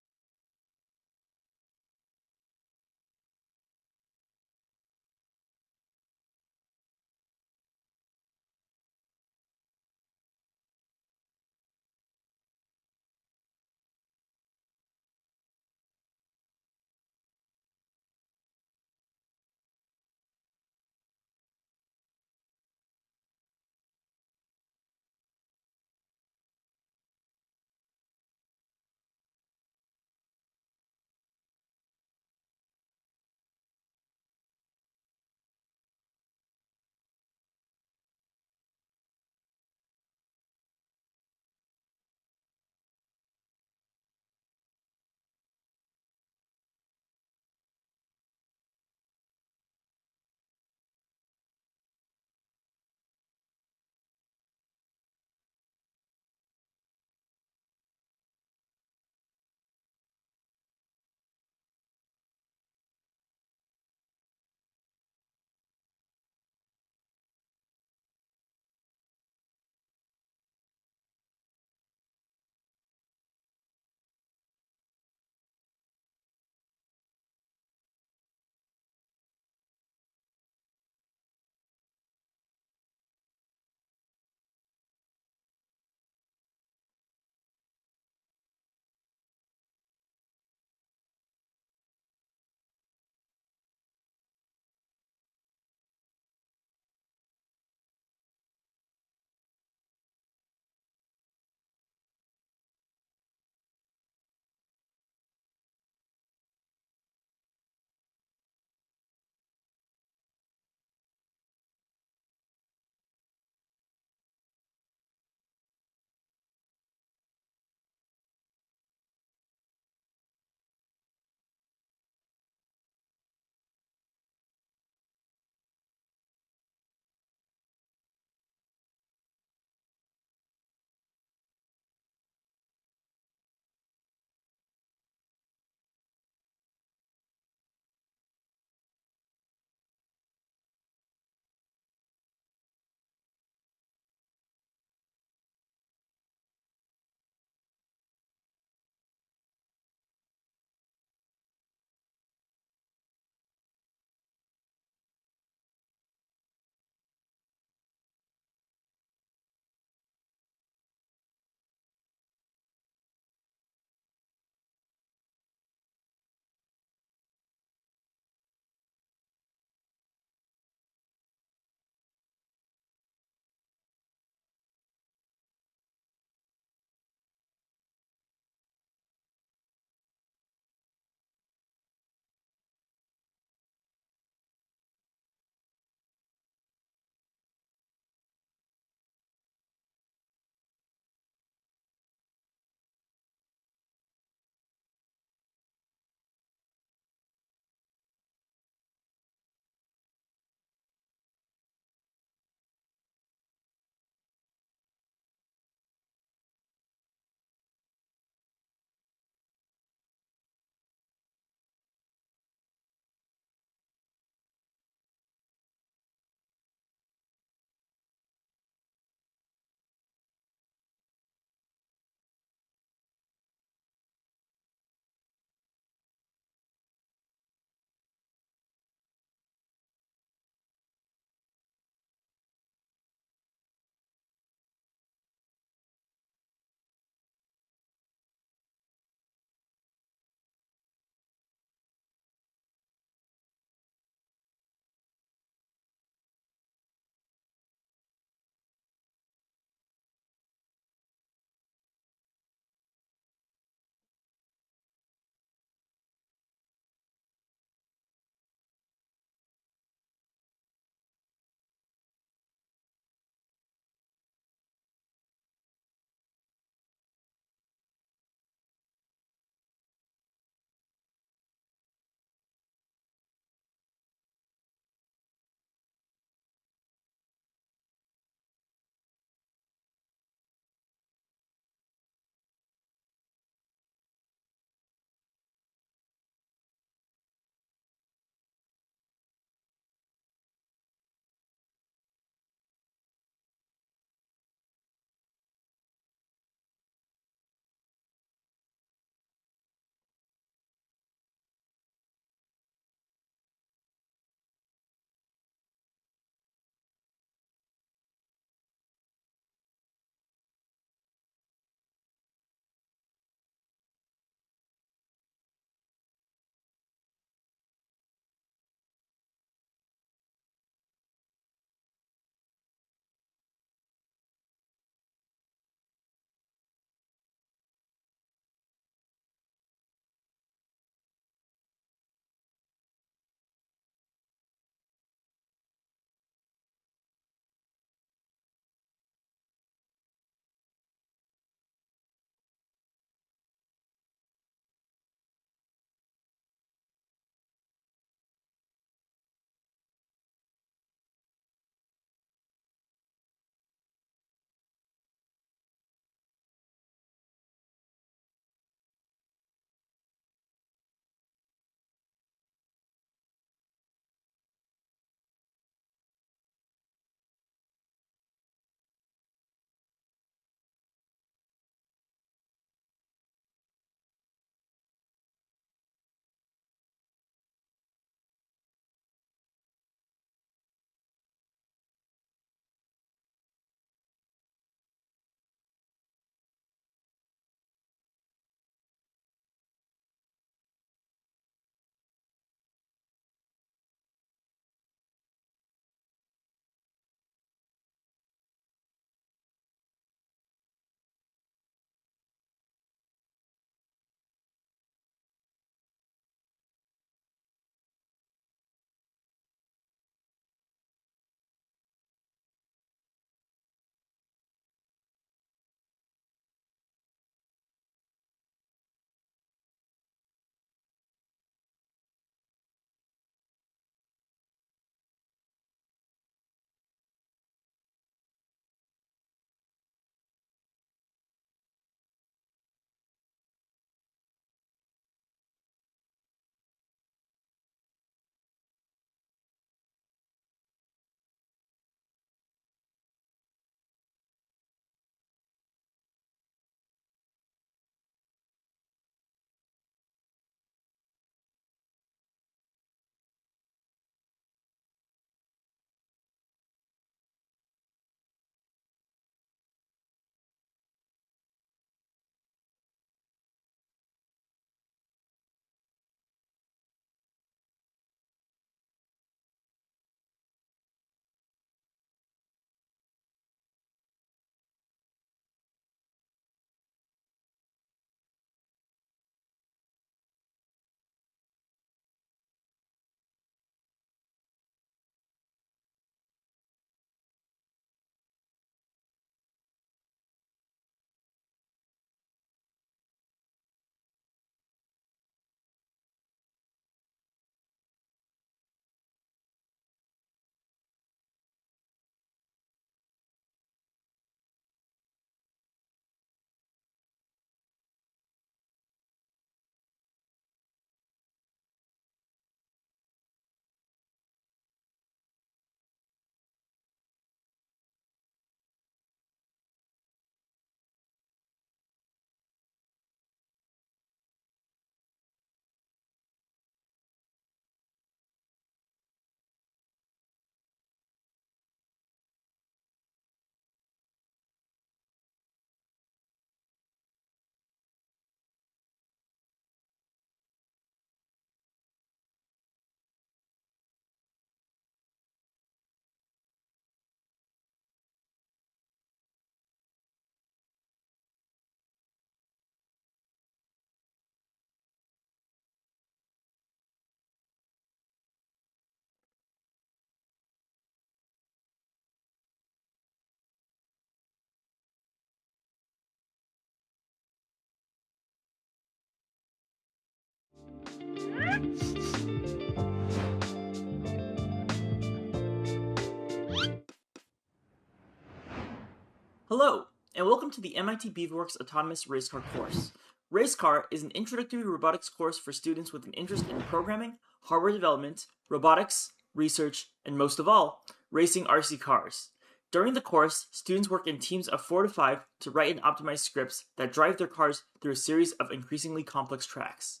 Hello, and welcome to the MIT Beaverworks Autonomous RACECAR course. RACECAR is an introductory robotics course for students with an interest in programming, hardware development, robotics, research, and most of all, racing RC cars. During the course, students work in teams of 4 to 5 to write and optimize scripts that drive their cars through a series of increasingly complex tracks.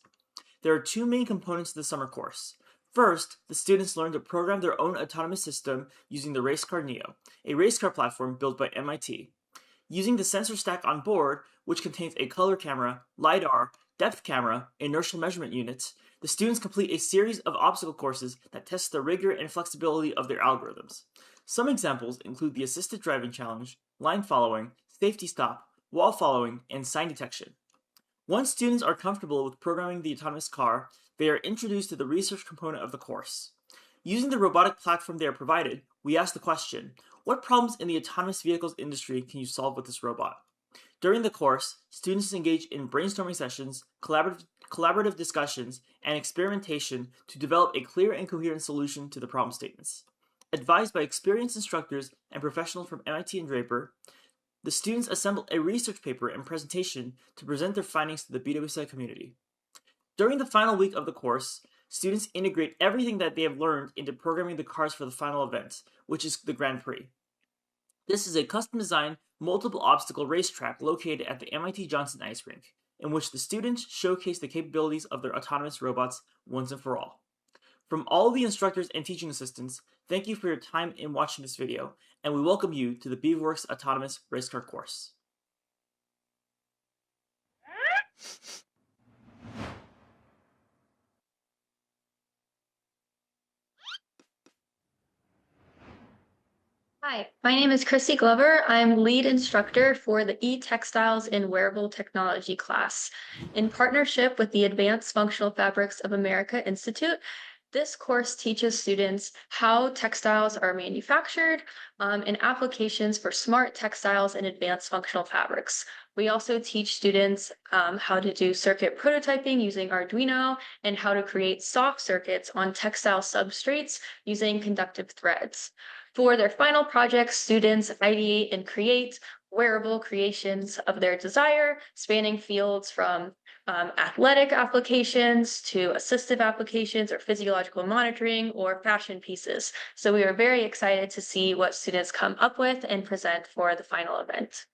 There are 2 main components to the summer course. First, the students learn to program their own autonomous system using the RACECAR Neo, a racecar platform built by MIT. Using the sensor stack on board, which contains a color camera, LiDAR, depth camera, inertial measurement units, the students complete a series of obstacle courses that test the rigor and flexibility of their algorithms. Some examples include the Assisted Driving Challenge, line following, safety stop, wall following, and sign detection. Once students are comfortable with programming the autonomous car, they are introduced to the research component of the course. Using the robotic platform they are provided, we ask the question, what problems in the autonomous vehicles industry can you solve with this robot? During the course, students engage in brainstorming sessions, collaborative discussions, and experimentation to develop a clear and coherent solution to the problem statements. Advised by experienced instructors and professionals from MIT and Draper, the students assemble a research paper and presentation to present their findings to the BWSI community. During the final week of the course, students integrate everything that they have learned into programming the cars for the final event, which is the Grand Prix. This is a custom-designed, multiple obstacle racetrack located at the MIT Johnson Ice Rink, in which the students showcase the capabilities of their autonomous robots once and for all. From all the instructors and teaching assistants, thank you for your time in watching this video, and we welcome you to the Beaverworks Autonomous Racecar course. Hi, my name is Chrissy Glover. I'm lead instructor for the E-Textiles in Wearable Technology class. In partnership with the Advanced Functional Fabrics of America Institute, this course teaches students how textiles are manufactured and applications for smart textiles and advanced functional fabrics. We also teach students how to do circuit prototyping using Arduino and how to create soft circuits on textile substrates using conductive threads. For their final projects, students ideate and create wearable creations of their desire, spanning fields from athletic applications to assistive applications or physiological monitoring or fashion pieces. So we are very excited to see what students come up with and present for the final event.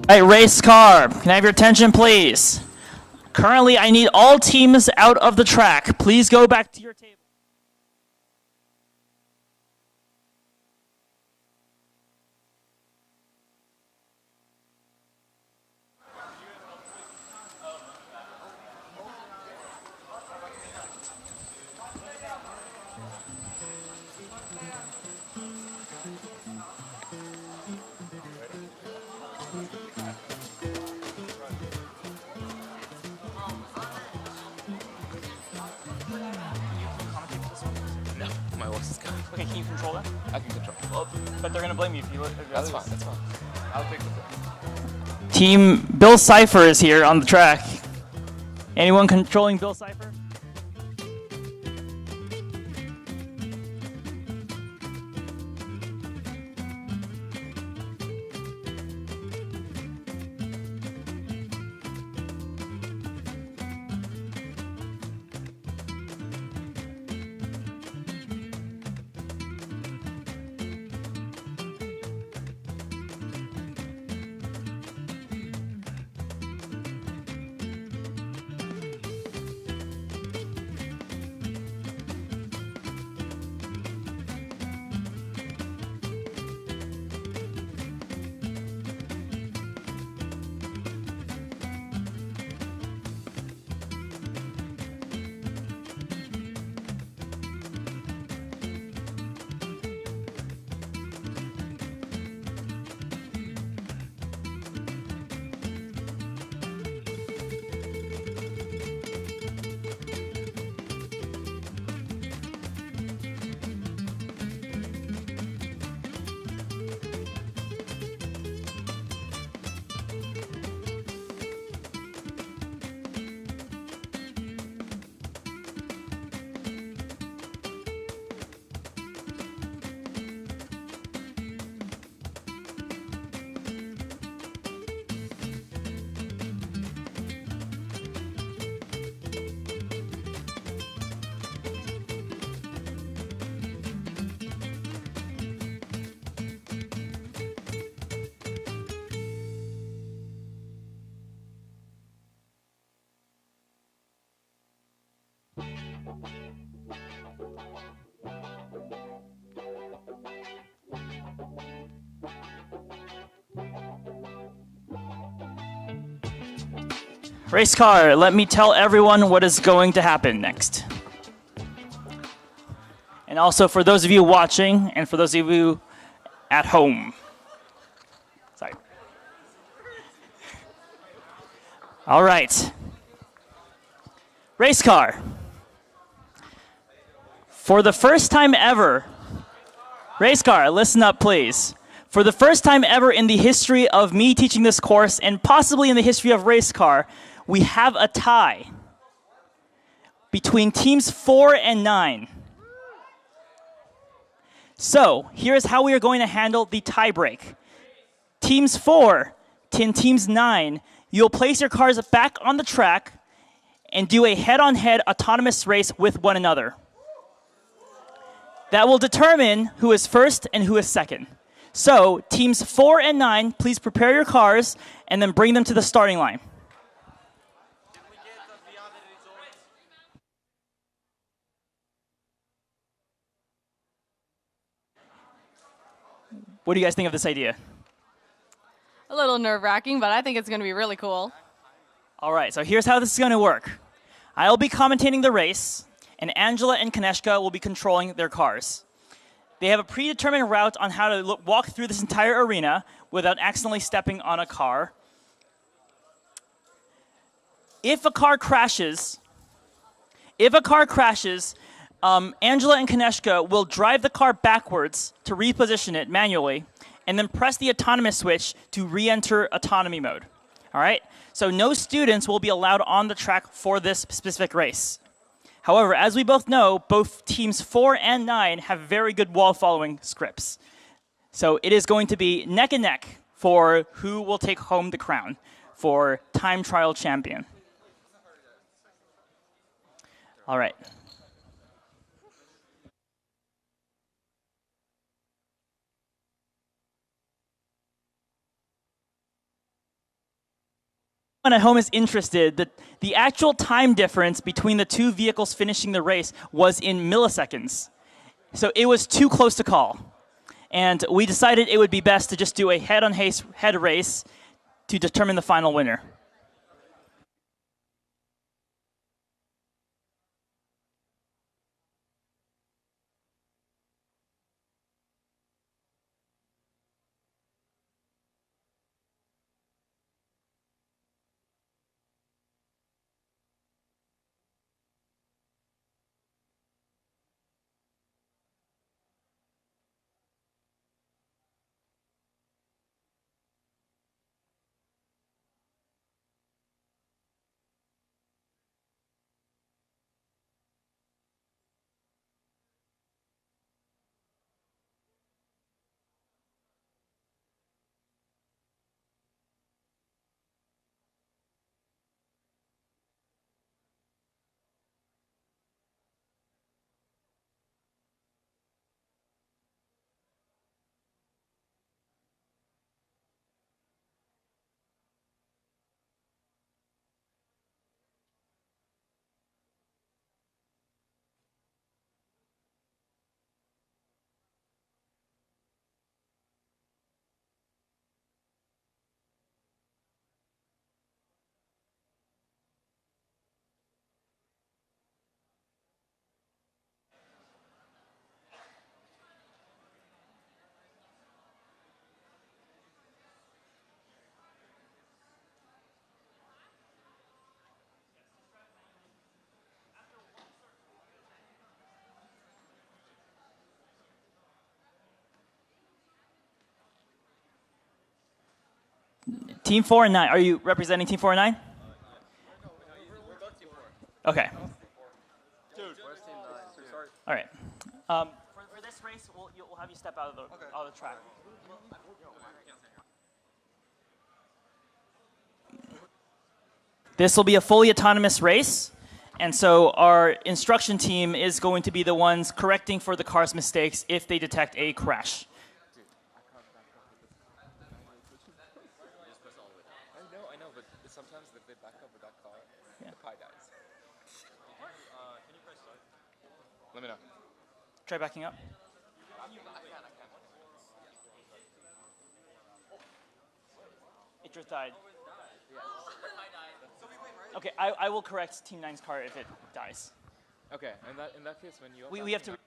Right, race car. Can I have your attention, please? Currently, I need all teams out of the track. Please go back to your table. No, my voice is gone. Okay, can you control that? I can control. Well, but they're gonna blame you if you. That's fine. That's fine. I'll take the blame. Team Bill Cipher is here on the track. Anyone controlling Bill Cipher? Race car, let me tell everyone what is going to happen next. And also for those of you watching and for those of you at home. Sorry. All right. Race car. For the first time ever, race car, listen up please. For the first time ever in the history of me teaching this course and possibly in the history of race car, we have a tie between teams 4 and 9. So here's how we are going to handle the tie break. Teams 4 and teams 9, you'll place your cars back on the track and do a head-on-head autonomous race with one another. That will determine who is first and who is second. So teams 4 and 9, please prepare your cars and then bring them to the starting line. What do you guys think of this idea? A little nerve-wracking, but I think it's going to be really cool. All right, so here's how this is going to work. I'll be commentating the race, and Angela and Kaneshka will be controlling their cars. They have a predetermined route on how to walk through this entire arena without accidentally stepping on a car. If a car crashes, Angela and Kaneshka will drive the car backwards to reposition it manually, and then press the autonomous switch to re-enter autonomy mode. All right? So no students will be allowed on the track for this specific race. However, as we both know, both teams 4 and 9 have very good wall-following scripts. So it is going to be neck and neck for who will take home the crown for time trial champion. All right. Anyone at home is interested, the actual time difference between the two vehicles finishing the race was in milliseconds. So it was too close to call. And we decided it would be best to just do a head race to determine the final winner. Team 4 and 9. Are you representing Team 4 and 9? Okay. All right. For this race, we'll have you step out of the track. This will be a fully autonomous race, and so our instruction team is going to be the ones correcting for the car's mistakes if they detect a crash. I know, but sometimes if they back up with that car, the pie dies. Can you press start? Let me know. Try backing up. It just died. Okay, I will correct Team 9's car if it dies. Okay, in that case, when you We have to.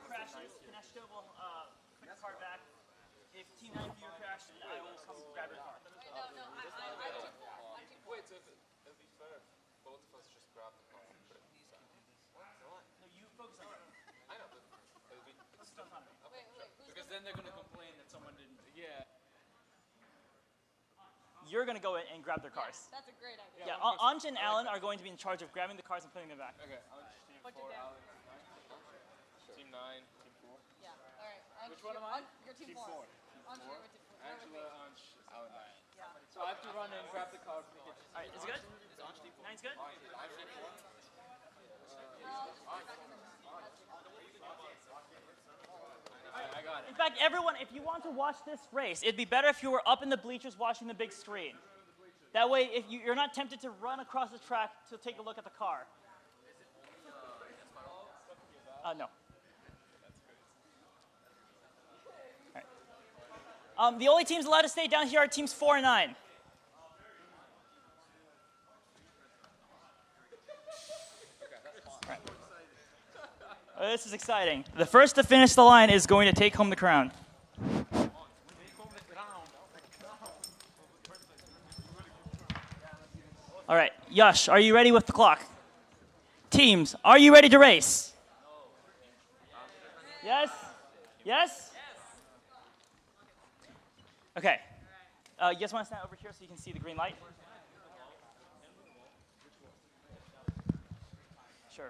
Crashes, Kaneshka will put the car back. If Team 9 viewer crashes, I will come grab your car. Wait, so it'll be fair if both of us just grab the car and put it inside. No, you focus on it. I know, but it'll be Still not. okay, sure. Because then they're going to complain that someone didn't. Yeah. You're going to go in and grab their cars. That's a great idea. Yeah, Anj and Alan are going to be in charge of grabbing the cars and putting them back. Okay, Anj, Team 4, Alan, Team 9, Team 4. Yeah, all right. Which one am I? You're Team 4. Anj, you're with Team 4. Angela, Anj, Alan. Yeah. So I have to run and grab the car. All right, is it good? Is Anj Team 4? 9's good? Anj Team 4? I got it. In fact, everyone, if you want to watch this race, it'd be better if you were up in the bleachers watching the big screen. That way, if you're not tempted to run across the track to take a look at the car. No. All right. The only teams allowed to stay down here are teams 4 and 9. All right. This is exciting. The first to finish the line is going to take home the crown. All right, Yash, are you ready with the clock? Teams, are you ready to race? Yes? Yes? Okay. You guys want to stand over here so you can see the green light? Sure.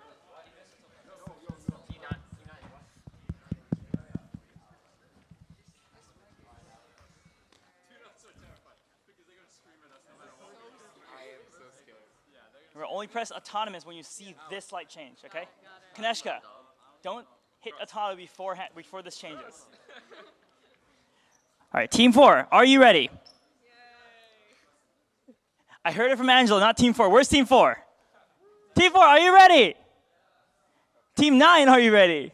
Remember, only press autonomous when you see this light change, okay? Kaneshka, don't hit auto before this changes. All right, Team 4, are you ready? I heard it from Angela, not Team 4. Where's Team 4? Team 4, are you ready? Team 9, are you ready?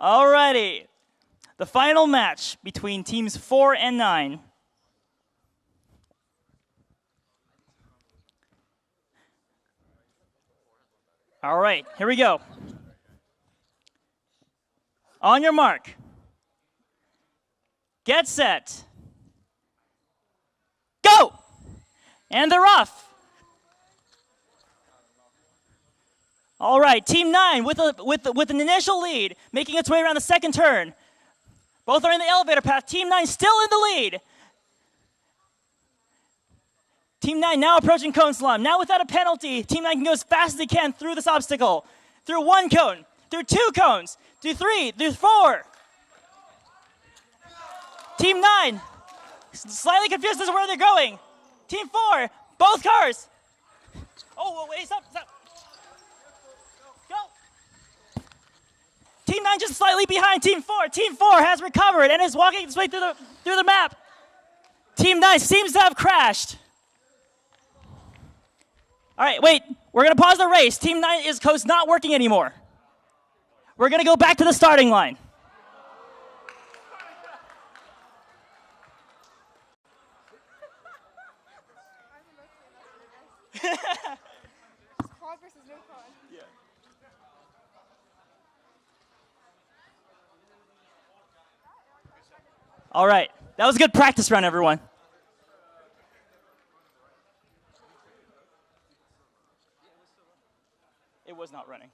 All righty. The final match between Teams 4 and 9. All right, here we go. On your mark. Get set. Go! And they're off. All right, Team 9 with an initial lead, making its way around the second turn. Both are in the elevator path. Team 9 still in the lead. Team 9 now approaching cone slalom. Now without a penalty, Team 9 can go as fast as they can through this obstacle. Through one cone, through two cones, through three, through four. Team 9, slightly confused as to where they're going. Team 4, both cars. Oh, wait, stop. Go. Team 9 just slightly behind Team 4. Team 4 has recovered and is walking its way through the map. Team 9 seems to have crashed. All right, wait, we're gonna pause the race. Team 9 is not working anymore. We're gonna go back to the starting line. All right, that was a good practice round, everyone. It was not running.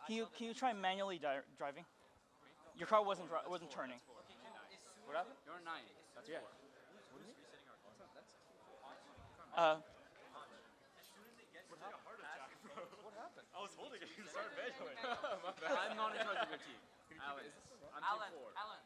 Can you try manually driving? Your car wasn't turning. What happened? You're 9. That's 4. What happened? I was holding it. You started measuring. My bad. I'm not in charge of your team. Alan. I'm Team 4. Alan.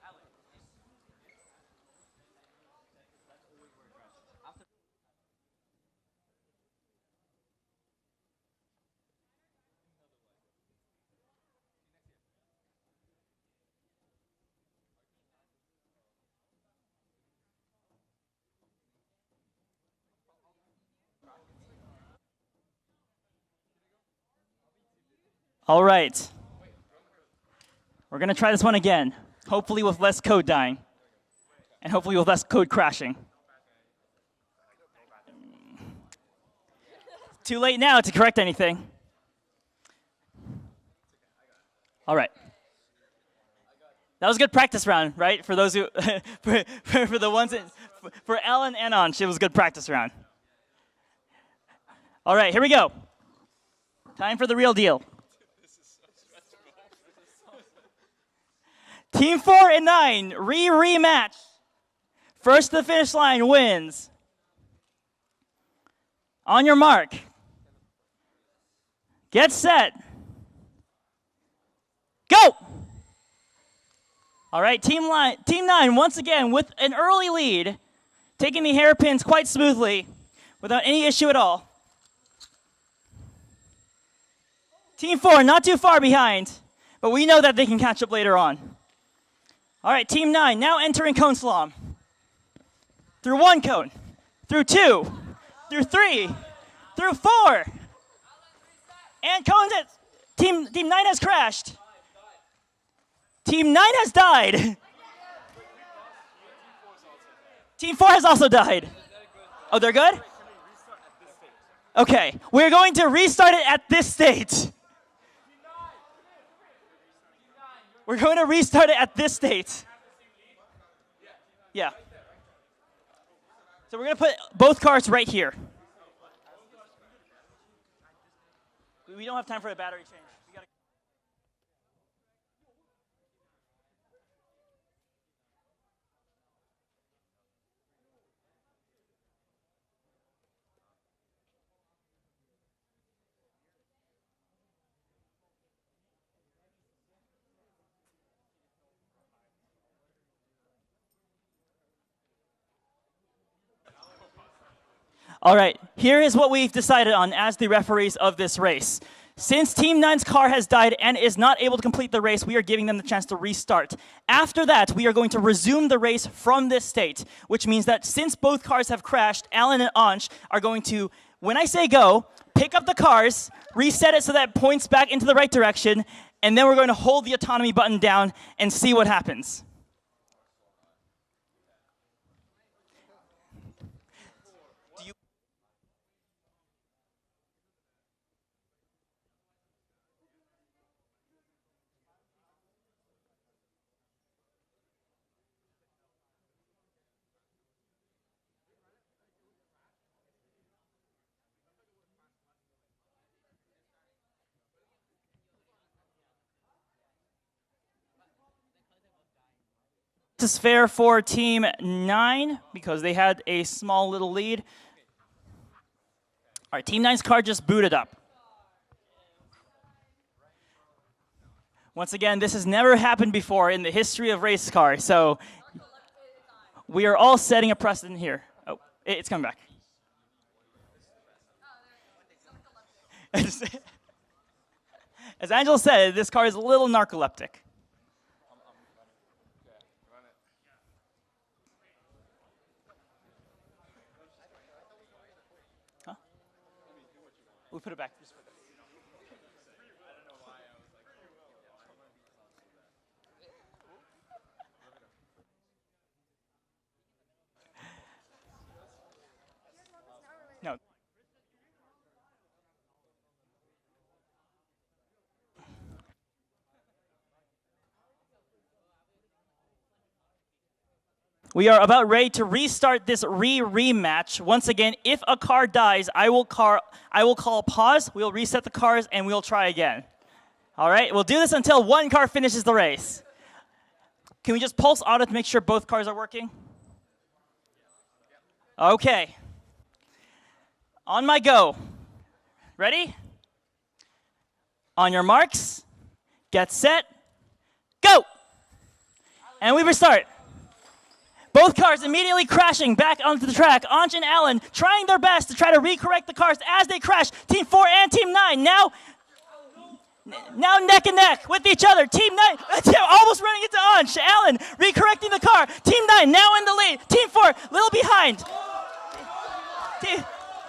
All right. We're going to try this one again, hopefully with less code dying, and hopefully with less code crashing. Too late now to correct anything. All right. That was a good practice round, right? For those who, for the ones that, for Ellen and Ansh, it was a good practice round. All right, here we go. Time for the real deal. Team 4 and 9, rematch. First to the finish line wins. On your mark. Get set. Go! All right, Team 9 once again with an early lead, taking the hairpins quite smoothly without any issue at all. Team 4 not too far behind, but we know that they can catch up later on. All right, Team 9 now entering cone slalom. Through one cone, through two, through three, through four. And cones it. Team 9 has crashed. Team 9 has died. Team 4 has also died. Oh, they're good? Okay, we're going to restart it at this stage. We're going to restart it at this state. Yeah. So we're going to put both cars right here. We don't have time for a battery change. We gotta All right, here is what we've decided on as the referees of this race. Since Team 9's car has died and is not able to complete the race, we are giving them the chance to restart. After that, we are going to resume the race from this state, which means that since both cars have crashed, Alan and Ansh are going to, when I say go, pick up the cars, reset it so that it points back into the right direction, and then we're going to hold the autonomy button down and see what happens. This is fair for Team 9 because they had a small little lead. All right, Team 9's car just booted up. Once again, this has never happened before in the history of RACECAR, so we are all setting a precedent here. Oh, it's coming back. As Angela said, this car is a little narcoleptic. Huh? We put it back. No. We are about ready to restart this rematch. Once again, if a car dies, I will call a pause, we'll reset the cars, and we'll try again. All right, we'll do this until one car finishes the race. Can we just pulse audit to make sure both cars are working? Okay. On my go. Ready? On your marks, get set, go! And we restart. Both cars immediately crashing back onto the track. Ansh and Alan trying their best to try to recorrect the cars as they crash. Team 4 and Team 9 now neck and neck with each other. Team 9 almost running into Ansh. Alan recorrecting the car. Team 9 now in the lead. Team 4 a little behind.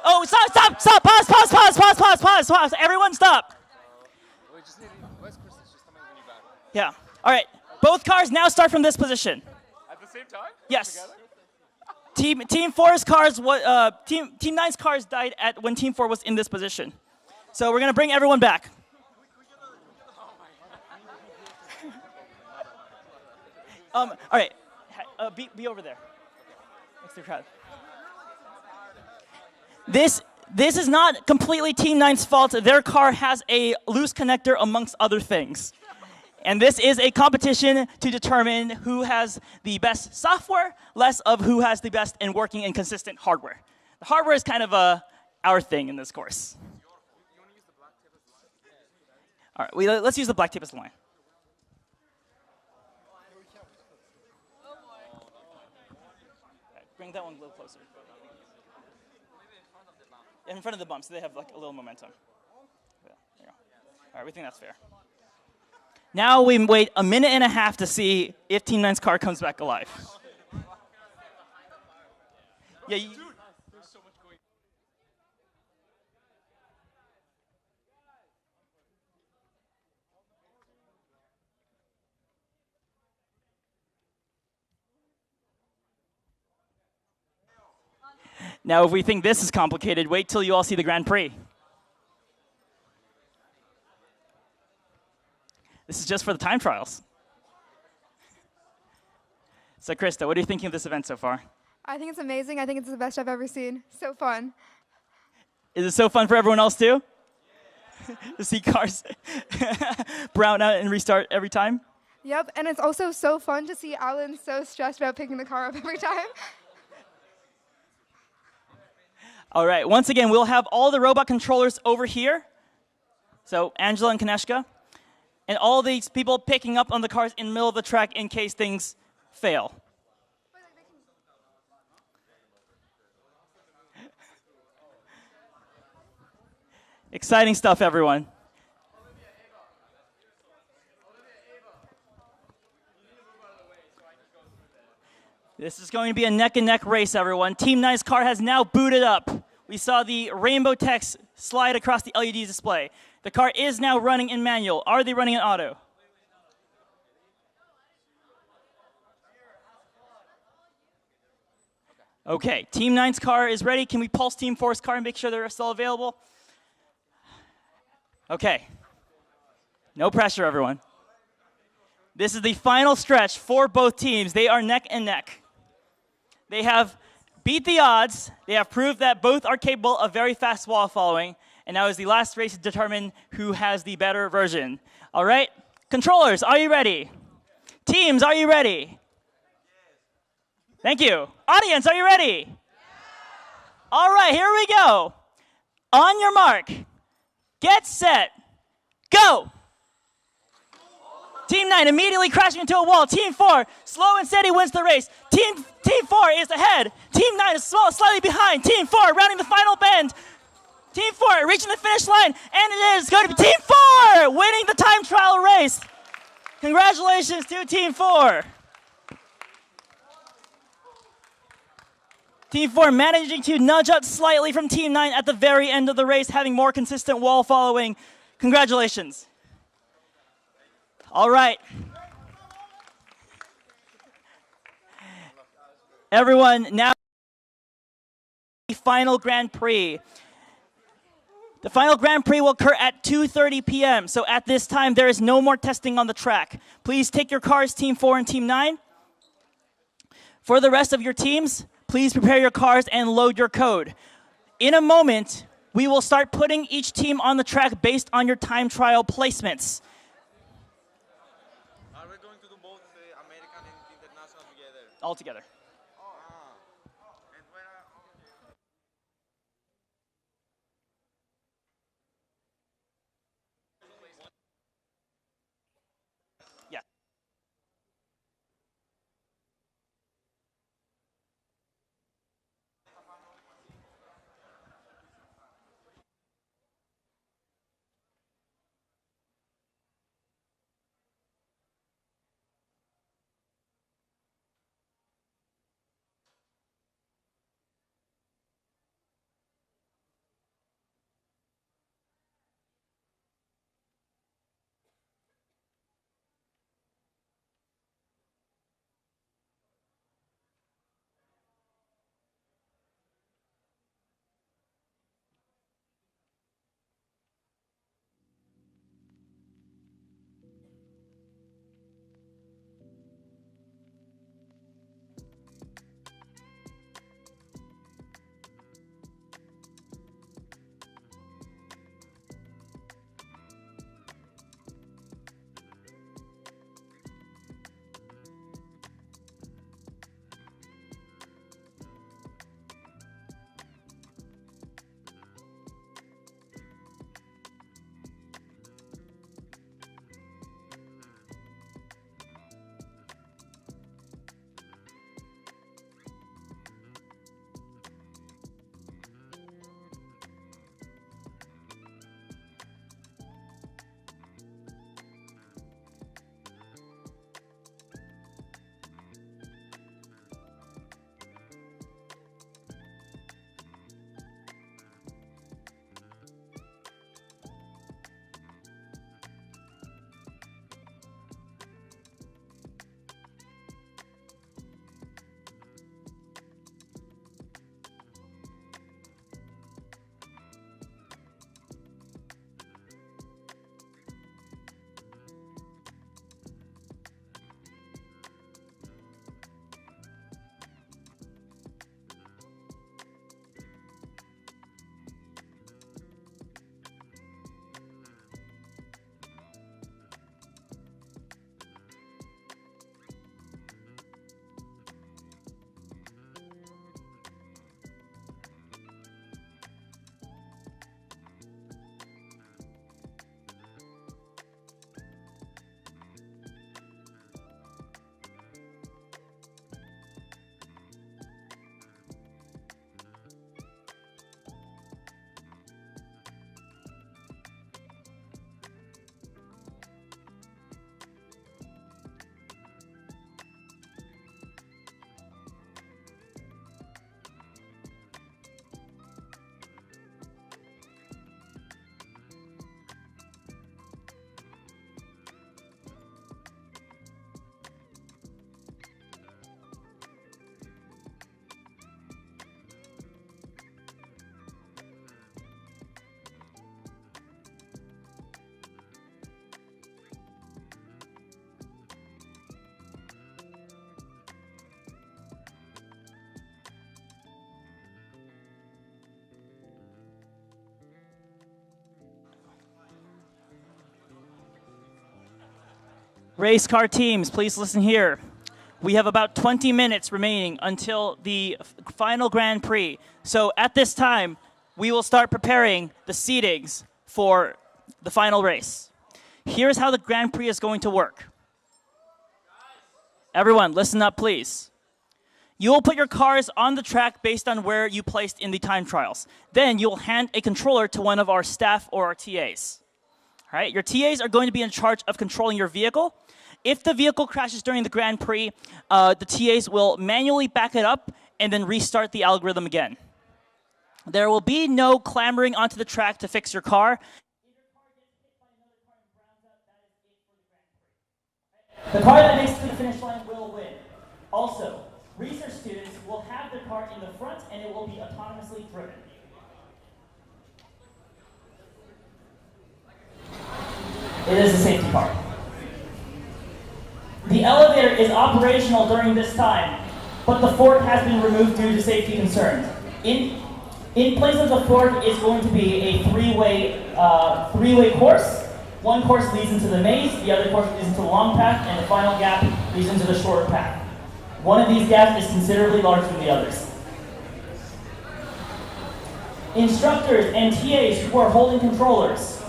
Oh, stop. Pause. Everyone stop. Yeah. All right. Both cars now start from this position. At the same time? Yes. Team 4's cars, Team 9's cars died when Team 4 was in this position. So we're gonna bring everyone back. All right, be over there. Next to the crowd. This is not completely Team 9's fault. Their car has a loose connector amongst other things. And this is a competition to determine who has the best software, less of who has the best and working and consistent hardware. The hardware is kind of our thing in this course. All right, let's use the black tape as the line. Bring that one a little closer. In front of the bump, so they have like a little momentum. Yeah, there you go. All right, we think that's fair. Now we wait a minute and a half to see if Team 9's car comes back alive. Yeah. Now, if we think this is complicated, wait till you all see the Grand Prix. This is just for the time trials. So Krista, what are you thinking of this event so far? I think it's amazing. I think it's the best I've ever seen. So fun. Is it so fun for everyone else too? To see cars brown out and restart every time? Yep, and it's also so fun to see Alan so stressed about picking the car up every time. All right, once again, we'll have all the robot controllers over here. So Angela and Kaneshka. And all these people picking up on the cars in the middle of the track in case things fail. Exciting stuff, everyone. This is going to be a neck-and-neck race, everyone. Team 9's car has now booted up. We saw the rainbow text slide across the LED display. The car is now running in manual. Are they running in auto? Okay, Team 9's car is ready. Can we pulse Team 4's car and make sure they're still available? Okay. No pressure, everyone. This is the final stretch for both teams. They are neck and neck. They have beat the odds. They have proved that both are capable of very fast wall following. And now is the last race to determine who has the better version. All right? Controllers, are you ready? Teams, are you ready? Thank you. Audience, are you ready? All right, here we go. On your mark. Get set. Go. Team 9 immediately crashing into a wall. Team 4, slow and steady, wins the race. Team 4 is ahead. Team 9 is slightly behind. Team 4 rounding the final bend. Team 4 reaching the finish line. And it is going to be Team 4 winning the time trial race. Congratulations to Team 4. Team 4 managing to nudge up slightly from Team 9 at the very end of the race, having more consistent wall following. Congratulations. All right. Everyone, now the final Grand Prix. The final Grand Prix will occur at 2:30 p.m. So at this time, there is no more testing on the track. Please take your cars, Team 4 and Team 9. For the rest of your teams, please prepare your cars and load your code. In a moment, we will start putting each team on the track based on your time trial placements. Are we going to do both American and international together? All together. Yeah. Race car teams, please listen here. We have about 20 minutes remaining until the final Grand Prix. So at this time, we will start preparing the seedings for the final race. Here's how the Grand Prix is going to work. Everyone, listen up, please. You will put your cars on the track based on where you placed in the time trials. Then you'll hand a controller to one of our staff or our TAs. All right, your TAs are going to be in charge of controlling your vehicle. If the vehicle crashes during the Grand Prix, the TAs will manually back it up and then restart the algorithm again. There will be no clambering onto the track to fix your car. The car that makes it to the finish line will win. Also, research students will have their car in the front and it will be autonomously driven. It is a safety car. The elevator is operational during this time, but the fork has been removed due to safety concerns. In place of the fork is going to be a three-way course. One course leads into the maze, the other course leads into the long path, and the final gap leads into the shorter path. One of these gaps is considerably larger than the others. Instructors and TAs who are holding controllers,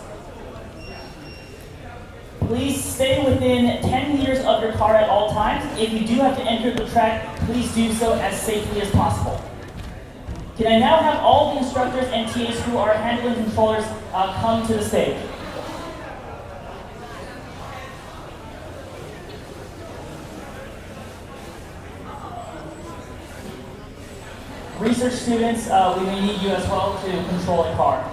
please stay within 10 meters of your car at all times. If you do have to enter the track, please do so as safely as possible. Can I now have all the instructors and TAs who are handling controllers come to the stage? Research students, we may need you as well to control a car.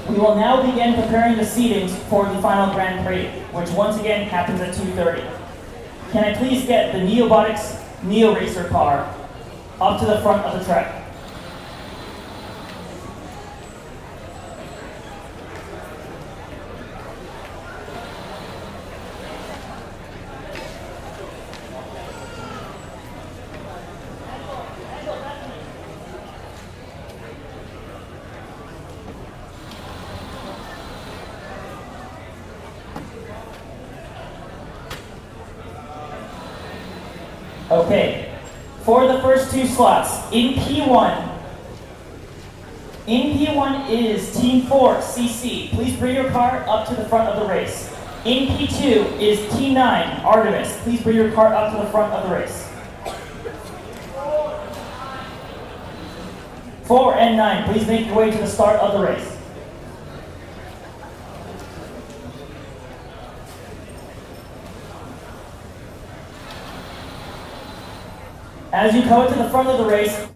We will now begin preparing the seatings for the final Grand Prix, which once again happens at 2:30. Can I please get the Neobotics Neo Racer car up to the front of the track? Okay, for the first two slots, in P1 is Team 4, CC. Please bring your car up to the front of the race. In P2 is Team 9, Artemis. Please bring your car up to the front of the race. 4 and 9, please make your way to the start of the race. As you come to the front of the race,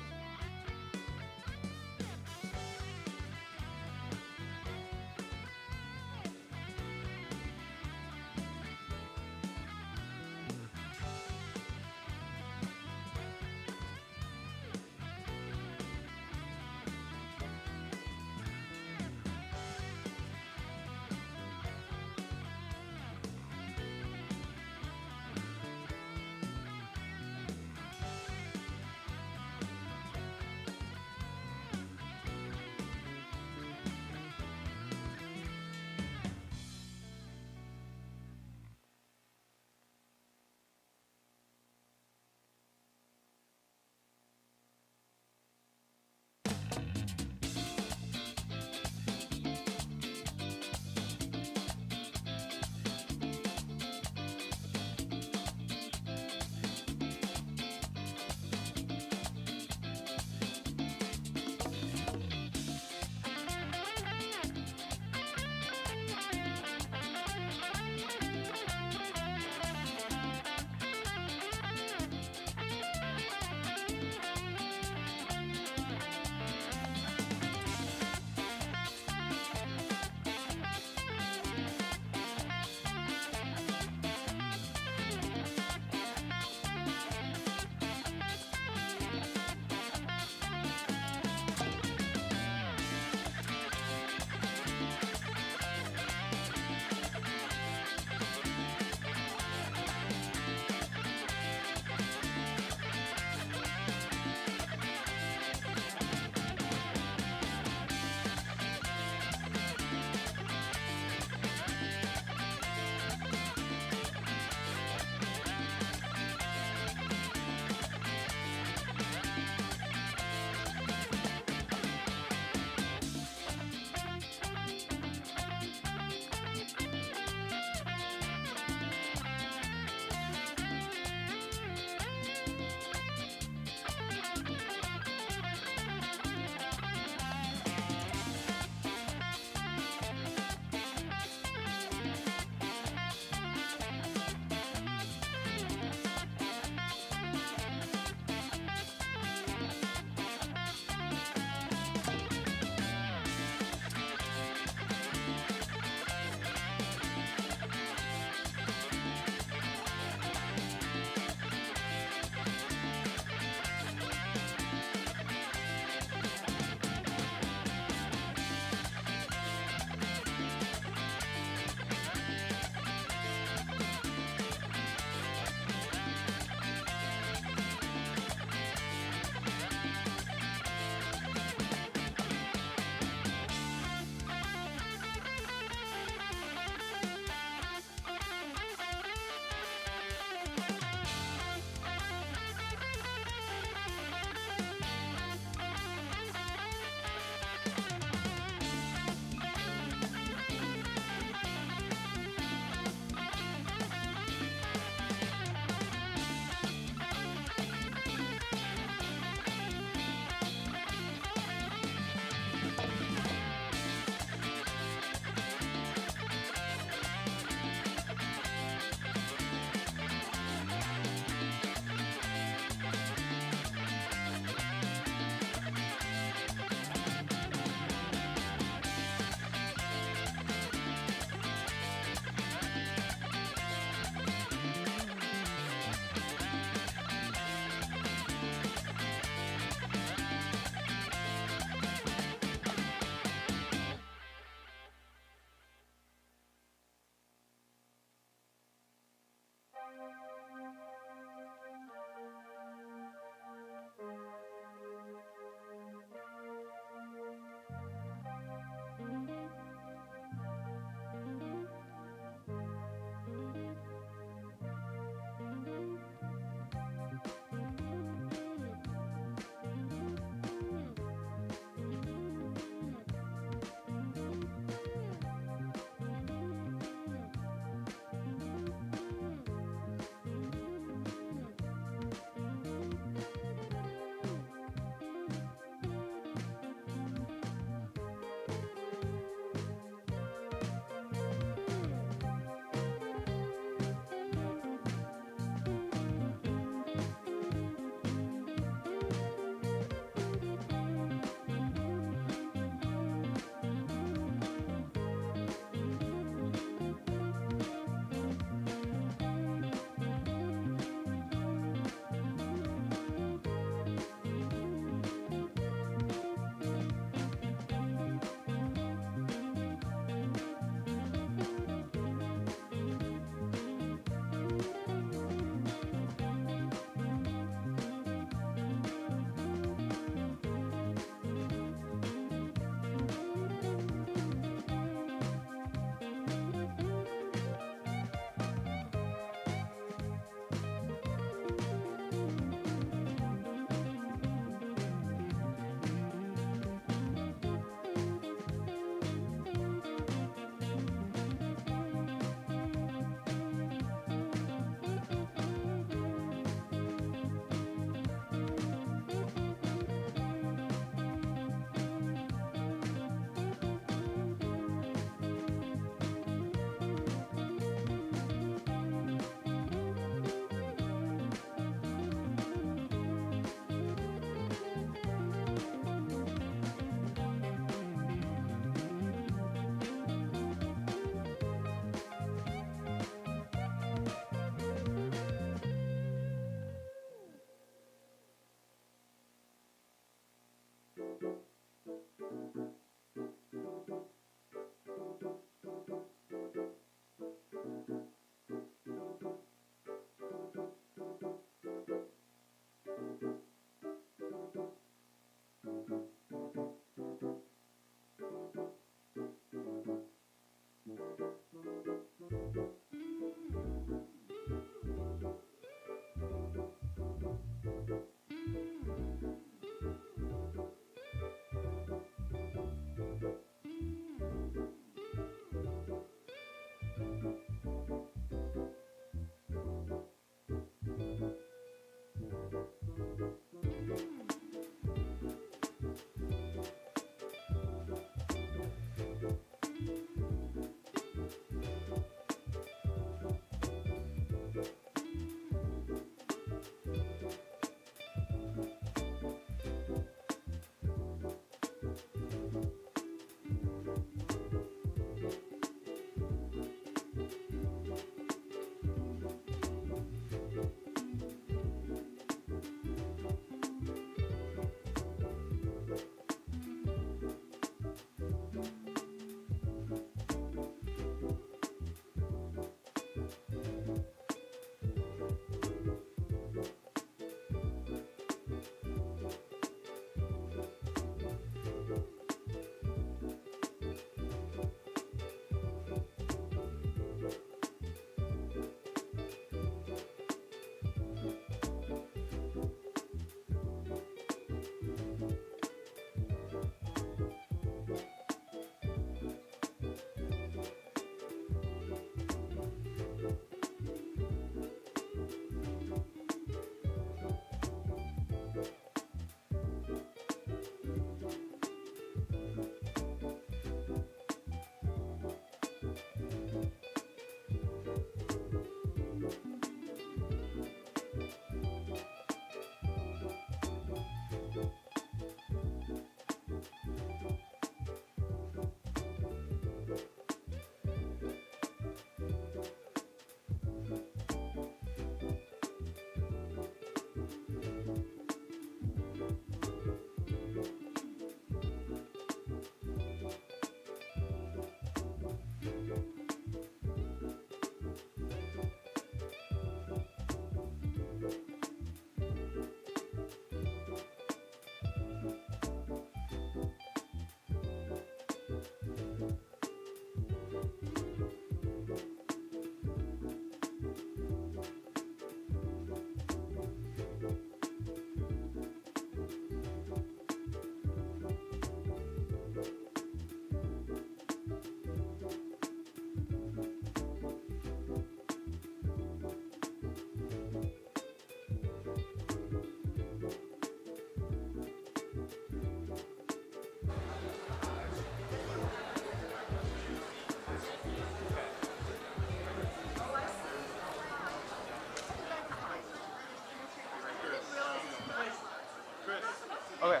Okay.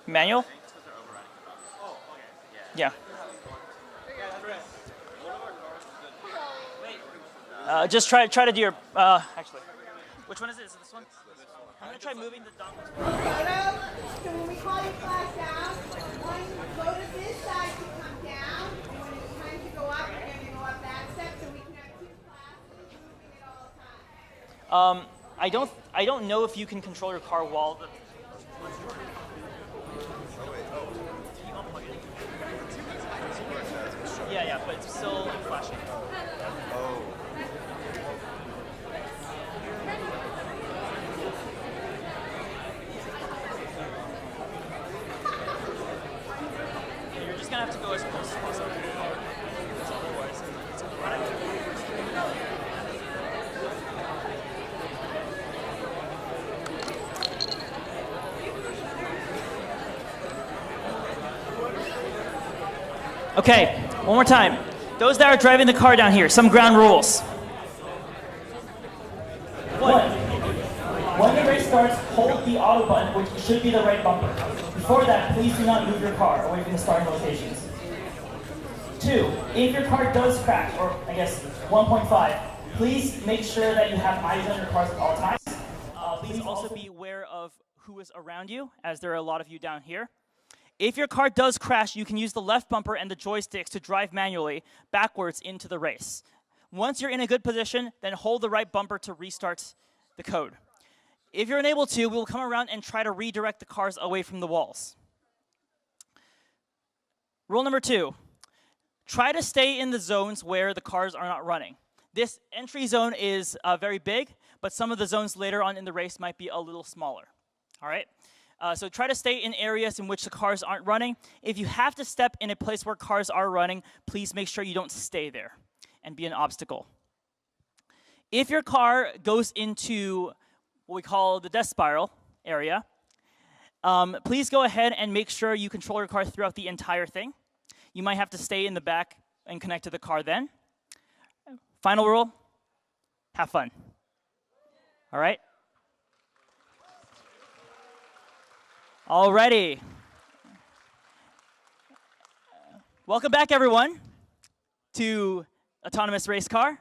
Manual? Yeah. Just try to do your. Actually, which one is it? Is it this one? I'm gonna try moving the dongle. So when we call your class down, one go to this side to come down, and when it's time to go up, you're going to go up that step, so we can have two classes moving at all times. I don't know if you can control your car while the. Yeah, but it's still flashing. Oh. You're just gonna have to go as close as possible. Because otherwise, it's gonna run out. Okay, one more time. Those that are driving the car down here, some ground rules. 1. When the race starts, hold the auto button, which should be the right bumper. Before that, please do not move your car away from the starting locations. 2. If your car does crash, or I guess 1.5, please make sure that you have eyes on your cars at all times. Please also be aware of who is around you, as there are a lot of you down here. If your car does crash, you can use the left bumper and the joysticks to drive manually backwards into the race. Once you're in a good position, then hold the right bumper to restart the code. If you're unable to, we'll come around and try to redirect the cars away from the walls. Rule number 2, try to stay in the zones where the cars are not running. This entry zone is very big, but some of the zones later on in the race might be a little smaller. All right? So try to stay in areas in which the cars aren't running. If you have to step in a place where cars are running, please make sure you don't stay there and be an obstacle. If your car goes into what we call the death spiral area, please go ahead and make sure you control your car throughout the entire thing. You might have to stay in the back and connect to the car then. Final rule, have fun. All right? Alrighty. Welcome back, everyone, to Autonomous Race Car.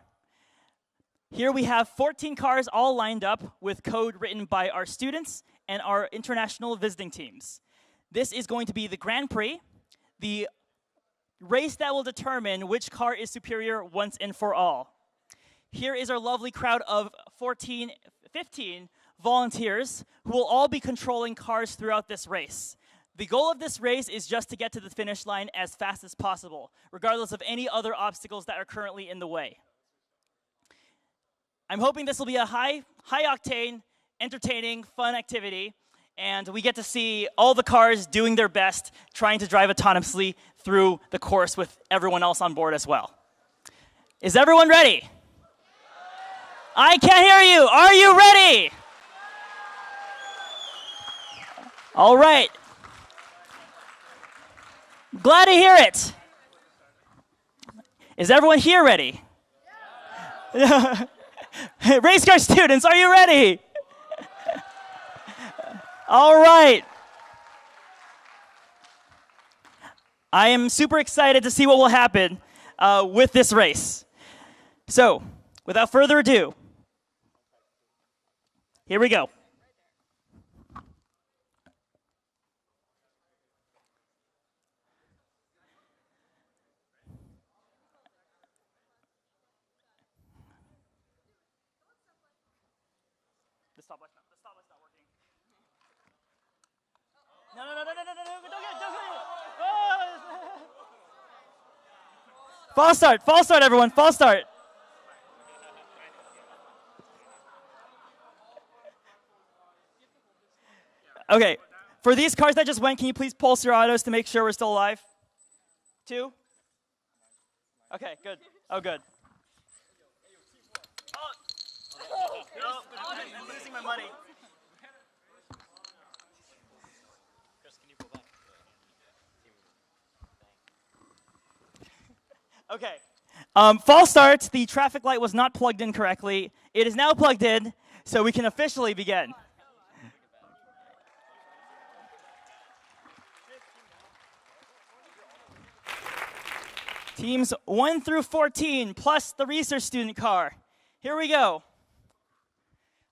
Here we have 14 cars all lined up with code written by our students and our international visiting teams. This is going to be the Grand Prix, the race that will determine which car is superior once and for all. Here is our lovely crowd of 15 volunteers who will all be controlling cars throughout this race. The goal of this race is just to get to the finish line as fast as possible, regardless of any other obstacles that are currently in the way. I'm hoping this will be a high-octane, entertaining, fun activity, and we get to see all the cars doing their best, trying to drive autonomously through the course with everyone else on board as well. Is everyone ready? I can't hear you. Are you ready? All right. Glad to hear it. Is everyone here ready? Race car students, are you ready? All right. I am super excited to see what will happen with this race. So, without further ado, here we go. The stopwatch not working. No, don't get it. False start, everyone, false start. Okay, for these cars that just went, can you please pulse your autos to make sure we're still alive? 2? Okay, good. Oh, good. Oh, I'm losing my money. Okay. False start. The traffic light was not plugged in correctly. It is now plugged in, so we can officially begin. Teams 1 through 14, plus the research student car. Here we go.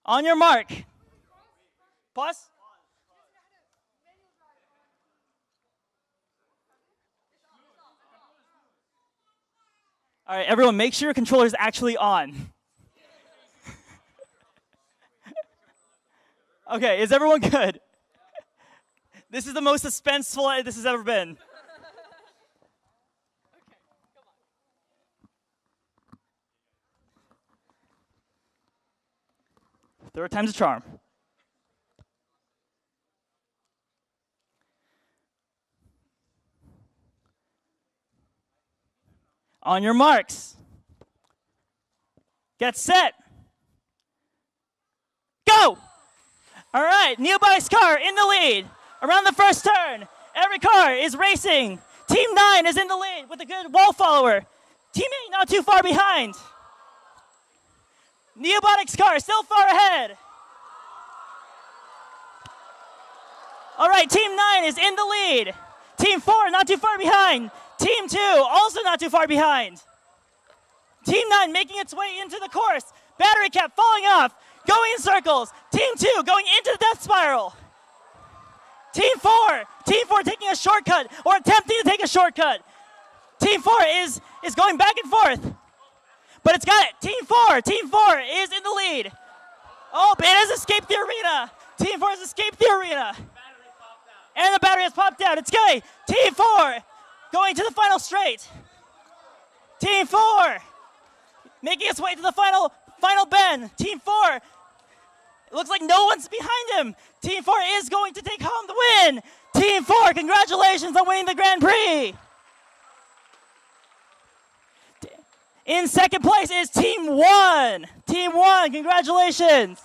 On your mark. Pause. All right, everyone, make sure your controller is actually on. Okay, is everyone good? This is the most suspenseful this has ever been. Third time's a charm. On your marks. Get set. Go! All right, Neobotic's car in the lead. Around the first turn, every car is racing. Team 9 is in the lead with a good wall follower. Team 8 not too far behind. Neobotic's car still far ahead. All right, Team 9 is in the lead. Team 4 not too far behind. Team 2 also not too far behind. Team 9 making its way into the course. Battery cap falling off, going in circles. Team 2 going into the death spiral. Team 4 taking a shortcut or attempting to take a shortcut. Team 4 is going back and forth. But it's got it. Team 4 is in the lead. Oh, but it has escaped the arena. Team 4 has escaped the arena. And the battery has popped out. It's going. Team 4 going to the final straight. Team 4 making its way to the final bend. Team 4, it looks like no one's behind him. Team 4 is going to take home the win. Team 4, congratulations on winning the Grand Prix. In second place is Team 1. Team 1, congratulations.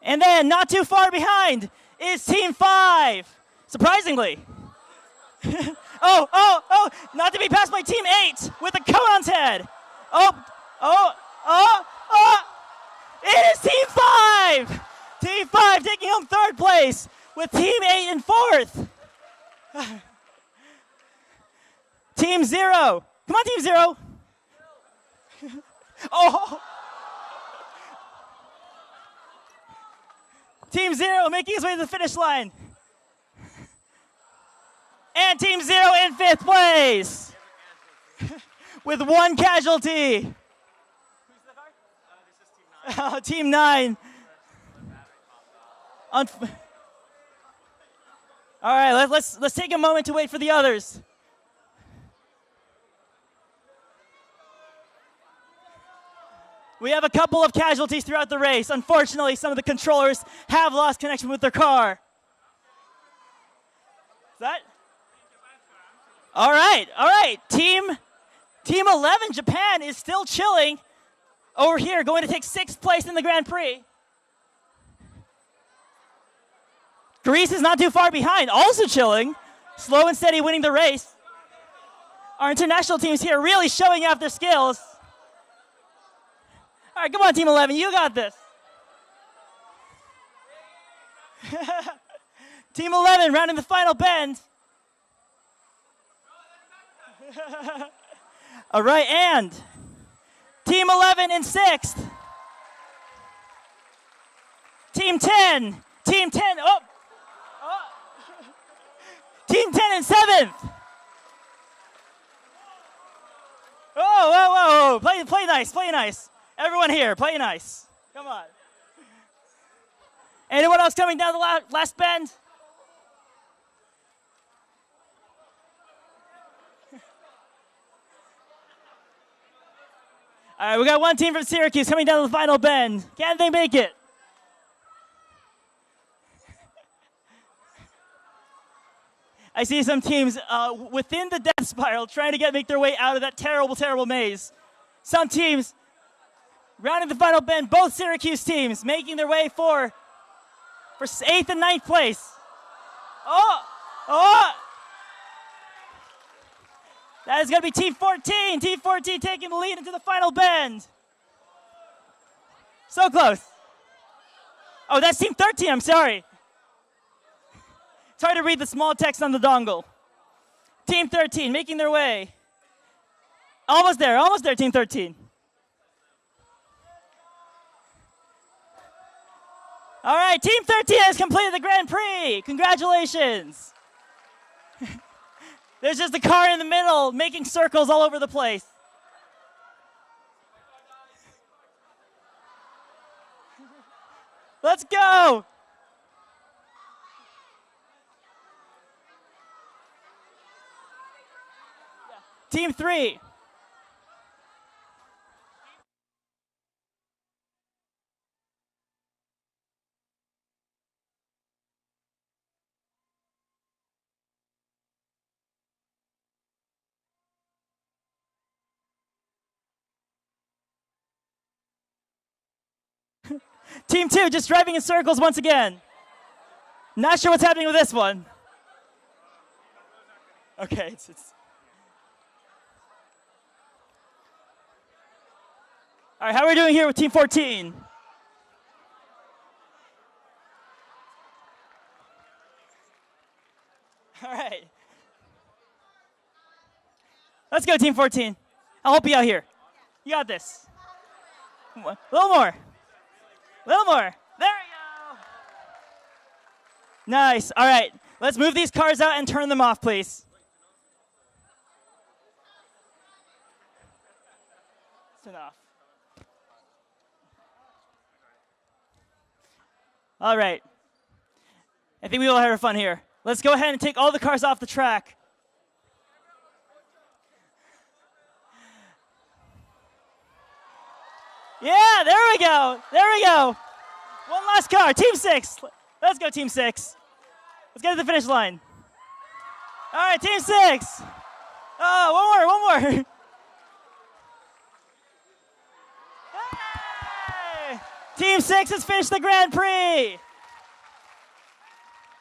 And then, not too far behind, is Team 5. Surprisingly. Oh, not to be passed by Team 8 with a cone on its head. It is Team 5. Team 5 taking home third place with Team 8 in fourth. Team 0. Come on, Team 0. Oh. Team 0 making his way to the finish line. And Team 0 in fifth place with one casualty. Team 9. All right, let's take a moment to wait for the others. We have a couple of casualties throughout the race. Unfortunately, some of the controllers have lost connection with their car. Is that? All right. Team 11, Japan, is still chilling over here, going to take sixth place in the Grand Prix. Greece is not too far behind, also chilling, slow and steady winning the race. Our international teams here really showing off their skills. All right, come on, Team 11, you got this. Team 11 rounding the final bend. All right, and Team 11 in sixth. Team 10, Team 10 in seventh. Whoa. Play nice. Everyone here, play nice. Come on. Anyone else coming down the last bend? All right, we got one team from Syracuse coming down to the final bend. Can they make it? I see some teams within the death spiral trying to make their way out of that terrible, terrible maze. Some teams rounding the final bend, both Syracuse teams making their way for 8th and 9th place. That is going to be Team 14. Team 14 taking the lead into the final bend. So close. Oh, that's Team 13, I'm sorry. It's hard to read the small text on the dongle. Team 13 making their way. Almost there, Team 13. All right, Team 13 has completed the Grand Prix. Congratulations. There's just a car in the middle making circles all over the place. Let's go. Team 3. Team 2 just driving in circles once again. Not sure what's happening with this one. Okay, it's all right, how are we doing here with Team 14? All right. Let's go, Team 14. I'll help you out here. You got this. A little more. There you go. Nice. All right. Let's move these cars out and turn them off, please. Turn off. All right. I think we all had fun here. Let's go ahead and take all the cars off the track. Yeah, there we go. There we go. One last car, Team 6. Let's go, Team 6. Let's get to the finish line. All right, Team 6. Oh, one more. Hey! Team 6 has finished the Grand Prix.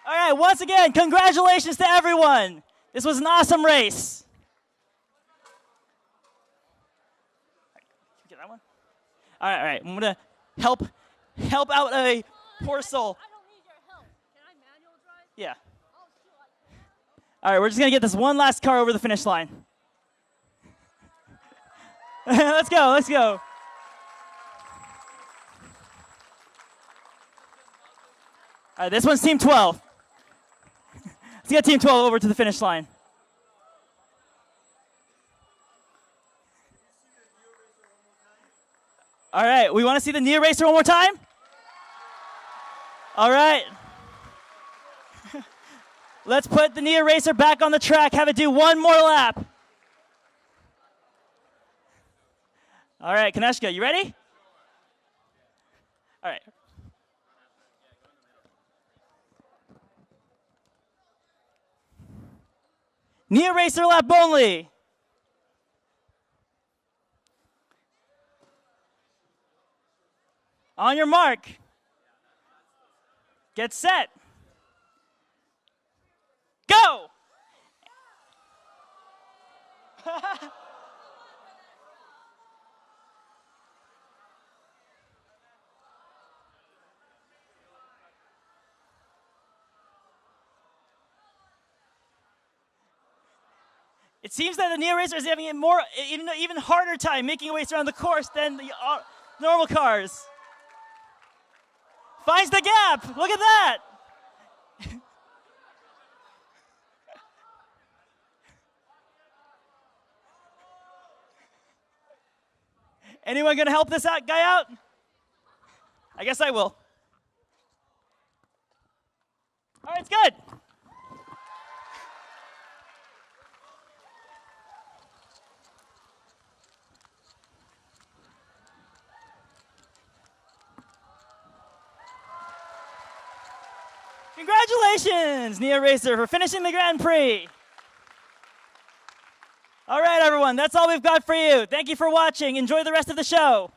All right, once again, congratulations to everyone. This was an awesome race. Get that one? All right. I'm gonna help out a poor soul. I don't need your help. Can I manual drive? Yeah. All right, we're just gonna get this one last car over the finish line. Let's go. All right, this one's Team 12. Let's get Team 12 over to the finish line. All right, we want to see the knee eraser one more time? All right. Let's put the knee eraser back on the track, have it do one more lap. All right, Kaneshka, you ready? All right. Knee eraser lap only. On your mark. Get set. Go! It seems that the knee eraser is having an even harder time making a way around the course than the normal cars. Finds the gap. Look at that. Anyone gonna help this guy out? I guess I will. All right, it's good. Congratulations, Nia Racer, for finishing the Grand Prix. All right, everyone, that's all we've got for you. Thank you for watching. Enjoy the rest of the show.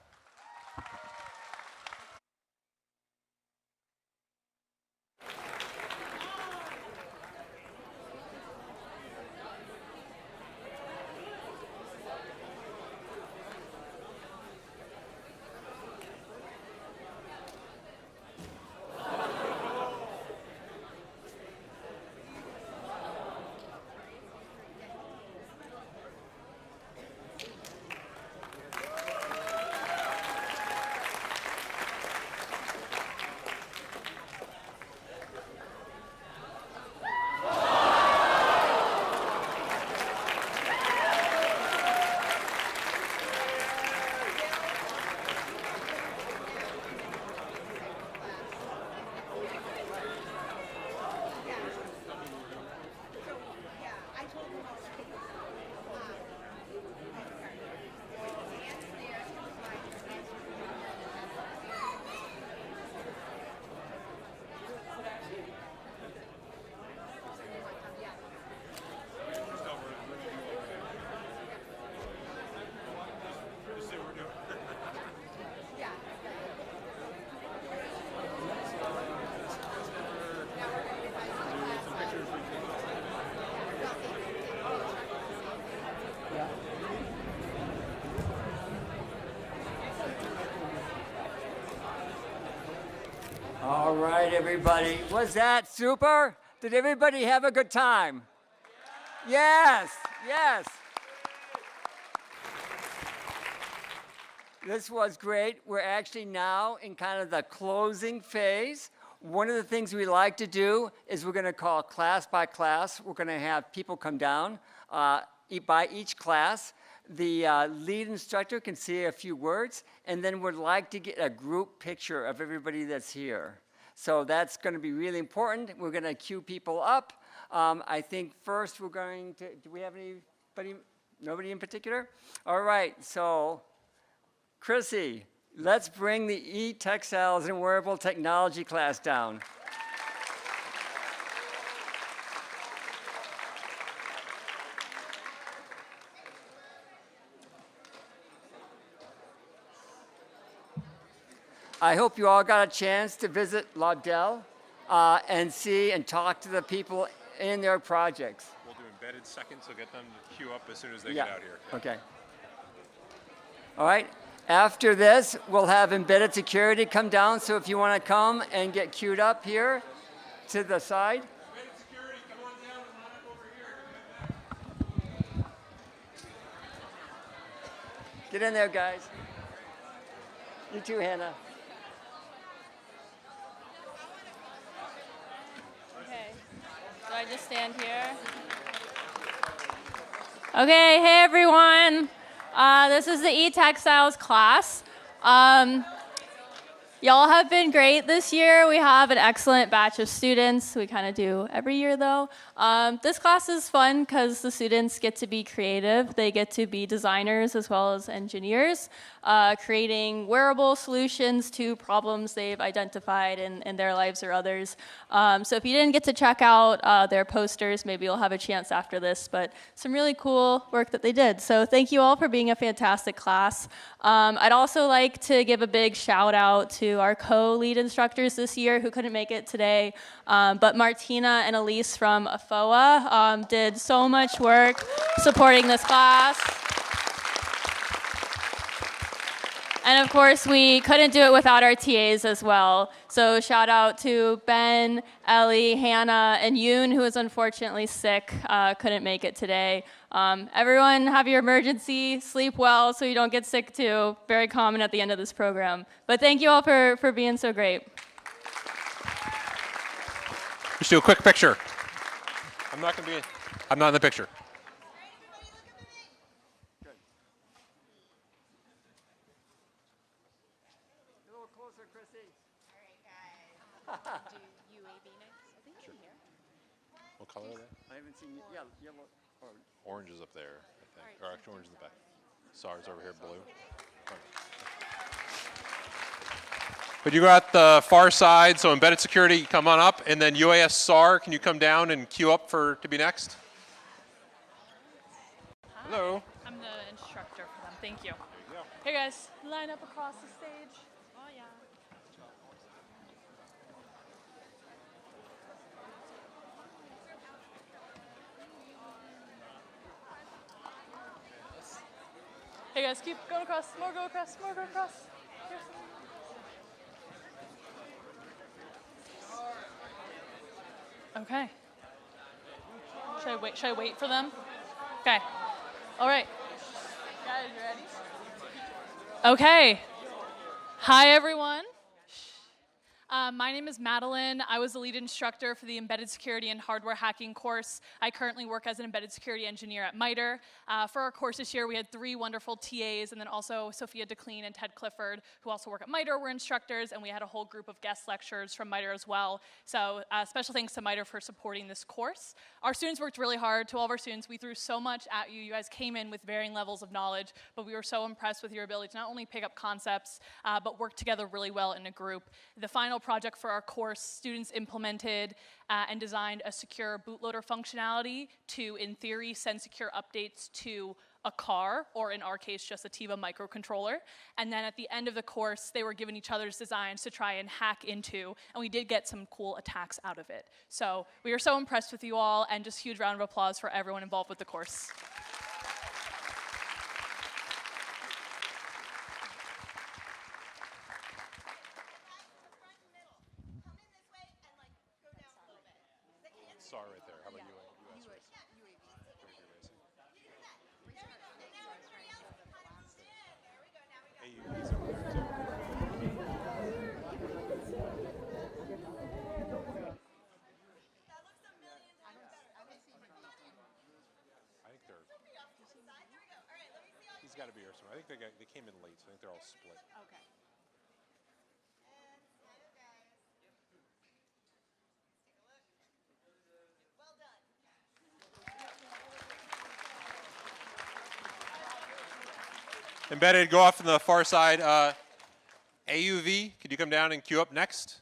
All right, everybody. Was that super? Did everybody have a good time? Yes, yes. This was great. We're actually now in kind of the closing phase. One of the things we like to do is we're going to call class by class. We're going to have people come down by each class. The lead instructor can say a few words, and then we'd like to get a group picture of everybody that's here. So that's going to be really important. We're going to queue people up. I think first we're going to, do we have anybody? Nobody in particular? All right, so Chrissy, let's bring the e-textiles and wearable technology class down. I hope you all got a chance to visit Laudel and see and talk to the people in their projects. We'll do embedded seconds, so get them to queue up as soon as they Yeah. get out here. Okay. All right. After this, we'll have embedded security come down. So if you want to come and get queued up here to the side. Get in there, guys. You too, Hannah. Okay. Do I just stand here? Okay, hey everyone. This is the e-textiles class. Y'all have been great this year. We have an excellent batch of students. We kind of do every year though. This class is fun because the students get to be creative. They get to be designers as well as engineers, creating wearable solutions to problems they've identified in their lives or others. So if you didn't get to check out their posters, maybe you'll have a chance after this, but some really cool work that they did. So thank you all for being a fantastic class. I'd also like to give a big shout out to our co-lead instructors this year who couldn't make it today, but Martina and Elise from AFOA did so much work supporting this class. And of course, we couldn't do it without our TAs as well. So shout out to Ben, Ellie, Hannah, and Yoon, who is unfortunately sick, couldn't make it today. Everyone have your emergency, sleep well so you don't get sick too. Very common at the end of this program. But thank you all for being so great. Just do a quick picture. I'm not in the picture. What color are they? I haven't seen yellow. Orange is up there, I think. Or actually orange in the back. SAR's over here, blue. But you go out the far side, so embedded security, come on up, and then UAS SAR, can you come down and queue up to be next? Hello. I'm the instructor for them. Thank you. There you go. Hey guys, line up across the stage. Oh yeah. Hey guys, keep going across. More go across. More go across. Here's some. Okay. Should I wait for them? Okay. All right. Guys, ready? Okay. Hi, everyone. My name is Madeline. I was the lead instructor for the Embedded Security and Hardware Hacking course. I currently work as an embedded security engineer at MITRE. For our course this year, we had 3 wonderful TAs, and then also Sophia DeClean and Ted Clifford, who also work at MITRE, were instructors, and we had a whole group of guest lecturers from MITRE as well. So special thanks to MITRE for supporting this course. Our students worked really hard. To all of our students, we threw so much at you. You guys came in with varying levels of knowledge, but we were so impressed with your ability to not only pick up concepts, but work together really well in a group. The final project for our course, students implemented and designed a secure bootloader functionality to, in theory, send secure updates to a car, or in our case, just a TIVA microcontroller. And then at the end of the course, they were given each other's designs to try and hack into, and we did get some cool attacks out of it. So we are so impressed with you all, and just huge round of applause for everyone involved with the course. SAR right there. How about UAS? He's got to be here somewhere. I think they came in late, so I think they're all split. Okay. Embedded, go off on the far side. AUV, could you come down and queue up next?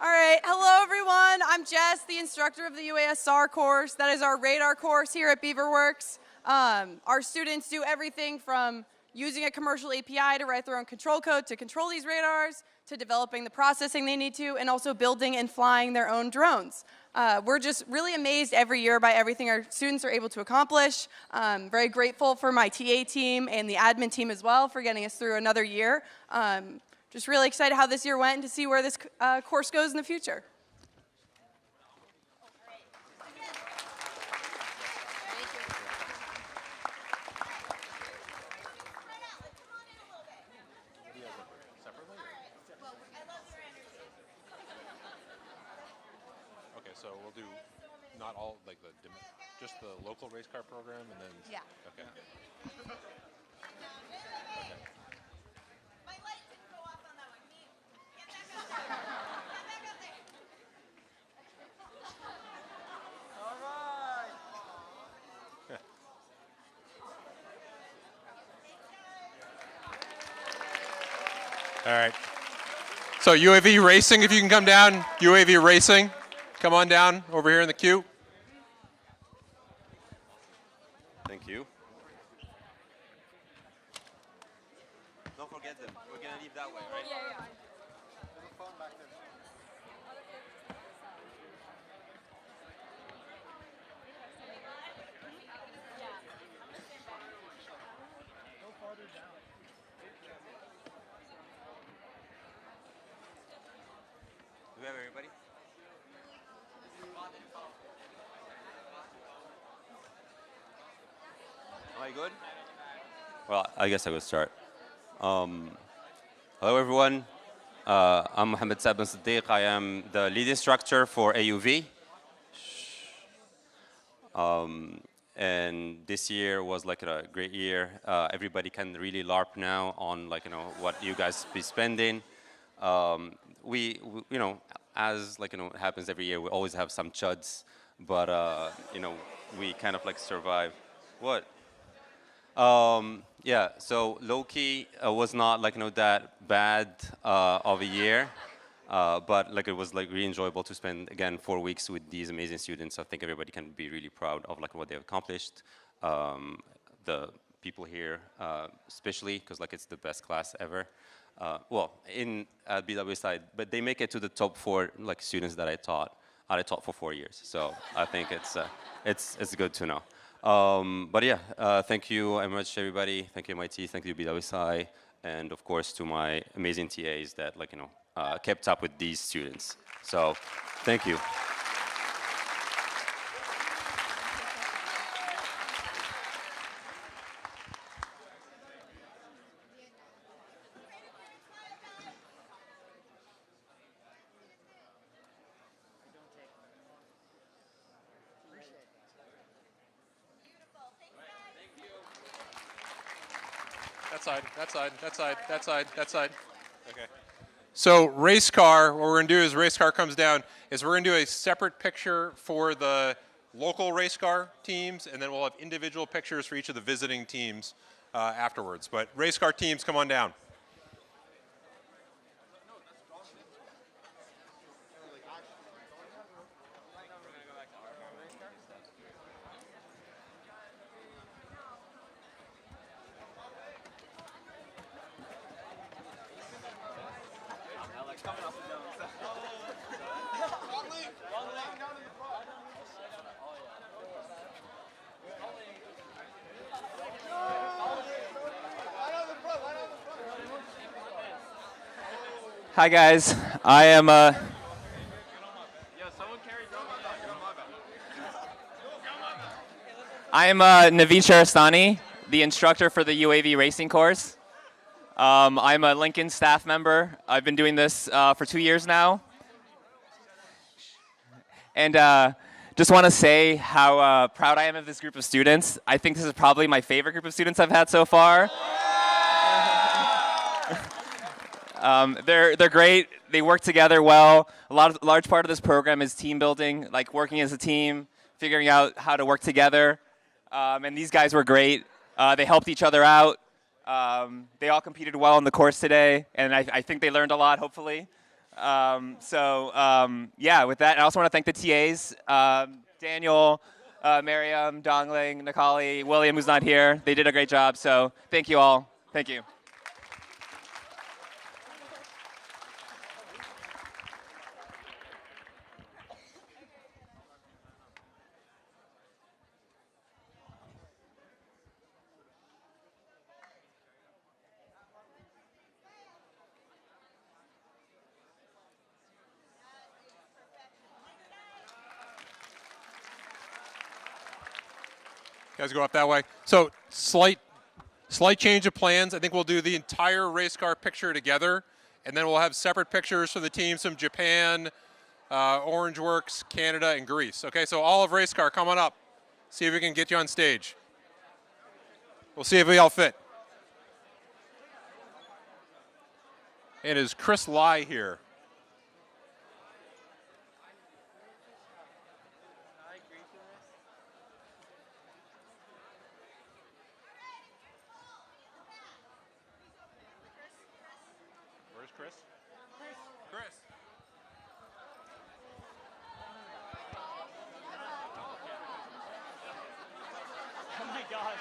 All right, hello everyone. I'm Jess, the instructor of the UASR course. That is our radar course here at Beaverworks. Our students do everything from using a commercial API to write their own control code to control these radars, to developing the processing they need to, and also building and flying their own drones. We're just really amazed every year by everything our students are able to accomplish. Very grateful for my TA team and the admin team as well for getting us through another year. Just really excited how this year went and to see where this course goes in the future. Okay, so we'll do not all, like just the local race car program and then. Yeah. Okay. All right. So UAV racing, if you can come down. UAV racing, come on down over here in the queue. Thank you. Don't forget them. We're gonna leave that way, right? Yeah, yeah. There's a phone back there. Go farther down. Do we have everybody? Am I good? Well, I guess I will start. Hello, everyone. I'm Mohammed Sabin Siddiq. I am the lead instructor for AUV. And this year was like a great year. Everybody can really LARP now on what you guys be spending. We as happens every year, we always have some chuds, but we kind of survive. What? Yeah, so low-key was not that bad of a year, but it was really enjoyable to spend again 4 weeks with these amazing students. I think everybody can be really proud of what they've accomplished. The people here, especially because it's the best class ever. Well, in BW side, but they make it to the top 4 students that I taught for 4 years. So I think it's good to know. But yeah, thank you very much, everybody. Thank you, MIT. Thank you, BWSI, and of course to my amazing TAs that kept up with these students. So, thank you. That side. Okay. So race car, what we're going to do is race car comes down, is we're going to do a separate picture for the local race car teams, and then we'll have individual pictures for each of the visiting teams afterwards. But race car teams, come on down. Hi guys, I am I'm Naveed Sharastani, the instructor for the UAV racing course. I'm a Lincoln staff member. I've been doing this for 2 years now. And just want to say how proud I am of this group of students. I think this is probably my favorite group of students I've had so far. They're great. They work together well. Large part of this program is team building, like working as a team, figuring out how to work together. And these guys were great. They helped each other out. They all competed well in the course today, and I think they learned a lot, hopefully. Yeah, with that, I also want to thank the TAs, Daniel, Miriam, Dongling, Nikali, William, who's not here. They did a great job, so thank you all. Thank you. Guys, go up that way. So slight change of plans. I think we'll do the entire race car picture together, and then we'll have separate pictures for the teams from Japan, Orangeworks, Canada, and Greece. Okay, so all of race car, come on up. See if we can get you on stage. We'll see if we all fit. And is Chris Lai here? Where's Chris? Chris. Oh my gosh.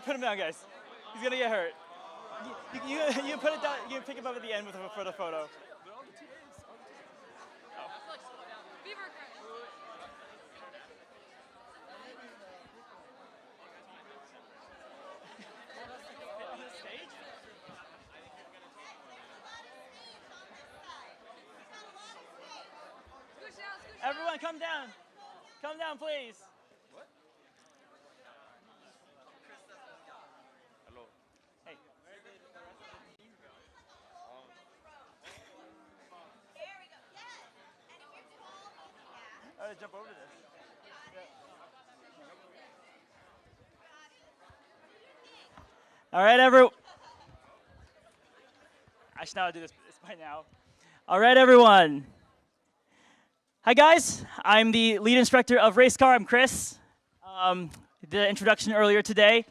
Put him down, guys. He's gonna get hurt. You put it down. You pick him up at the end for the photo. Everyone, come down. Come down, please. What? Hello. Hey. All right, jump over this. Yeah. All right, I should know how to do this by now. All right, everyone. Hi, guys. I'm the lead instructor of RACECAR. I'm Chris. The introduction earlier today.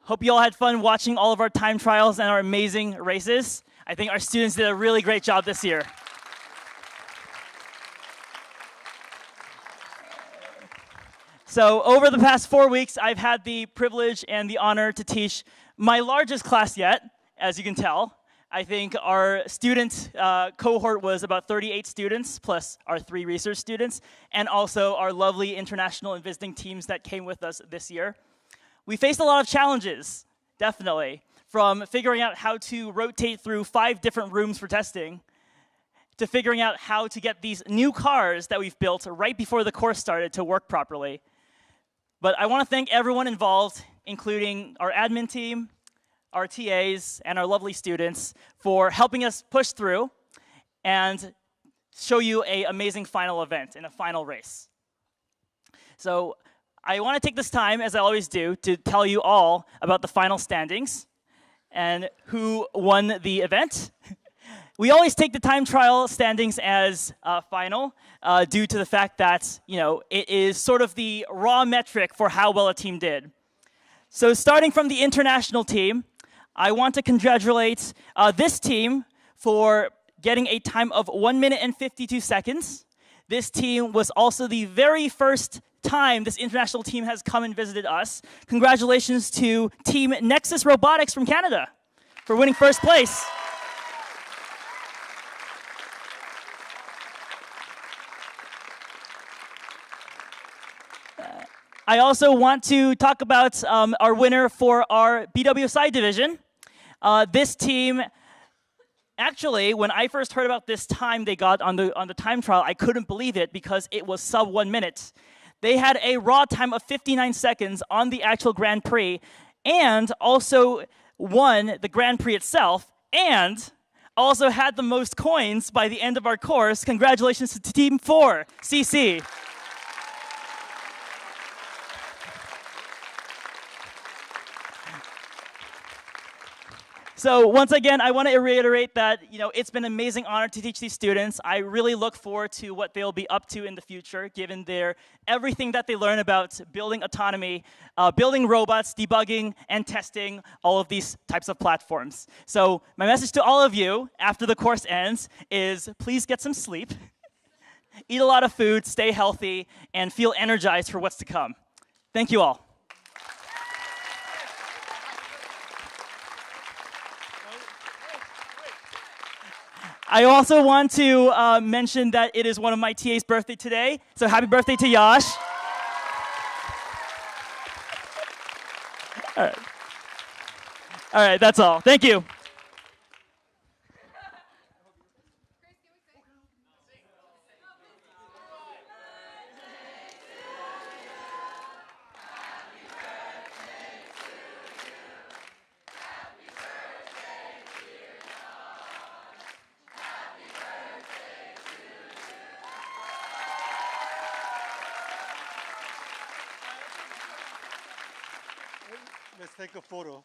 Hope you all had fun watching all of our time trials and our amazing races. I think our students did a really great job this year. So over the past 4 weeks, I've had the privilege and the honor to teach my largest class yet, as you can tell. I think our student cohort was about 38 students, plus our 3 research students, and also our lovely international and visiting teams that came with us this year. We faced a lot of challenges, definitely, from figuring out how to rotate through 5 different rooms for testing, to figuring out how to get these new cars that we've built right before the course started to work properly. But I want to thank everyone involved, including our admin team, our TAs, and our lovely students for helping us push through and show you an amazing final event and a final race. So I want to take this time, as I always do, to tell you all about the final standings and who won the event. We always take the time trial standings as final due to the fact that, it is sort of the raw metric for how well a team did. So starting from the international team, I want to congratulate this team for getting a time of 1 minute and 52 seconds. This team was also the very first time this international team has come and visited us. Congratulations to Team Nexus Robotics from Canada for winning first place. I also want to talk about our winner for our BWSI division. This team Actually, when I first heard about this time they got on the time trial, I couldn't believe it because it was sub 1 minute. They had a raw time of 59 seconds on the actual Grand Prix, and also won the Grand Prix itself, and also had the most coins by the end of our course. Congratulations to Team 4, CC. So once again, I want to reiterate that it's been an amazing honor to teach these students. I really look forward to what they'll be up to in the future, given everything that they learn about building autonomy, building robots, debugging, and testing all of these types of platforms. So my message to all of you after the course ends is please get some sleep, eat a lot of food, stay healthy, and feel energized for what's to come. Thank you all. I also want to mention that it is one of my TA's birthday today, so happy birthday to Yash. All right, that's all. Thank you. Let's take a photo.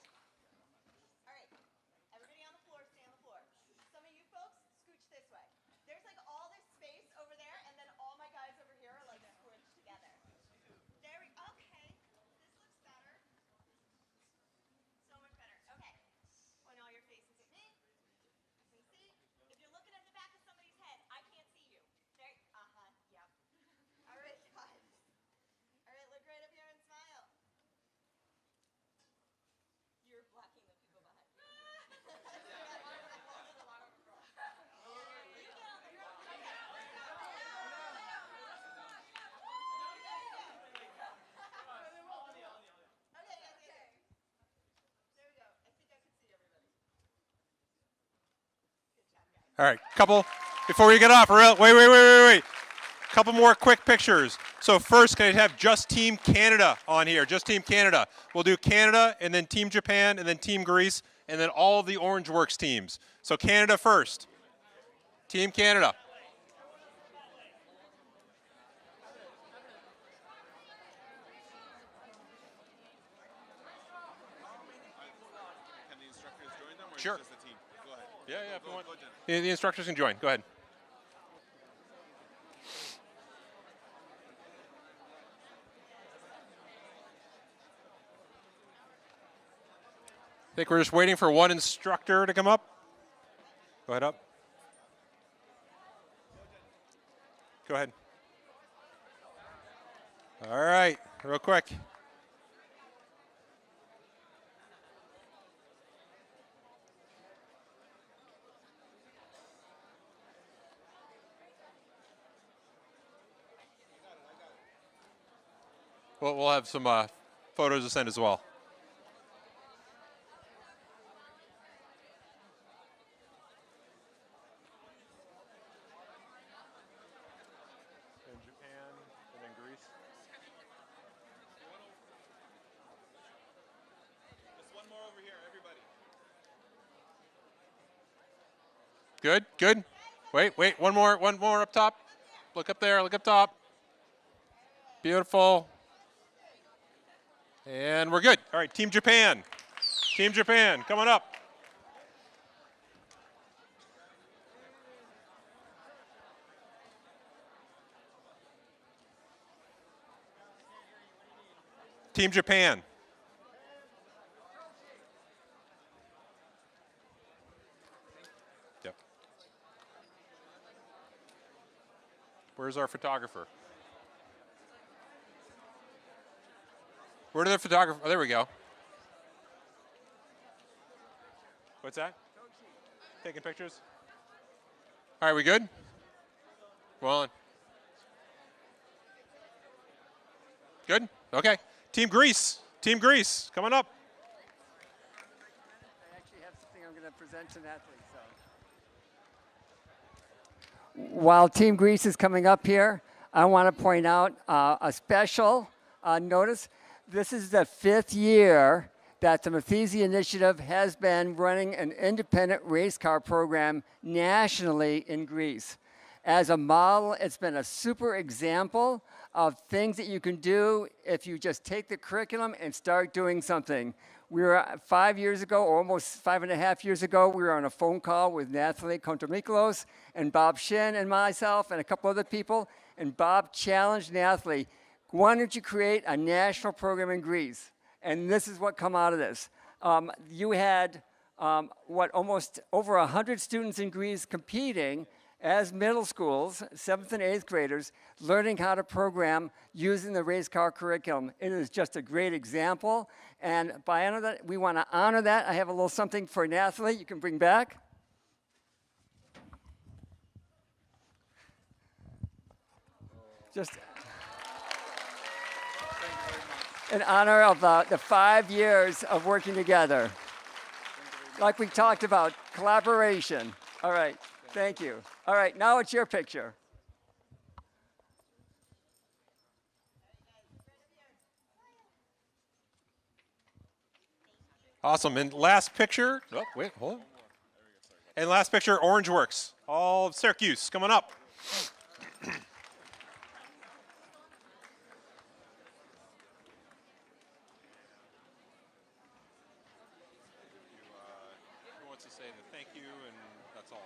All right, before we get off, wait. Couple more quick pictures. So first, can I have just Team Canada on here? Just Team Canada. We'll do Canada, and then Team Japan, and then Team Greece, and then all of the Orangeworks teams. So Canada first. Team Canada. Can the instructors join them, or Sure. just the team? Go ahead. Yeah, if you want. The instructors can join. Go ahead. I think we're just waiting for one instructor to come up. Go ahead up. Go ahead. All right, real quick. We'll have some photos to send as well. In Japan and then Greece. Just one more over here, everybody. Good. Wait, one more up top. Look up there, look up top. Beautiful. And we're good. All right, Team Japan. Team Japan, come on up. Team Japan. Yep. Where's our photographer? Where did the photographer? Oh, there we go. What's that? Taking pictures? All right, we good? Well on. Good? Okay. Team Greece. Team Greece, coming up. I actually have something I'm going to present to Natalie. So. while Team Greece is coming up here, I want to point out a special notice. This is the 5th year that the Methesi Initiative has been running an independent race car program nationally in Greece. As a model, it's been a super example of things that you can do if you just take the curriculum and start doing something. We were 5 years ago, or almost 5.5 years ago, we were on a phone call with Nathalie Kontomiklos and Bob Shin and myself and a couple other people, and Bob challenged Nathalie, why don't you create a national program in Greece? And this is what come out of this. You had, almost over 100 students in Greece competing as middle schools, 7th and 8th graders, learning how to program using the race car curriculum. It is just a great example. And by honor that, we want to honor that. I have a little something for Nathalie you can bring back. Just in honor of the 5 years of working together. Like we talked about, collaboration. All right, thank you. All right, now it's your picture. Awesome. And last picture. Oh, wait, hold on. And last picture, Orange Works. All of Syracuse coming up. Who wants to say the thank you, and that's all?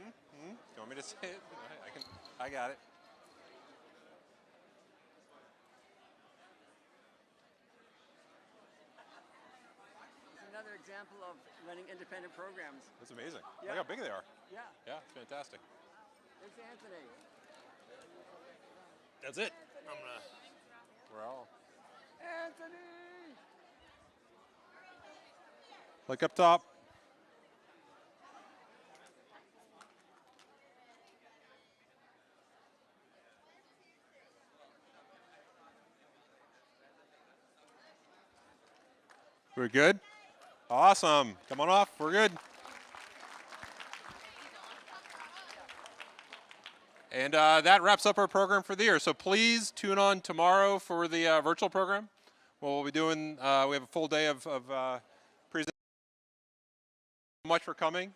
Do you want me to say it? I got it. Another example of running independent programs. That's amazing. Yeah. Look how big they are. Yeah. Yeah, it's fantastic. There's Anthony. That's it. We're all. Anthony! Look up top. We're good? Awesome. Come on off. We're good. And that wraps up our program for the year. So please tune on tomorrow for the virtual program. We'll be doing, we have a full day of presentations. Thank you so much for coming.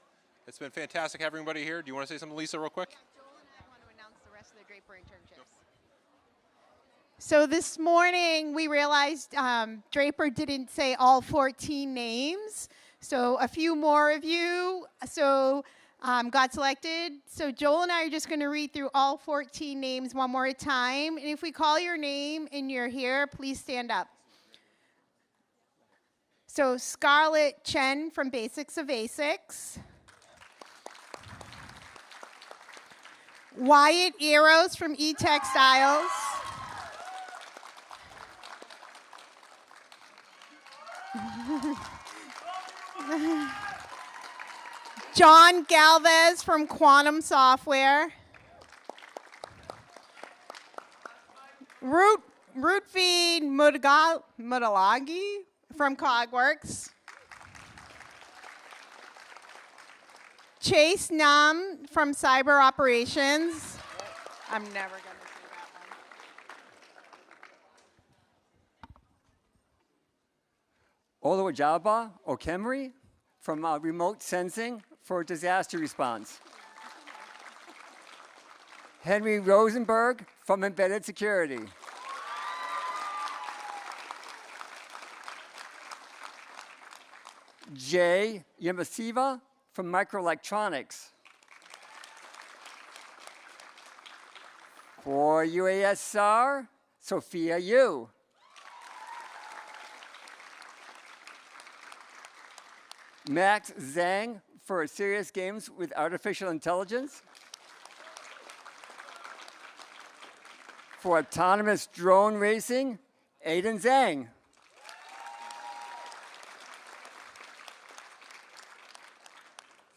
It's been fantastic having everybody here. Do you want to say something, Lisa, real quick? Joel and I want to announce the rest of the Draper internships. So this morning we realized Draper didn't say all 14 names. So a few more of you got selected. So Joel and I are just going to read through all 14 names one more time. And if we call your name and you're here, please stand up. So Scarlett Chen from Basics of Basics. Wyatt Eros from E-Textiles. John Galvez from Quantum Software. Rootfeed Mudalagi from Cogworks. Chase Nam from Cyber Operations. I'm never going to say that one. Oluwajaba Okemri from Remote Sensing for Disaster Response. Henry Rosenberg from Embedded Security. Jay Yamasiva from Microelectronics. For UASR, Sophia Yu. Max Zhang for Serious Games with Artificial Intelligence. For Autonomous Drone Racing, Aiden Zhang.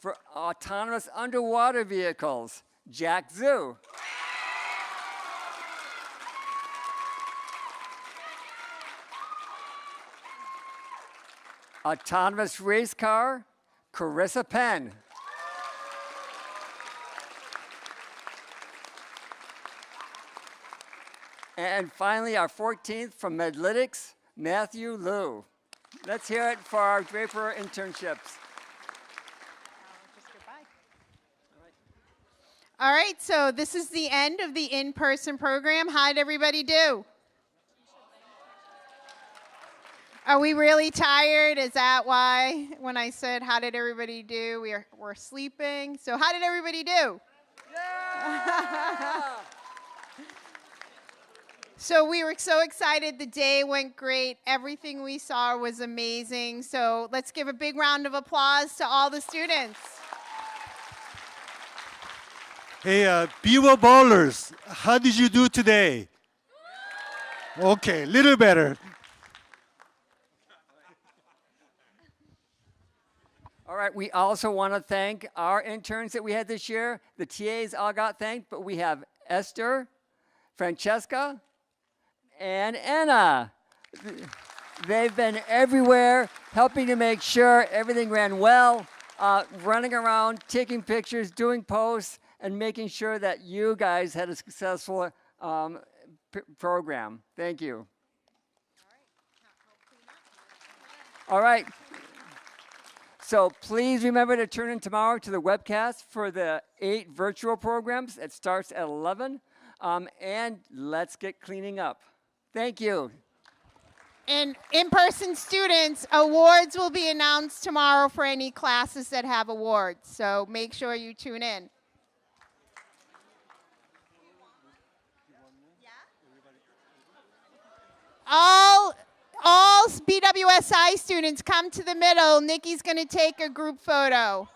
For Autonomous Underwater Vehicles, Jack Zhu. Autonomous Race Car, Carissa Penn. And finally, our 14th from Medlytics, Matthew Liu. Let's hear it for our Draper internships. All right, so this is the end of the in-person program. How'd everybody do? Are we really tired? Is that why when I said, how did everybody do, we're sleeping? So how did everybody do? Yeah! So we were so excited. The day went great. Everything we saw was amazing. So let's give a big round of applause to all the students. Hey, Beaver Ballers, how did you do today? Okay, little better. All right, we also want to thank our interns that we had this year. The TAs all got thanked, but we have Esther, Francesca, and Anna. They've been everywhere, helping to make sure everything ran well, running around, taking pictures, doing posts, and making sure that you guys had a successful program. Thank you. All right. So please remember to tune in tomorrow to the webcast for the 8 virtual programs. It starts at 11. And let's get cleaning up. Thank you. And in-person students, awards will be announced tomorrow for any classes that have awards. So make sure you tune in. All BWSI students come to the middle. Nikki's going to take a group photo.